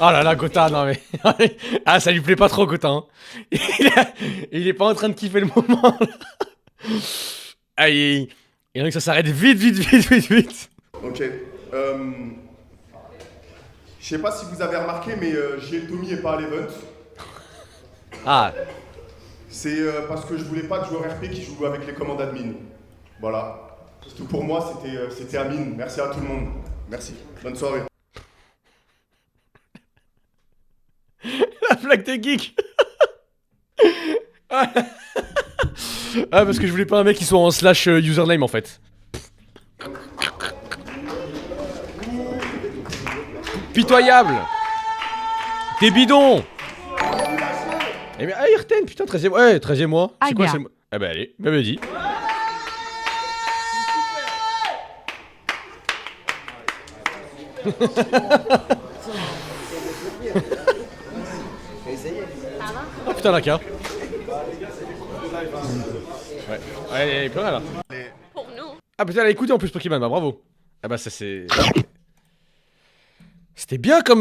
Oh là là, Gotha, non mais... Ah, ça lui plaît pas trop, Gotha. Hein. Il est pas en train de kiffer le moment, là. Aïe, il a que ça s'arrête vite. Ok. Je sais pas si vous avez remarqué, mais J.L. Tommy est pas à l'event. Ah. C'est parce que je voulais pas de joueur RP qui joue avec les commandes admin. Voilà. C'est tout pour moi, c'était Amine. Merci à tout le monde. Merci. Bonne soirée. blague de geek. Ah, parce que je voulais pas un mec qui soit en slash username en fait. Pitoyable. T'es bidon. Eh bien, Ayrton, putain, 13e... Ouais, 13e mois. C'est quoi, c'est le... Eh ben allez, bah vas-y. Oh putain, la K. Ouais, ouais, plus rien là. Pour nous. Ah putain, elle a écouté en plus Pokémon, bah bravo. Ah bah ça c'est... C'était bien comme...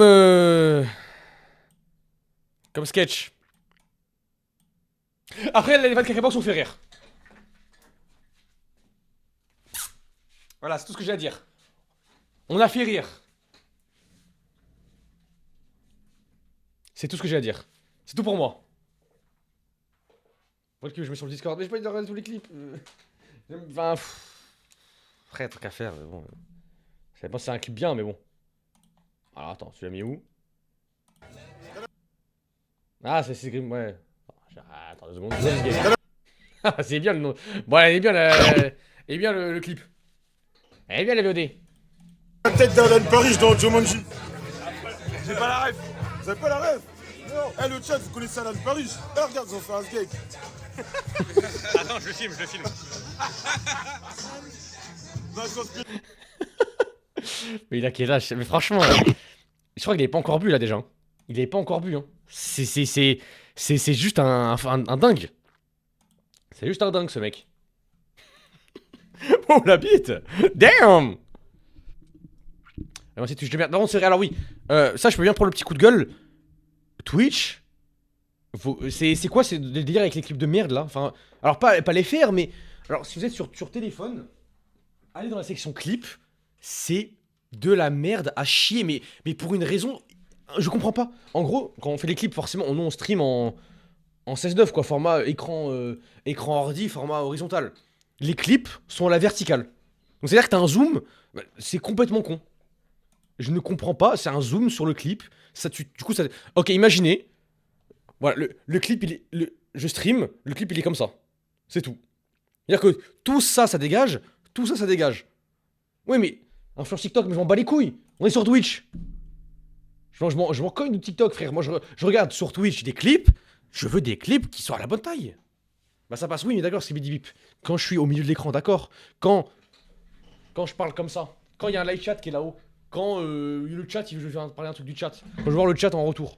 Comme sketch. Après, les vannes cacabox ont fait rire. Voilà, c'est tout ce que j'ai à dire. On a fait rire. C'est tout ce que j'ai à dire. C'est tout pour moi. Voilà que je mets sur le Discord. Mais j'ai pas envie de regarder tous les clips. Enfin... Frère, truc à faire, mais bon... Je savais pas si c'est un clip bien, mais bon. Alors attends, tu l'as mis où? Ah, c'est Grim, ouais. Attends 2 secondes. Ah, c'est bien le nom. Bon, elle est bien, elle est bien le clip. Elle est bien la VOD. La tête d'Alan Parrish dans Jumanji. J'ai pas la ref. Vous avez pas la ref? Non. Eh, le chat, vous connaissez Alan Parrish? Eh, regarde, ils ont fait un skate. Attends, je le filme, Mais il a quel âge? Mais franchement, je crois qu'il est pas encore bu là déjà. Il est pas encore bu, hein. C'est juste un dingue. C'est juste un dingue ce mec. Oh la bite! Damn! Alors, c'est touche de merde. Non, c'est vrai. Alors oui, ça je peux bien prendre le petit coup de gueule. Twitch, c'est quoi ces délires avec les clips de merde là? Enfin, alors pas les faire, mais alors si vous êtes sur téléphone, allez dans la section clips, c'est de la merde à chier, mais pour une raison, je comprends pas. En gros, quand on fait les clips, forcément, on stream en 16:9 quoi, format écran ordi, format horizontal. Les clips sont à la verticale. Donc c'est-à-dire que t'as un zoom, c'est complètement con. Je ne comprends pas, c'est un zoom sur le clip. Ça, du coup, ça... Ok, imaginez. Voilà, le clip, il est... je stream, le clip, il est comme ça. C'est tout. C'est-à-dire que tout ça, ça dégage. Tout ça, ça dégage. Oui, mais... Influence TikTok, mais je m'en bats les couilles. On est sur Twitch. Je m'en cogne de TikTok, frère. Moi, je regarde sur Twitch des clips. Je veux des clips qui soient à la bonne taille. Bah, ça passe, oui, mais d'accord, c'est bidi bip. Quand je suis au milieu de l'écran, d'accord. Quand je parle comme ça. Quand il y a un live chat qui est là-haut. Quand le chat, il veut parler un truc du chat. Quand je veux voir le chat en retour.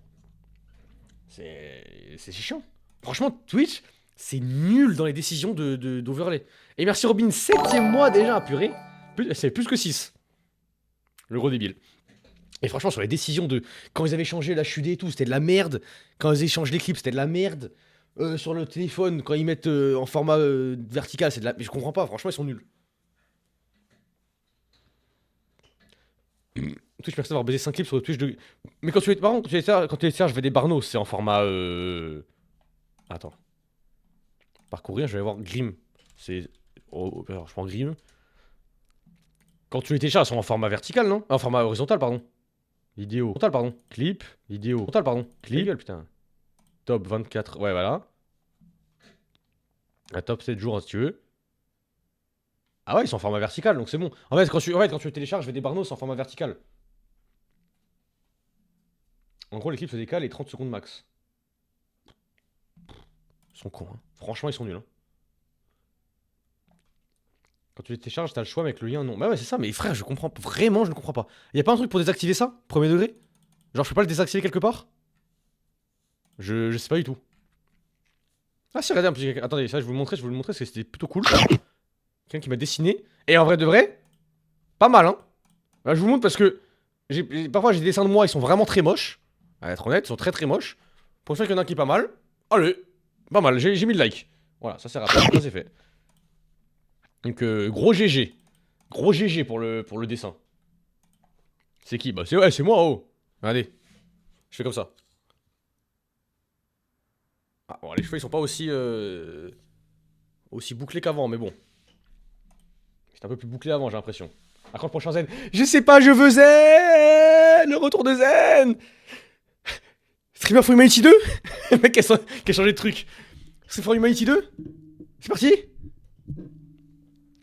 C'est chiant. Franchement, Twitch, c'est nul dans les décisions d'overlay. Et merci Robin, 7e mois déjà, purée. C'est plus que 6. Le gros débile. Et franchement, sur les décisions de... Quand ils avaient changé l'HUD et tout, c'était de la merde. Quand ils échangent les clips, c'était de la merde. Sur le téléphone, quand ils mettent en format vertical, c'est de la... Mais je comprends pas, franchement, ils sont nuls. Twitch, merci d'avoir baisé 5 clips sur le Twitch de... Mais quand tu les... Par contre, quand tu les télécharges, je vais des Barnos, c'est en format... Attends. Parcourir, je vais voir Grim. C'est... Oh, alors, je prends Grim. Quand tu les télécharges, ils sont en format vertical, non? En format horizontal, pardon. Vidéo. Horizontal, pardon. Clip. Vidéo. Horizontal, pardon. Clip. Gueule, putain. Top 24. Ouais, voilà. La top 7 jours, si tu veux. Ah ouais, ils sont en format vertical, donc c'est bon. En fait, quand tu les télécharges, je vais des Barnos en format vertical. En gros, les clips se décalent et 30 secondes max. Ils sont cons, hein. Franchement, ils sont nuls, hein. Quand tu les télécharges, t'as le choix avec le lien non. Bah ouais, c'est ça, mais frère, je comprends vraiment, je ne comprends pas. Y'a pas un truc pour désactiver ça? Premier degré? Genre, je peux pas le désactiver quelque part? Je sais pas du tout. Ah, si, regardez un petit. Attendez, ça, je vais vous le montrer, parce que c'était plutôt cool. Quelqu'un qui m'a dessiné. Et en vrai de vrai, pas mal, hein. Bah, je vous montre parce que parfois j'ai des dessins de moi, ils sont vraiment très moches. À être honnête, ils sont très très moches. Pour ça qu'il y en a un qui est pas mal. Allez, pas mal, j'ai mis le like. Voilà, ça c'est rapide, ça c'est fait. Donc gros GG. Gros GG pour le dessin. C'est qui? Bah c'est moi, oh. Regardez. Je fais comme ça. Ah bon, les cheveux ils sont pas aussi bouclés qu'avant, mais bon. C'est un peu plus bouclé avant, j'ai l'impression. Ah, quand le prochain Zen. Je sais pas, je veux Zen. Le retour de Zen. Streamer for Humanity 2. Le mec qui a changé de truc. Streamer for Humanity 2. C'est parti.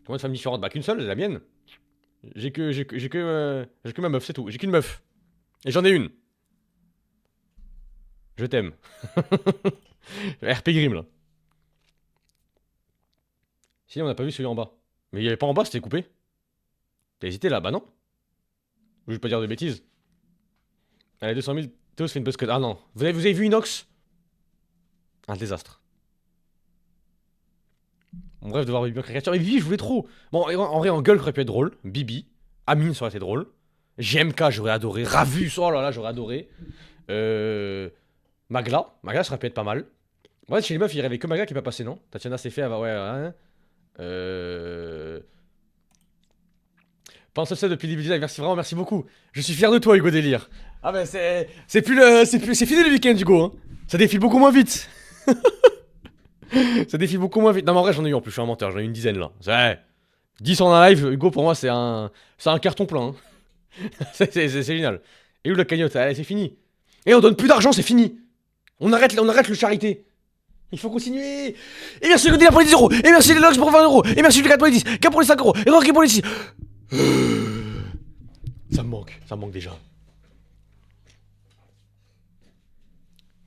Combien de femmes différentes? Bah qu'une seule, c'est la mienne. J'ai que ma meuf, c'est tout. J'ai qu'une meuf. Et j'en ai une. Je t'aime. RP Grim là. Si on n'a pas vu celui en bas. Mais il y avait pas en bas, c'était coupé. T'as hésité là? Bah non. Je vais pas dire de bêtises. Allez, 200 000, Théo se fait une buzz cut. Ah non. Vous avez vu Inox? Un désastre. Mon rêve de voir Bibi en caricature. Mais Bibi, je voulais trop. Bon, en vrai, en gueule, ça aurait pu être drôle. Bibi. Amine, ça aurait été drôle. JMK, j'aurais adoré. Ravus, oh là là, j'aurais adoré. Magla. Magla, ça aurait pu être pas mal. Ouais, chez les meufs, il y avait que Magla qui est pas passé, non? Tatiana s'est fait, ouais, hein. Pense ça depuis le début du live, merci vraiment, merci beaucoup. Je suis fier de toi, Hugo Délire. Ah bah c'est fini le week-end, Hugo. Hein. Ça défile beaucoup moins vite. Ça défile beaucoup moins vite. Non mais en vrai j'en ai eu en plus, je suis un menteur, j'en ai eu une dizaine là. Ouais. 10 en un live, Hugo pour moi c'est un carton plein. Hein. c'est génial. Et où la cagnotte? Allez, c'est fini. Et on donne plus d'argent, c'est fini. On arrête le charité. Il faut continuer. Et merci Hugo Délire pour les 10 euros. Et merci les Logs pour 20 euros. Et merci Lucas pour les 10. K pour les 5 euros. Et Rocky pour les 6. Ça me manque déjà.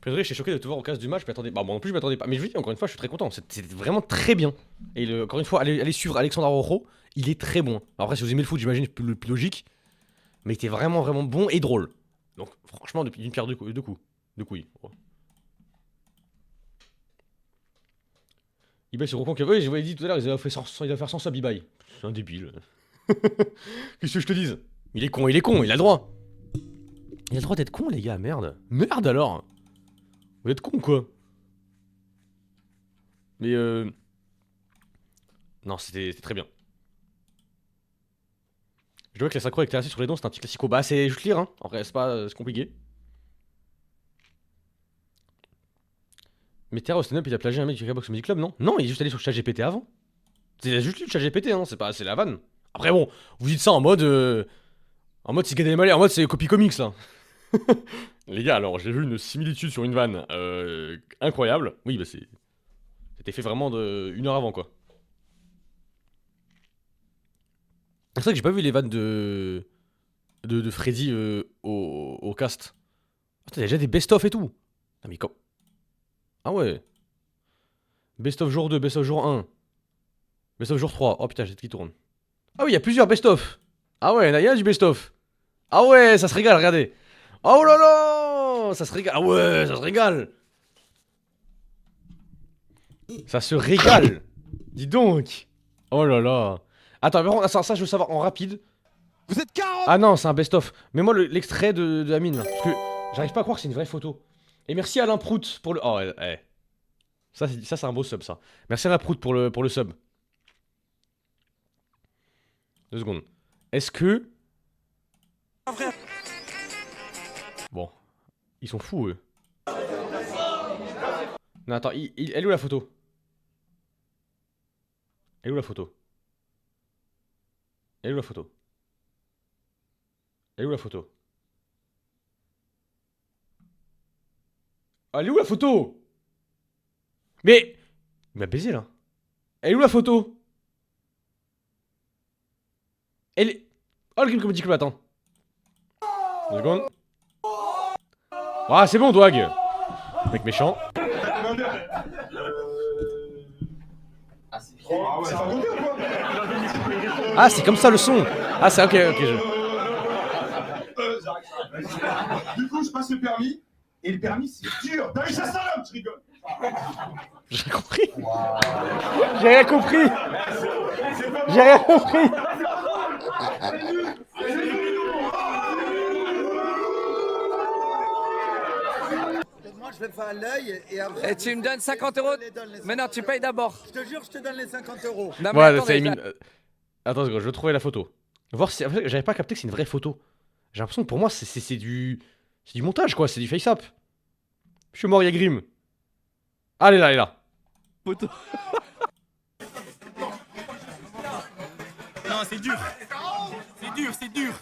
Prédré, j'étais choqué de te voir au casse du match, je m'attendais. Bah, moi non plus, je m'attendais pas. Mais je vous dis, encore une fois, je suis très content. C'était vraiment très bien. Et encore une fois, allez suivre Alexandre Araujo, il est très bon. Alors après, si vous aimez le foot, j'imagine c'est le plus logique. Mais il était vraiment, vraiment bon et drôle. Donc, franchement, d'une pierre deux coups. Deux couilles. Oh. Ibai se reprend que. Oui, je vous l'ai dit tout à l'heure, il va faire 100 subs, Ibai. C'est un débile. Qu'est-ce que je te dise? Il est con, il a le droit. Il a le droit d'être con, les gars, merde. Merde alors. Vous êtes con quoi. Mais non, c'était très bien. Je vois que la synchro avec Terrassi sur les dons, c'est un petit classico. Bah, c'est juste lire, hein. En vrai, c'est compliqué. Mais Terra au stand-up, il a plagié un mec du Box Music Club, non? Non, il est juste allé sur ChatGPT avant. Il a juste lu le ChatGPT, hein. C'est la vanne. Après, bon, vous dites ça en mode c'est Gad Elmaleh, en mode c'est copy comics là. Les gars, alors j'ai vu une similitude sur une vanne incroyable. Oui, bah c'était fait vraiment une heure avant quoi. C'est vrai que j'ai pas vu les vannes de Freddy au cast. Putain, il y a déjà des best-of et tout. Ah, mais ah ouais. Best-of jour 2, best-of jour 1. Best-of jour 3. Oh putain, j'ai qui tourne. Ah oui, il y a plusieurs best-of. Ah ouais, il y a du best-of. Ah ouais, ça se régale, regardez. Oh là là, ça se régale. Ah ouais, ça se régale. Ça se régale. Dis donc. Oh là là. Attends, mais par contre, ça je veux savoir en rapide. Vous êtes 40. Ah non, c'est un best-of. Mais moi l'extrait de Amine là. Parce que j'arrive pas à croire que c'est une vraie photo. Et merci Alain Prout pour le. Oh ouais. Ça c'est un beau sub ça. Merci Alain Prout pour le sub. 2 secondes. Est-ce que. Bon. Ils sont fous eux. Non attends, elle est où la photo? Elle est où la photo? Elle est où la photo? Elle est où la photo? Elle est où la photo? Mais. Il m'a baisé là. Elle est où la photo? Elle est. Oh le Grim Comedy Club, attends. 2 secondes. Ah c'est bon Dwag. Mec méchant. Ah c'est comme ça le son. Ah c'est ok je. Du coup je passe le permis. Et le permis c'est dur. T'as vu ça salope, je rigole. J'ai compris. J'ai rien compris. J'ai rien compris. Moi je vais faire l'œil et après. Et tu me donnes 50 euros. Mais non, tu payes d'abord. Je te jure, je te donne les 50 euros. Non, mais attendez, Attends, je veux trouver la photo. Voir si. J'avais pas capté que c'est une vraie photo. J'ai l'impression que pour moi c'est du montage quoi, c'est du face-up. Je suis mort, il y a Grim. Allez là. Photo. Non, c'est dur. C'est dur.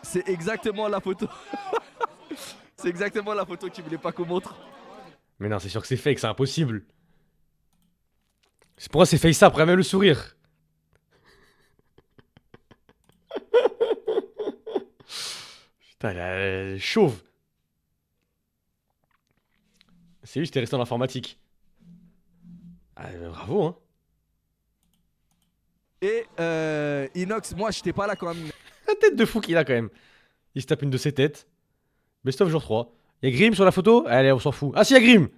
C'est exactement la photo. C'est exactement la photo qu'il voulait pas qu'on montre. Mais non, c'est sûr que c'est fake, c'est impossible. Pour moi, c'est fake ça, après même le sourire. Putain, elle est chauve. C'est lui, j'étais resté en informatique. Ah, bravo, hein. Et Inox, moi j'étais pas là quand même. La tête de fou qu'il a quand même. Il se tape une de ses têtes. Best of jour 3. Y'a Grim sur la photo? Allez, on s'en fout. Ah si, y'a Grim.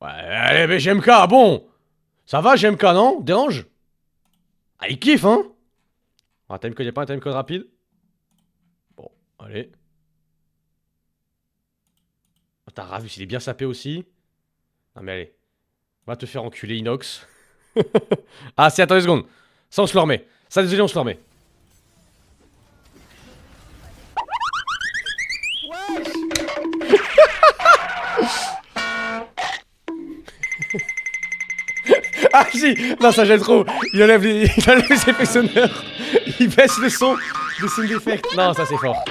Ouais, allez, mais GMK, bon. Ça va, GMK, non? Dérange? Ah, il kiffe, hein? Ah, timecode, y'a pas un timecode rapide? Bon, allez. Oh, t'as Ravus, il est bien sapé aussi. Non, mais allez. Va te faire enculer, Inox. Ah, si, attends une seconde. Ça, on se le remet. Ça, désolé, on se le remet. Ah si! Non, ça j'aime trop! Il enlève les effets sonores. Il baisse le son des sound effects. Non, ça c'est fort.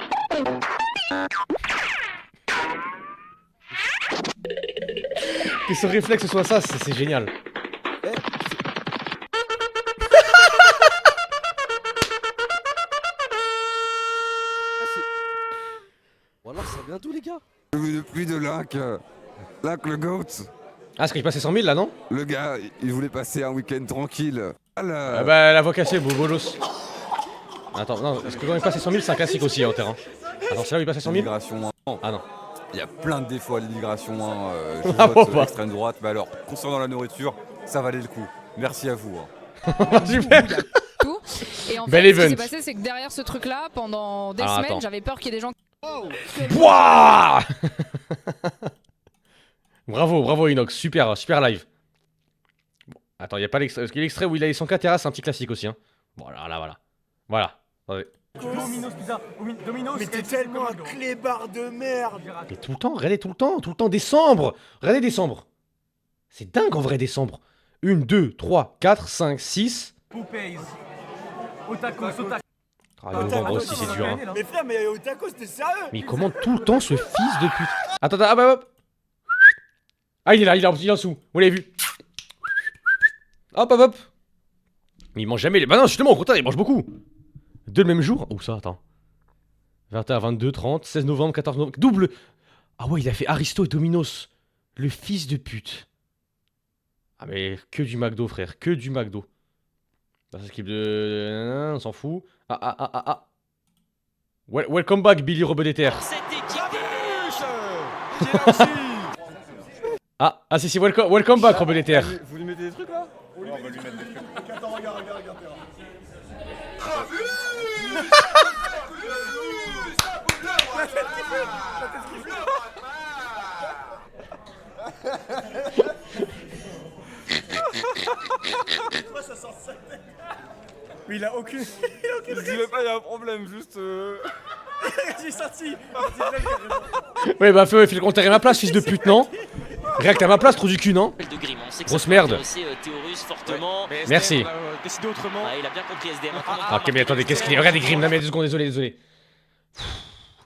Que ce réflexe soit ça, c'est génial. Voilà, ça vient d'où les gars? Depuis de Lac le GOAT. Ah, est-ce qu'il passait 100 000 là, non? Le gars, il voulait passer un week-end tranquille. Ah bah, la voix cassée, bolos. Attends, non, est-ce que quand il passe 100 000, c'est un classique aussi en terrain. Attends, c'est là où il passe 100 000? Ah non. Il y a plein de défauts à l'immigration. Je Ah, vote bon, bah. extrême droite, mais alors, concernant la nourriture, ça valait le coup. Merci à vous. Super. Et en Bel fait, ce qui event. s'est passé, c'est que derrière ce truc-là, pendant des Alors, semaines, attends. j'avais peur qu'il y ait des gens. Wouah. Bravo, bravo Inox, super, super live. Bon, attends, il y a pas l'extrait. Parce qu'il y a l'extrait où il a les 100K terrasse, c'est un petit classique aussi. Hein. Voilà, là, voilà. Voilà. Attendez. Domino's pizza. Domino's. Mais t'es tellement un clébard de merde. Mais tout le temps, décembre. Regardez décembre. C'est dingue en vrai décembre. 1, 2, 3, 4, 5, 6. Popeyes. Otakos, Otakos. Ah, novembre aussi, c'est dur. Hein. Mais frère, mais Otakos, t'es sérieux? Mais il commande tout le temps ce fils de pute. Attends, ah bah hop. Ah, il est là, il est en dessous. Vous l'avez vu. Hop, hop, hop. Mais il mange jamais les. Bah non, justement, au contraire, il mange beaucoup. Deux le même jour. Où ça, attends. 21, 22, 30, 16 novembre, 14 novembre. Double. Ah ouais, il a fait Aristo et Domino's. Le fils de pute. Ah, mais que du McDo, frère. Que du McDo. Ça s'équipe de. On s'en fout. Ah. Welcome back, Billy Robeleter. Ah, si, welcome back, Robeleter. Vous lui mettez des trucs là? On va lui mettre des trucs. Attends, regarde. La tête qui fait. Ça sent sa tête. Mais il a aucune. Je disais pas, il y a un problème, juste. J'ai senti. Ouais, bah fais le compte à ma place, fils de pute, non? Réacte à ma place, trou du cul, non? Grosse merde. Merci. Décidé autrement. Il a bien compris SDM. Ok, mais attendez, qu'est-ce qu'il est? Regardez Grim, non mais 2 secondes, désolé.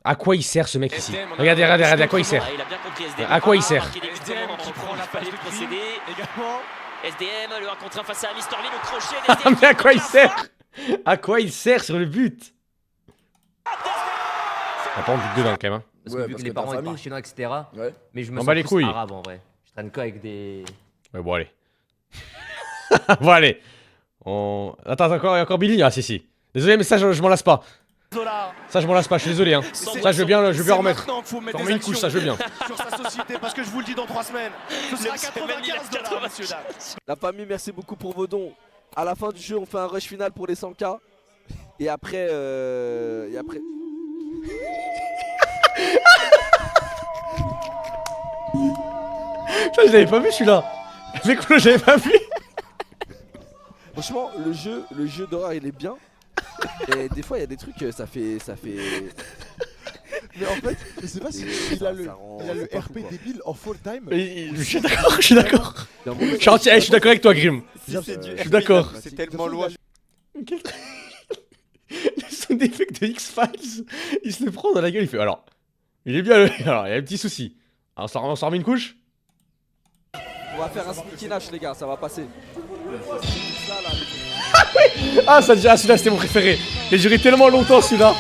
À quoi il sert ce mec ici? Regardez, à quoi il sert? À quoi il sert? SDM qui prend la phase de procédé. Également. SDM, le 1 contre 1 face à Mister V, le crochet. Ah, mais à quoi il sert? À quoi il sert sur le but? On a pas envie de dedans quand même. Hein. Parce que vu que les parents ils parlent chinois, etc. Ouais. Mais je me On sens bat les plus couilles. arabe en vrai. Je traîne que avec des. Ouais, bon, allez. Bon, allez. Attends, il y a encore Billy? Ah, si. Désolé, mais ça, je m'en lasse pas. Ça, je m'en lasse pas, je suis désolé. Hein. Ça, je veux bien remettre. Je remets une couche, ça, je veux bien. Sur sa société, parce que je vous le dis dans 3 semaines. Ce sera 95 $, monsieur Dax. La famille, merci beaucoup pour vos dons. À la fin du jeu, on fait un rush final pour les 100K. Et après. Ça, je l'avais pas vu celui-là. Mec, je l'avais pas vu. Franchement, le jeu d'horreur il est bien. Et des fois il y a des trucs, ça fait. Mais en fait, je sais pas si il a le RP débile en full time. Je suis d'accord. Je suis d'accord avec toi, Grim. Je suis d'accord. C'est tellement loin. Son effet de X-Files, il se le prend dans la gueule, il fait alors. Il est bien le... Alors, il y a un petit souci. Alors, on s'en remet une couche? On va faire un sneaky Nash, les gars, ça va passer. Ah, ça déjà, celui-là, c'était mon préféré. Il a duré tellement longtemps, celui-là.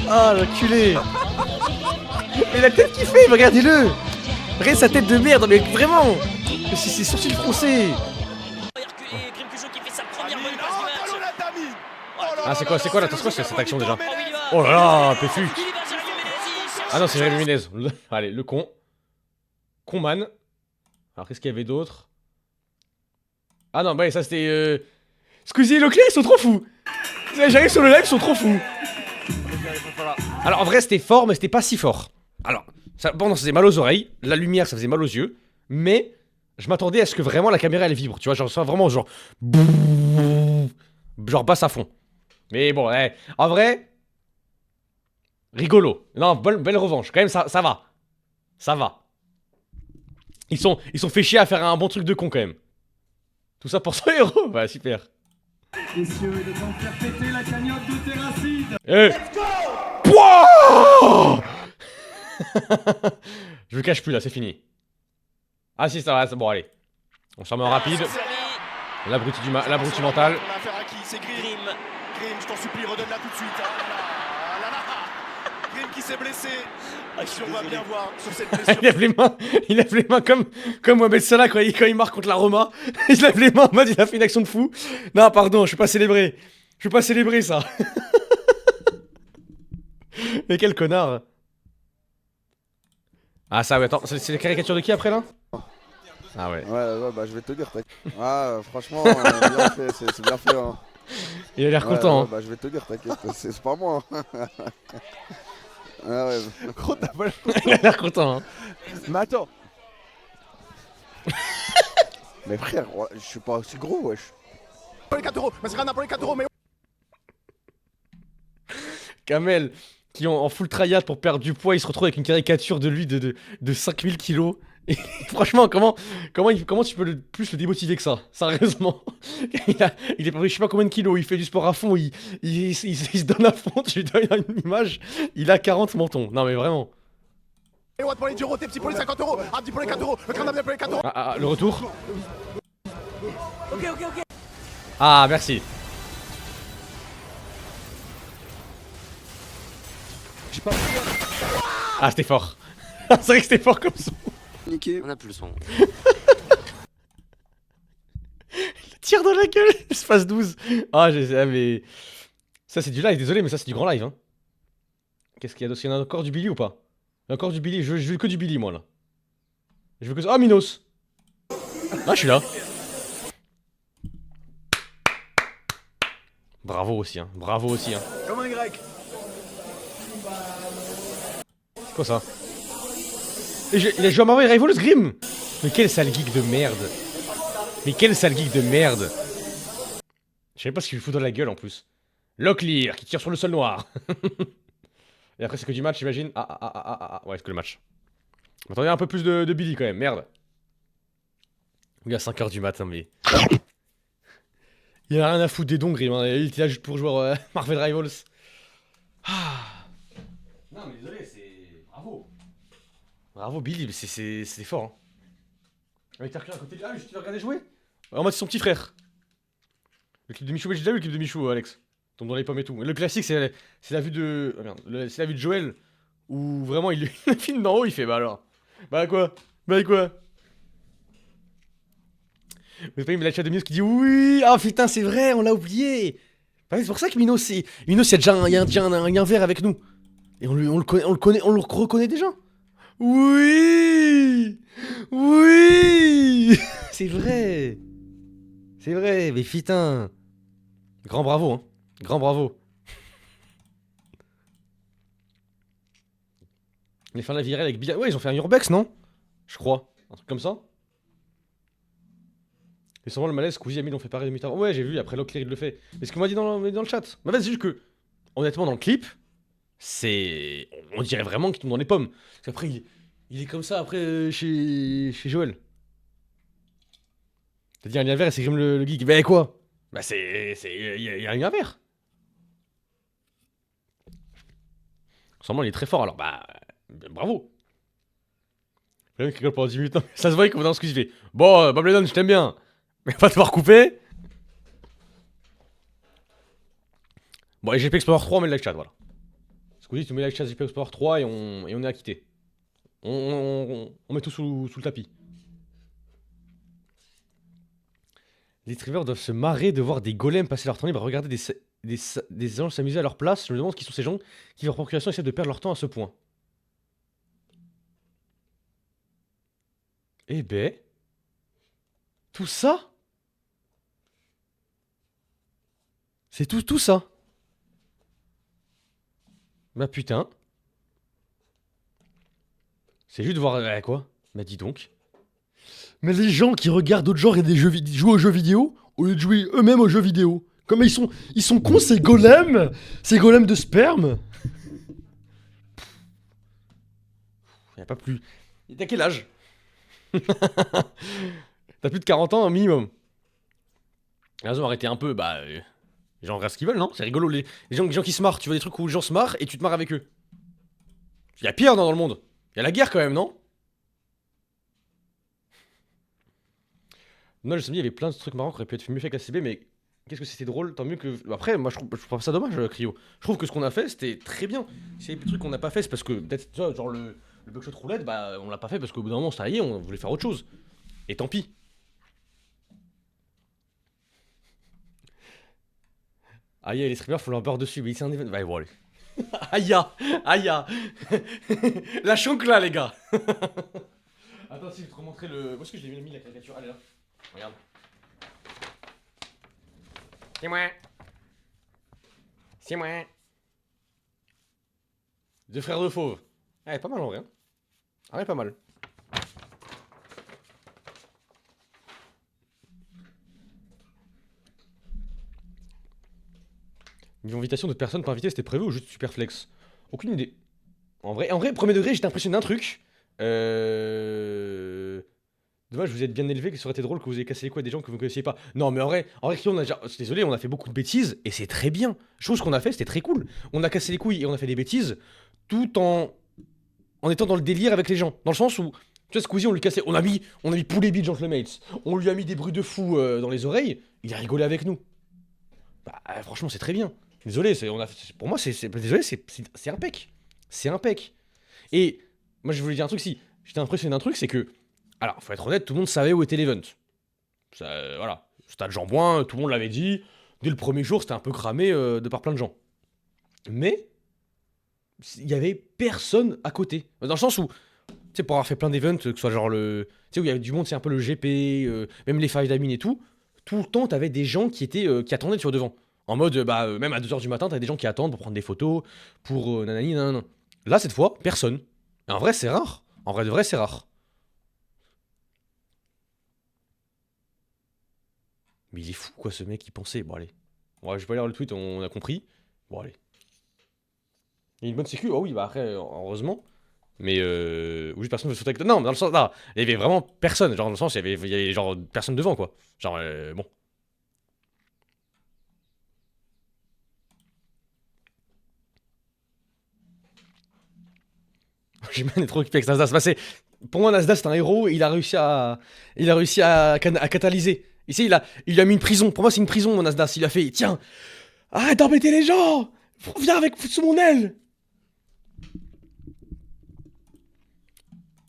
Ah, l'enculé. Mais la tête qu'il fait, regardez-le. Regardez sa tête de merde, mais vraiment. C'est sorti le français. Ah, c'est quoi là? C'est cette action déjà? Oh là là, Péfu. Ah non, c'est Jérémy Ménez. Allez, le con. Conman. Alors, qu'est-ce qu'il y avait d'autre? Ah non, bah ça c'était... Squeezie et Leclerc, ils sont trop fous. J'arrive sur le live, ils sont trop fous. Alors, en vrai, c'était fort, mais c'était pas si fort. Alors, bon, ça faisait mal aux oreilles. La lumière, ça faisait mal aux yeux. Mais, je m'attendais à ce que vraiment la caméra, elle vibre. Tu vois, genre, soit vraiment genre... Genre basse à fond. Mais bon, ouais. En vrai... Rigolo. Non, belle revanche. Quand même, ça va. Ça va. Ils sont fait chier à faire un bon truc de con, quand même. Tout ça pour 100 €. Bah, super. Messieurs, il est temps de faire péter la cagnotte de Terracide. Let's go. Pouah. Je me cache plus, là, c'est fini. Ah si, ça va, c'est bon, allez. On s'en met en rapide. L'abruti mental. On a affaire à qui? C'est Grim. Grim, je t'en supplie, redonne-la tout de suite. Ah là là. Grim qui s'est blessé. Si on va bien voir sur cette blessure. il lève les mains comme Mohamed Salah quand il marque contre la Roma. Il lève les mains en mode il a fait une action de fou. Non, pardon, je vais pas célébrer. Je vais pas célébrer ça. Mais quel connard. Ah ça, ouais, attends, c'est la caricature de qui après là? Ah ouais. Ouais, bah je vais te dire, t'inquiète. Ah, franchement, bien fait, c'est bien fait. Hein. Il a l'air content. Ouais, bah je vais te dire, t'inquiète, c'est pas moi. Ah ouais. Gros, t'as pas Il a l'air content. Hein. Mais attends. Mais frère, ouais, je suis pas aussi gros, wesh. Pour les 4 €, Mascherano pour les 4 €, mais. Kamel, qui en full tryhard pour perdre du poids, il se retrouve avec une caricature de lui de 5000 kilos. Et franchement, comment tu peux plus le démotiver que ça? Sérieusement. Il est pas, je sais pas combien de kilos, il fait du sport à fond, il se donne à fond, tu lui donnes une image, il a 40 mentons. Non mais vraiment. Et Watt pour les 10 €, Tepsi pour les 50 €, Abdi pour les 4 €, le Canadien pour les 4 €. Ah, le retour. Ok. Ah, merci. J'ai pas Ah, c'était fort. C'est vrai que c'était fort comme son. Niqué. On a plus le son. Il tire dans la gueule, espace 12. Ah, mais... Ça, c'est du live, désolé, mais ça, c'est du grand live. Hein. Qu'est-ce qu'il y a d'autre? Il y en a encore du Billy ou pas? Il y a encore du Billy, je veux que du Billy, moi, là. Je veux que ça... Ah, Minos. Ah, je suis là. Bravo aussi, hein. Bravo aussi, hein. Comme un grec. C'est quoi ça? Il a joué à Marvel Rivals, Grim. Mais quel sale geek de merde. Mais quel sale geek de merde. Je sais pas ce qu'il lui fout dans la gueule en plus. Locklear qui tire sur le sol noir. Et après c'est que du match j'imagine. Ouais c'est que le match. Attendez un peu plus de Billy quand même, merde. Il est à 5 h du matin mais... Il a rien à foutre des dons Grim, hein. Il était là juste pour jouer Marvel Rivals. Non mais désolé, c'est... Bravo. Bravo Billy, c'est fort hein. Avec ta à côté de là, juste tu l'as regardé jouer. En mode son petit frère. Le clip de Michou, j'ai déjà vu le clip de Michou, Alex. Tombe dans les pommes et tout. Le classique, c'est la vue de... Oh merde, c'est la vue de Joël. Où vraiment il filme d'en haut, il fait bah alors. Bah quoi? Bah quoi? Mais pas, il met la chat de Minos qui dit oui. Ah putain, c'est vrai, on l'a oublié. Bah, c'est pour ça que Minos, il y a déjà un vert avec nous. Et on le connaît, on le reconnaît déjà. Oui. Oui. C'est vrai. C'est vrai, mais putain. Grand bravo, hein. Grand bravo. Les fins de la virale avec Bia. Ouais, ils ont fait un Urbex, non? Je crois. Un truc comme ça. Et souvent le malaise, Squeezie et Emile ont fait pareil de mi-temps. Ouais, j'ai vu, après Locklear il le fait. Mais ce qu'on m'a dit dans le chat. Mais vas-y, c'est juste que, honnêtement, dans le clip, c'est. On dirait vraiment qu'il tombe dans les pommes. Parce qu'après, il est comme ça, après, chez Joël. T'as dit un lien vert et c'est Grim le geek. Bah quoi? Bah il y a un lien vert. Sûrement il est très fort alors bah bravo. Le mec rigole pendant 10 minutes. Non, ça se voit qu'on est dans ce que il fait. Bon, Bob Lennon, je t'aime bien. Mais pas te voir couper. Bon, et GP Explorer 3, on met le live chat, voilà. Squeezie, tu mets le live chat GP Explorer 3 et on est acquitté. On met tout sous le tapis. Les streamers doivent se marrer de voir des golems passer leur temps libre à regarder des gens s'amuser à leur place. Je me demande qui sont ces gens qui, par procuration, essaient de perdre leur temps à ce point. Eh ben... Tout ça? C'est tout ça? Bah putain. C'est juste de voir... quoi? Bah dis donc. Mais les gens qui regardent d'autres genres et jouent aux jeux vidéo, au lieu de jouer eux-mêmes aux jeux vidéo. Comme ils sont cons ces golems de sperme. Y'a pas plus... T'as quel âge? T'as plus de 40 ans, un minimum. Ils ont arrêté un peu, bah... les gens regardent ce qu'ils veulent, non? C'est rigolo, les gens qui se marrent. Tu vois des trucs où les gens se marrent et tu te marres avec eux. Y'a pire dans le monde. Y'a la guerre quand même, non? Non, le samedi, il y avait plein de trucs marrants qui auraient pu être mieux fait avec la CB, mais qu'est-ce que c'était drôle, tant mieux que... Après, moi, je trouve ça dommage, Cryo. Je trouve que ce qu'on a fait, c'était très bien. S'il y a des trucs qu'on n'a pas fait, c'est parce que, peut-être, tu vois, genre le buckshot roulette, bah, on l'a pas fait parce qu'au bout d'un moment, ça y est, on voulait faire autre chose. Et tant pis. Aïe, les streamers font leur beurre dessus, mais c'est un événement. Ouais, bon, allez. Aïe. La chancla, les gars. Attends, si je vais te remontrer le... Où est-ce que je l'ai mis la caricature? Allez là. Regarde. C'est moi. Deux frères de fauve. Ah, elle est pas mal en vrai. Hein. Ah, elle est pas mal. Une invitation de personnes pas invitées, c'était prévu ou juste super flex? Aucune idée. En vrai, premier degré, j'étais impressionné d'un truc. Dommage, vous êtes bien élevé, que ça aurait été drôle que vous ayez cassé les couilles à des gens que vous ne connaissiez pas. Non, mais en vrai, on a déjà... Désolé, on a fait beaucoup de bêtises et c'est très bien. Chose qu'on a fait, c'était très cool. On a cassé les couilles et on a fait des bêtises tout en étant dans le délire avec les gens. Dans le sens où, tu vois, Squeezie, on lui cassait... On a mis Poulet Beat, Gentlemates. On lui a mis des bruits de fou dans les oreilles. Il a rigolé avec nous. Bah, franchement, c'est très bien. Désolé, pour moi, désolé, c'est impec. C'est impec. Et moi, je voulais dire un truc, si j'étais impressionné d'un truc, c'est que... Alors, faut être honnête, tout le monde savait où était l'event. Ça, voilà. Stade Jean-Bouin, tout le monde l'avait dit. Dès le premier jour, c'était un peu cramé de par plein de gens. Mais, il y avait personne à côté. Dans le sens où, tu sais, pour avoir fait plein d'events, que ce soit genre le... Tu sais, où il y avait du monde, c'est un peu le GP, même les fives d'admin et tout le temps, t'avais des gens qui attendaient sur devant. En mode, même à 2h du matin, t'avais des gens qui attendent pour prendre des photos, pour nanani, nanana. Là, cette fois, personne. Et en vrai, c'est rare. En vrai de vrai, c'est rare. Mais il est fou, quoi, ce mec, il pensait. Bon, allez. Bon, je vais pas lire le tweet, on a compris. Bon, allez. Il y a une bonne sécu, oh oui, bah après, heureusement. Mais, ou juste personne veut sauter avec... Non, dans le sens, là, il y avait vraiment personne. Genre, dans le sens, il y avait genre personne devant, quoi. Genre, bon. J'ai même trop occupé avec Nasdaq. Pour moi, Nasdaq, c'est un héros, il a réussi à catalyser. Ici, il lui a mis une prison. Pour moi, c'est une prison, mon Nasdaq. Il a fait, tiens, arrête d'embêter les gens. Viens sous mon aile.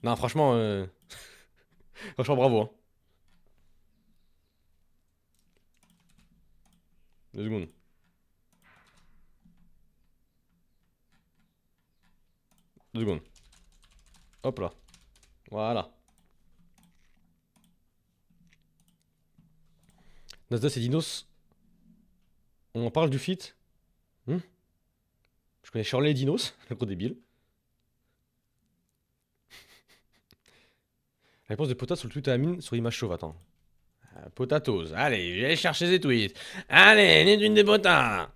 Non, franchement, franchement, bravo. Hein. 2 secondes. Hop là. Voilà. Nasdaq et Dinos. On en parle du feat. Je connais Shirley et Dinos, le gros débile. La réponse de Potat sur le tweet à Amine sur l'image chauve, attends. Potatoes, allez, je vais aller chercher ces tweets. Allez, n'est une des potas.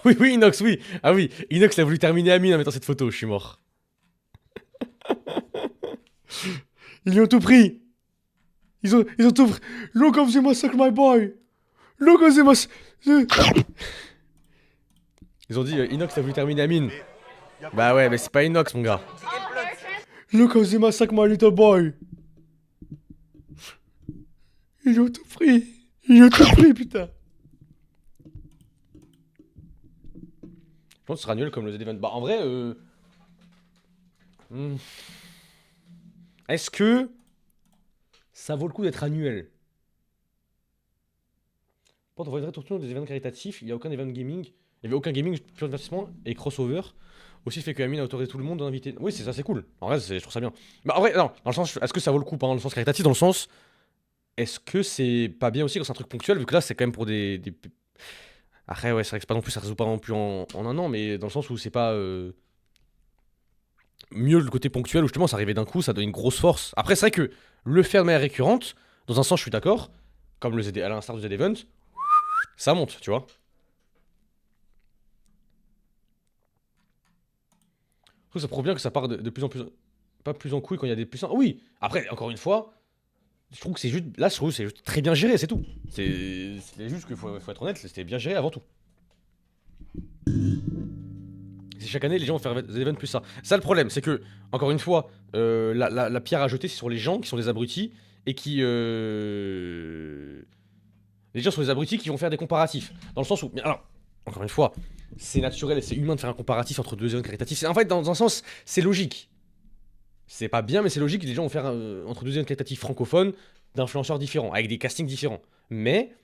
Oui, Inox, oui. Ah oui, Inox a voulu terminer Amine en mettant cette photo, je suis mort. Ils lui ont tout pris. Ils ont tout pris. Look how they massacre my boy. Look how they Ils ont dit Inox a voulu terminer à mine. Bah ouais, mais c'est pas Inox, mon gars. Look how they massacre my little boy. Ils ont tout pris. Ils ont tout pris, putain. Je pense que ce sera nul comme le Z-Event. Bah en vrai, est-ce que ça vaut le coup d'être annuel? Pour voir une vraie tournure des événements caritatifs, il n'y a aucun événement gaming. Il n'y avait aucun gaming, pur divertissement et crossover. Aussi fait que Amine a autorisé tout le monde à inviter. Oui, c'est ça, c'est cool. En vrai, je trouve ça bien. Bah en vrai, non, dans le sens, est-ce que ça vaut le coup, pas dans le sens caritatif, dans le sens, est-ce que c'est pas bien aussi quand c'est un truc ponctuel, vu que là, c'est quand même pour des... Après, ouais, c'est vrai que c'est pas non plus, ça résout pas non plus en un an, mais dans le sens où c'est pas... mieux le côté ponctuel, où justement, ça arrivait d'un coup, ça donne une grosse force. Après, c'est vrai que le faire de manière récurrente, dans un sens, je suis d'accord, comme à l'instar du Z-Event, ça monte, tu vois. Je trouve ça prouve bien que ça part de plus en plus... Pas plus en couille quand il y a des puissants. Oui, après, encore une fois, je trouve que c'est juste... Là, je trouve que c'est juste très bien géré, c'est tout. C'est juste qu'il faut être honnête, c'était bien géré avant tout. C'est chaque année, les gens vont faire des événements plus ça. Ça, le problème, c'est que, encore une fois, la pierre à jeter, c'est sur les gens qui sont des abrutis et qui... Les gens sont des abrutis qui vont faire des comparatifs. Dans le sens où... Alors, encore une fois, c'est naturel et c'est humain de faire un comparatif entre deux événements caritatifs. En fait, dans un sens, c'est logique. C'est pas bien, mais c'est logique. Les gens vont faire entre deux événements caritatifs francophones d'influenceurs différents, avec des castings différents. Mais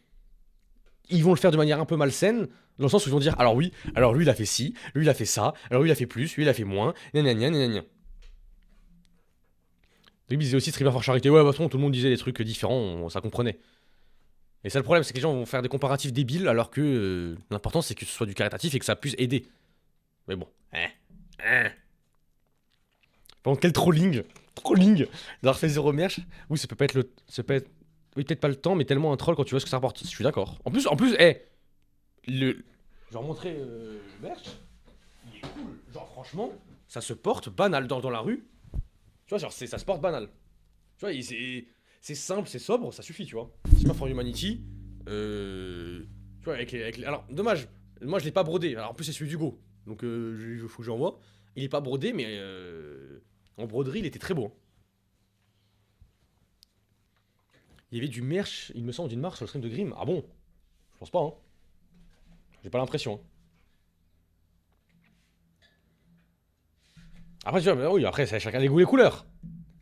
ils vont le faire de manière un peu malsaine, dans le sens où ils vont dire alors oui, alors lui il a fait ci, lui il a fait ça, alors lui il a fait plus, lui il a fait moins, gna gna gna. Lui il disait aussi streamer par charité. Ouais, bah tout le monde disait des trucs différents, ça comprenait. Et ça, le problème, c'est que les gens vont faire des comparatifs débiles alors que l'important c'est que ce soit du caritatif et que ça puisse aider. Mais bon, Par contre, quel trolling d'avoir fait 0 merch. Oui, ça peut pas être le... Oui, peut-être pas le temps, mais tellement un troll quand tu vois ce que ça rapporte. Je suis d'accord. En plus, je vais remontrer le merch. Il est cool. Genre, franchement, ça se porte banal dans la rue. Tu vois, genre, ça se porte banal. Tu vois, c'est simple, c'est sobre, ça suffit, tu vois. Smurf for Humanity. Tu vois, alors, dommage. Moi, je l'ai pas brodé. Alors, en plus, c'est celui d'Hugo. Donc, il faut que j'envoie. Il est pas brodé, mais en broderie, il était très beau. Hein. Il y avait du merch, il me semble, d'une marque sur le stream de Grim. Ah bon? Je pense pas, hein. J'ai pas l'impression. Hein. Après, tu vois, bah oui, après, c'est chacun les goûts, les couleurs.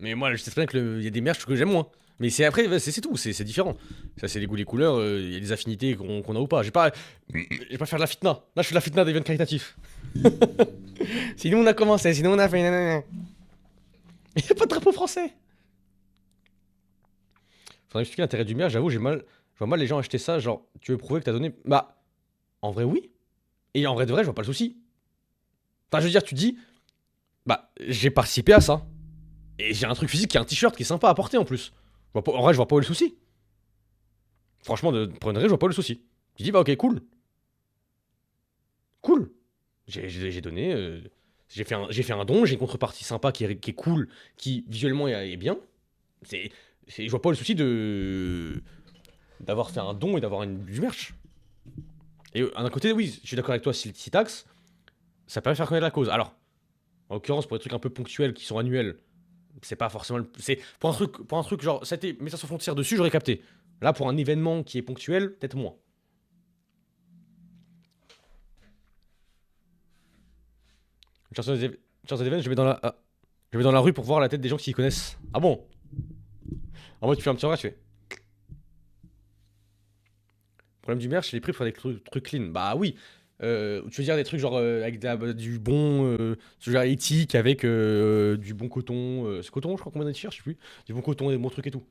Mais moi, je sais très bien qu'il y a des merch que j'aime moins. Mais c'est après, c'est tout, c'est différent. Ça, c'est les goûts, les couleurs, il y a des affinités qu'on a ou pas. J'ai pas faire de la fitna. Là, je fais de la fitna des événements caritatifs. Sinon, on a commencé, sinon, on a fait... Il n'y a pas de drapeau français. Faudrait expliquer l'intérêt du merch, j'avoue, je vois mal les gens acheter ça, genre, tu veux prouver que t'as donné... Bah, en vrai, oui. Et en vrai de vrai, je vois pas le souci. Enfin, je veux dire, tu dis, bah, j'ai participé à ça. Et j'ai un truc physique qui est un t-shirt qui est sympa à porter en plus. En vrai, je vois pas où est le souci. Franchement, pour une raison, je vois pas où est le souci. Tu dis, bah, ok, cool. Cool. J'ai donné... J'ai fait un don, j'ai une contrepartie sympa qui est cool, qui visuellement est bien. Je vois pas le souci d'avoir fait un don et d'avoir du merch. Et d'un côté, oui, je suis d'accord avec toi, si taxe, ça permet de faire connaître la cause. Alors, en l'occurrence, pour des trucs un peu ponctuels qui sont annuels, c'est pas forcément... C'est pour un truc genre, c'était message sur frontière dessus, j'aurais capté. Là, pour un événement qui est ponctuel, peut-être moins. Charles Evans, je vais dans la rue pour voir la tête des gens qui s'y connaissent. Ah bon? En mode, tu fais un petit regard, tu fais. Problème du merch, les prix pour faire des trucs clean. Bah oui. Tu veux dire des trucs genre avec du bon. Genre éthique, avec du bon coton. C'est coton, je crois qu'on a des t-shirts, je sais plus. Du bon coton, des bons trucs et tout.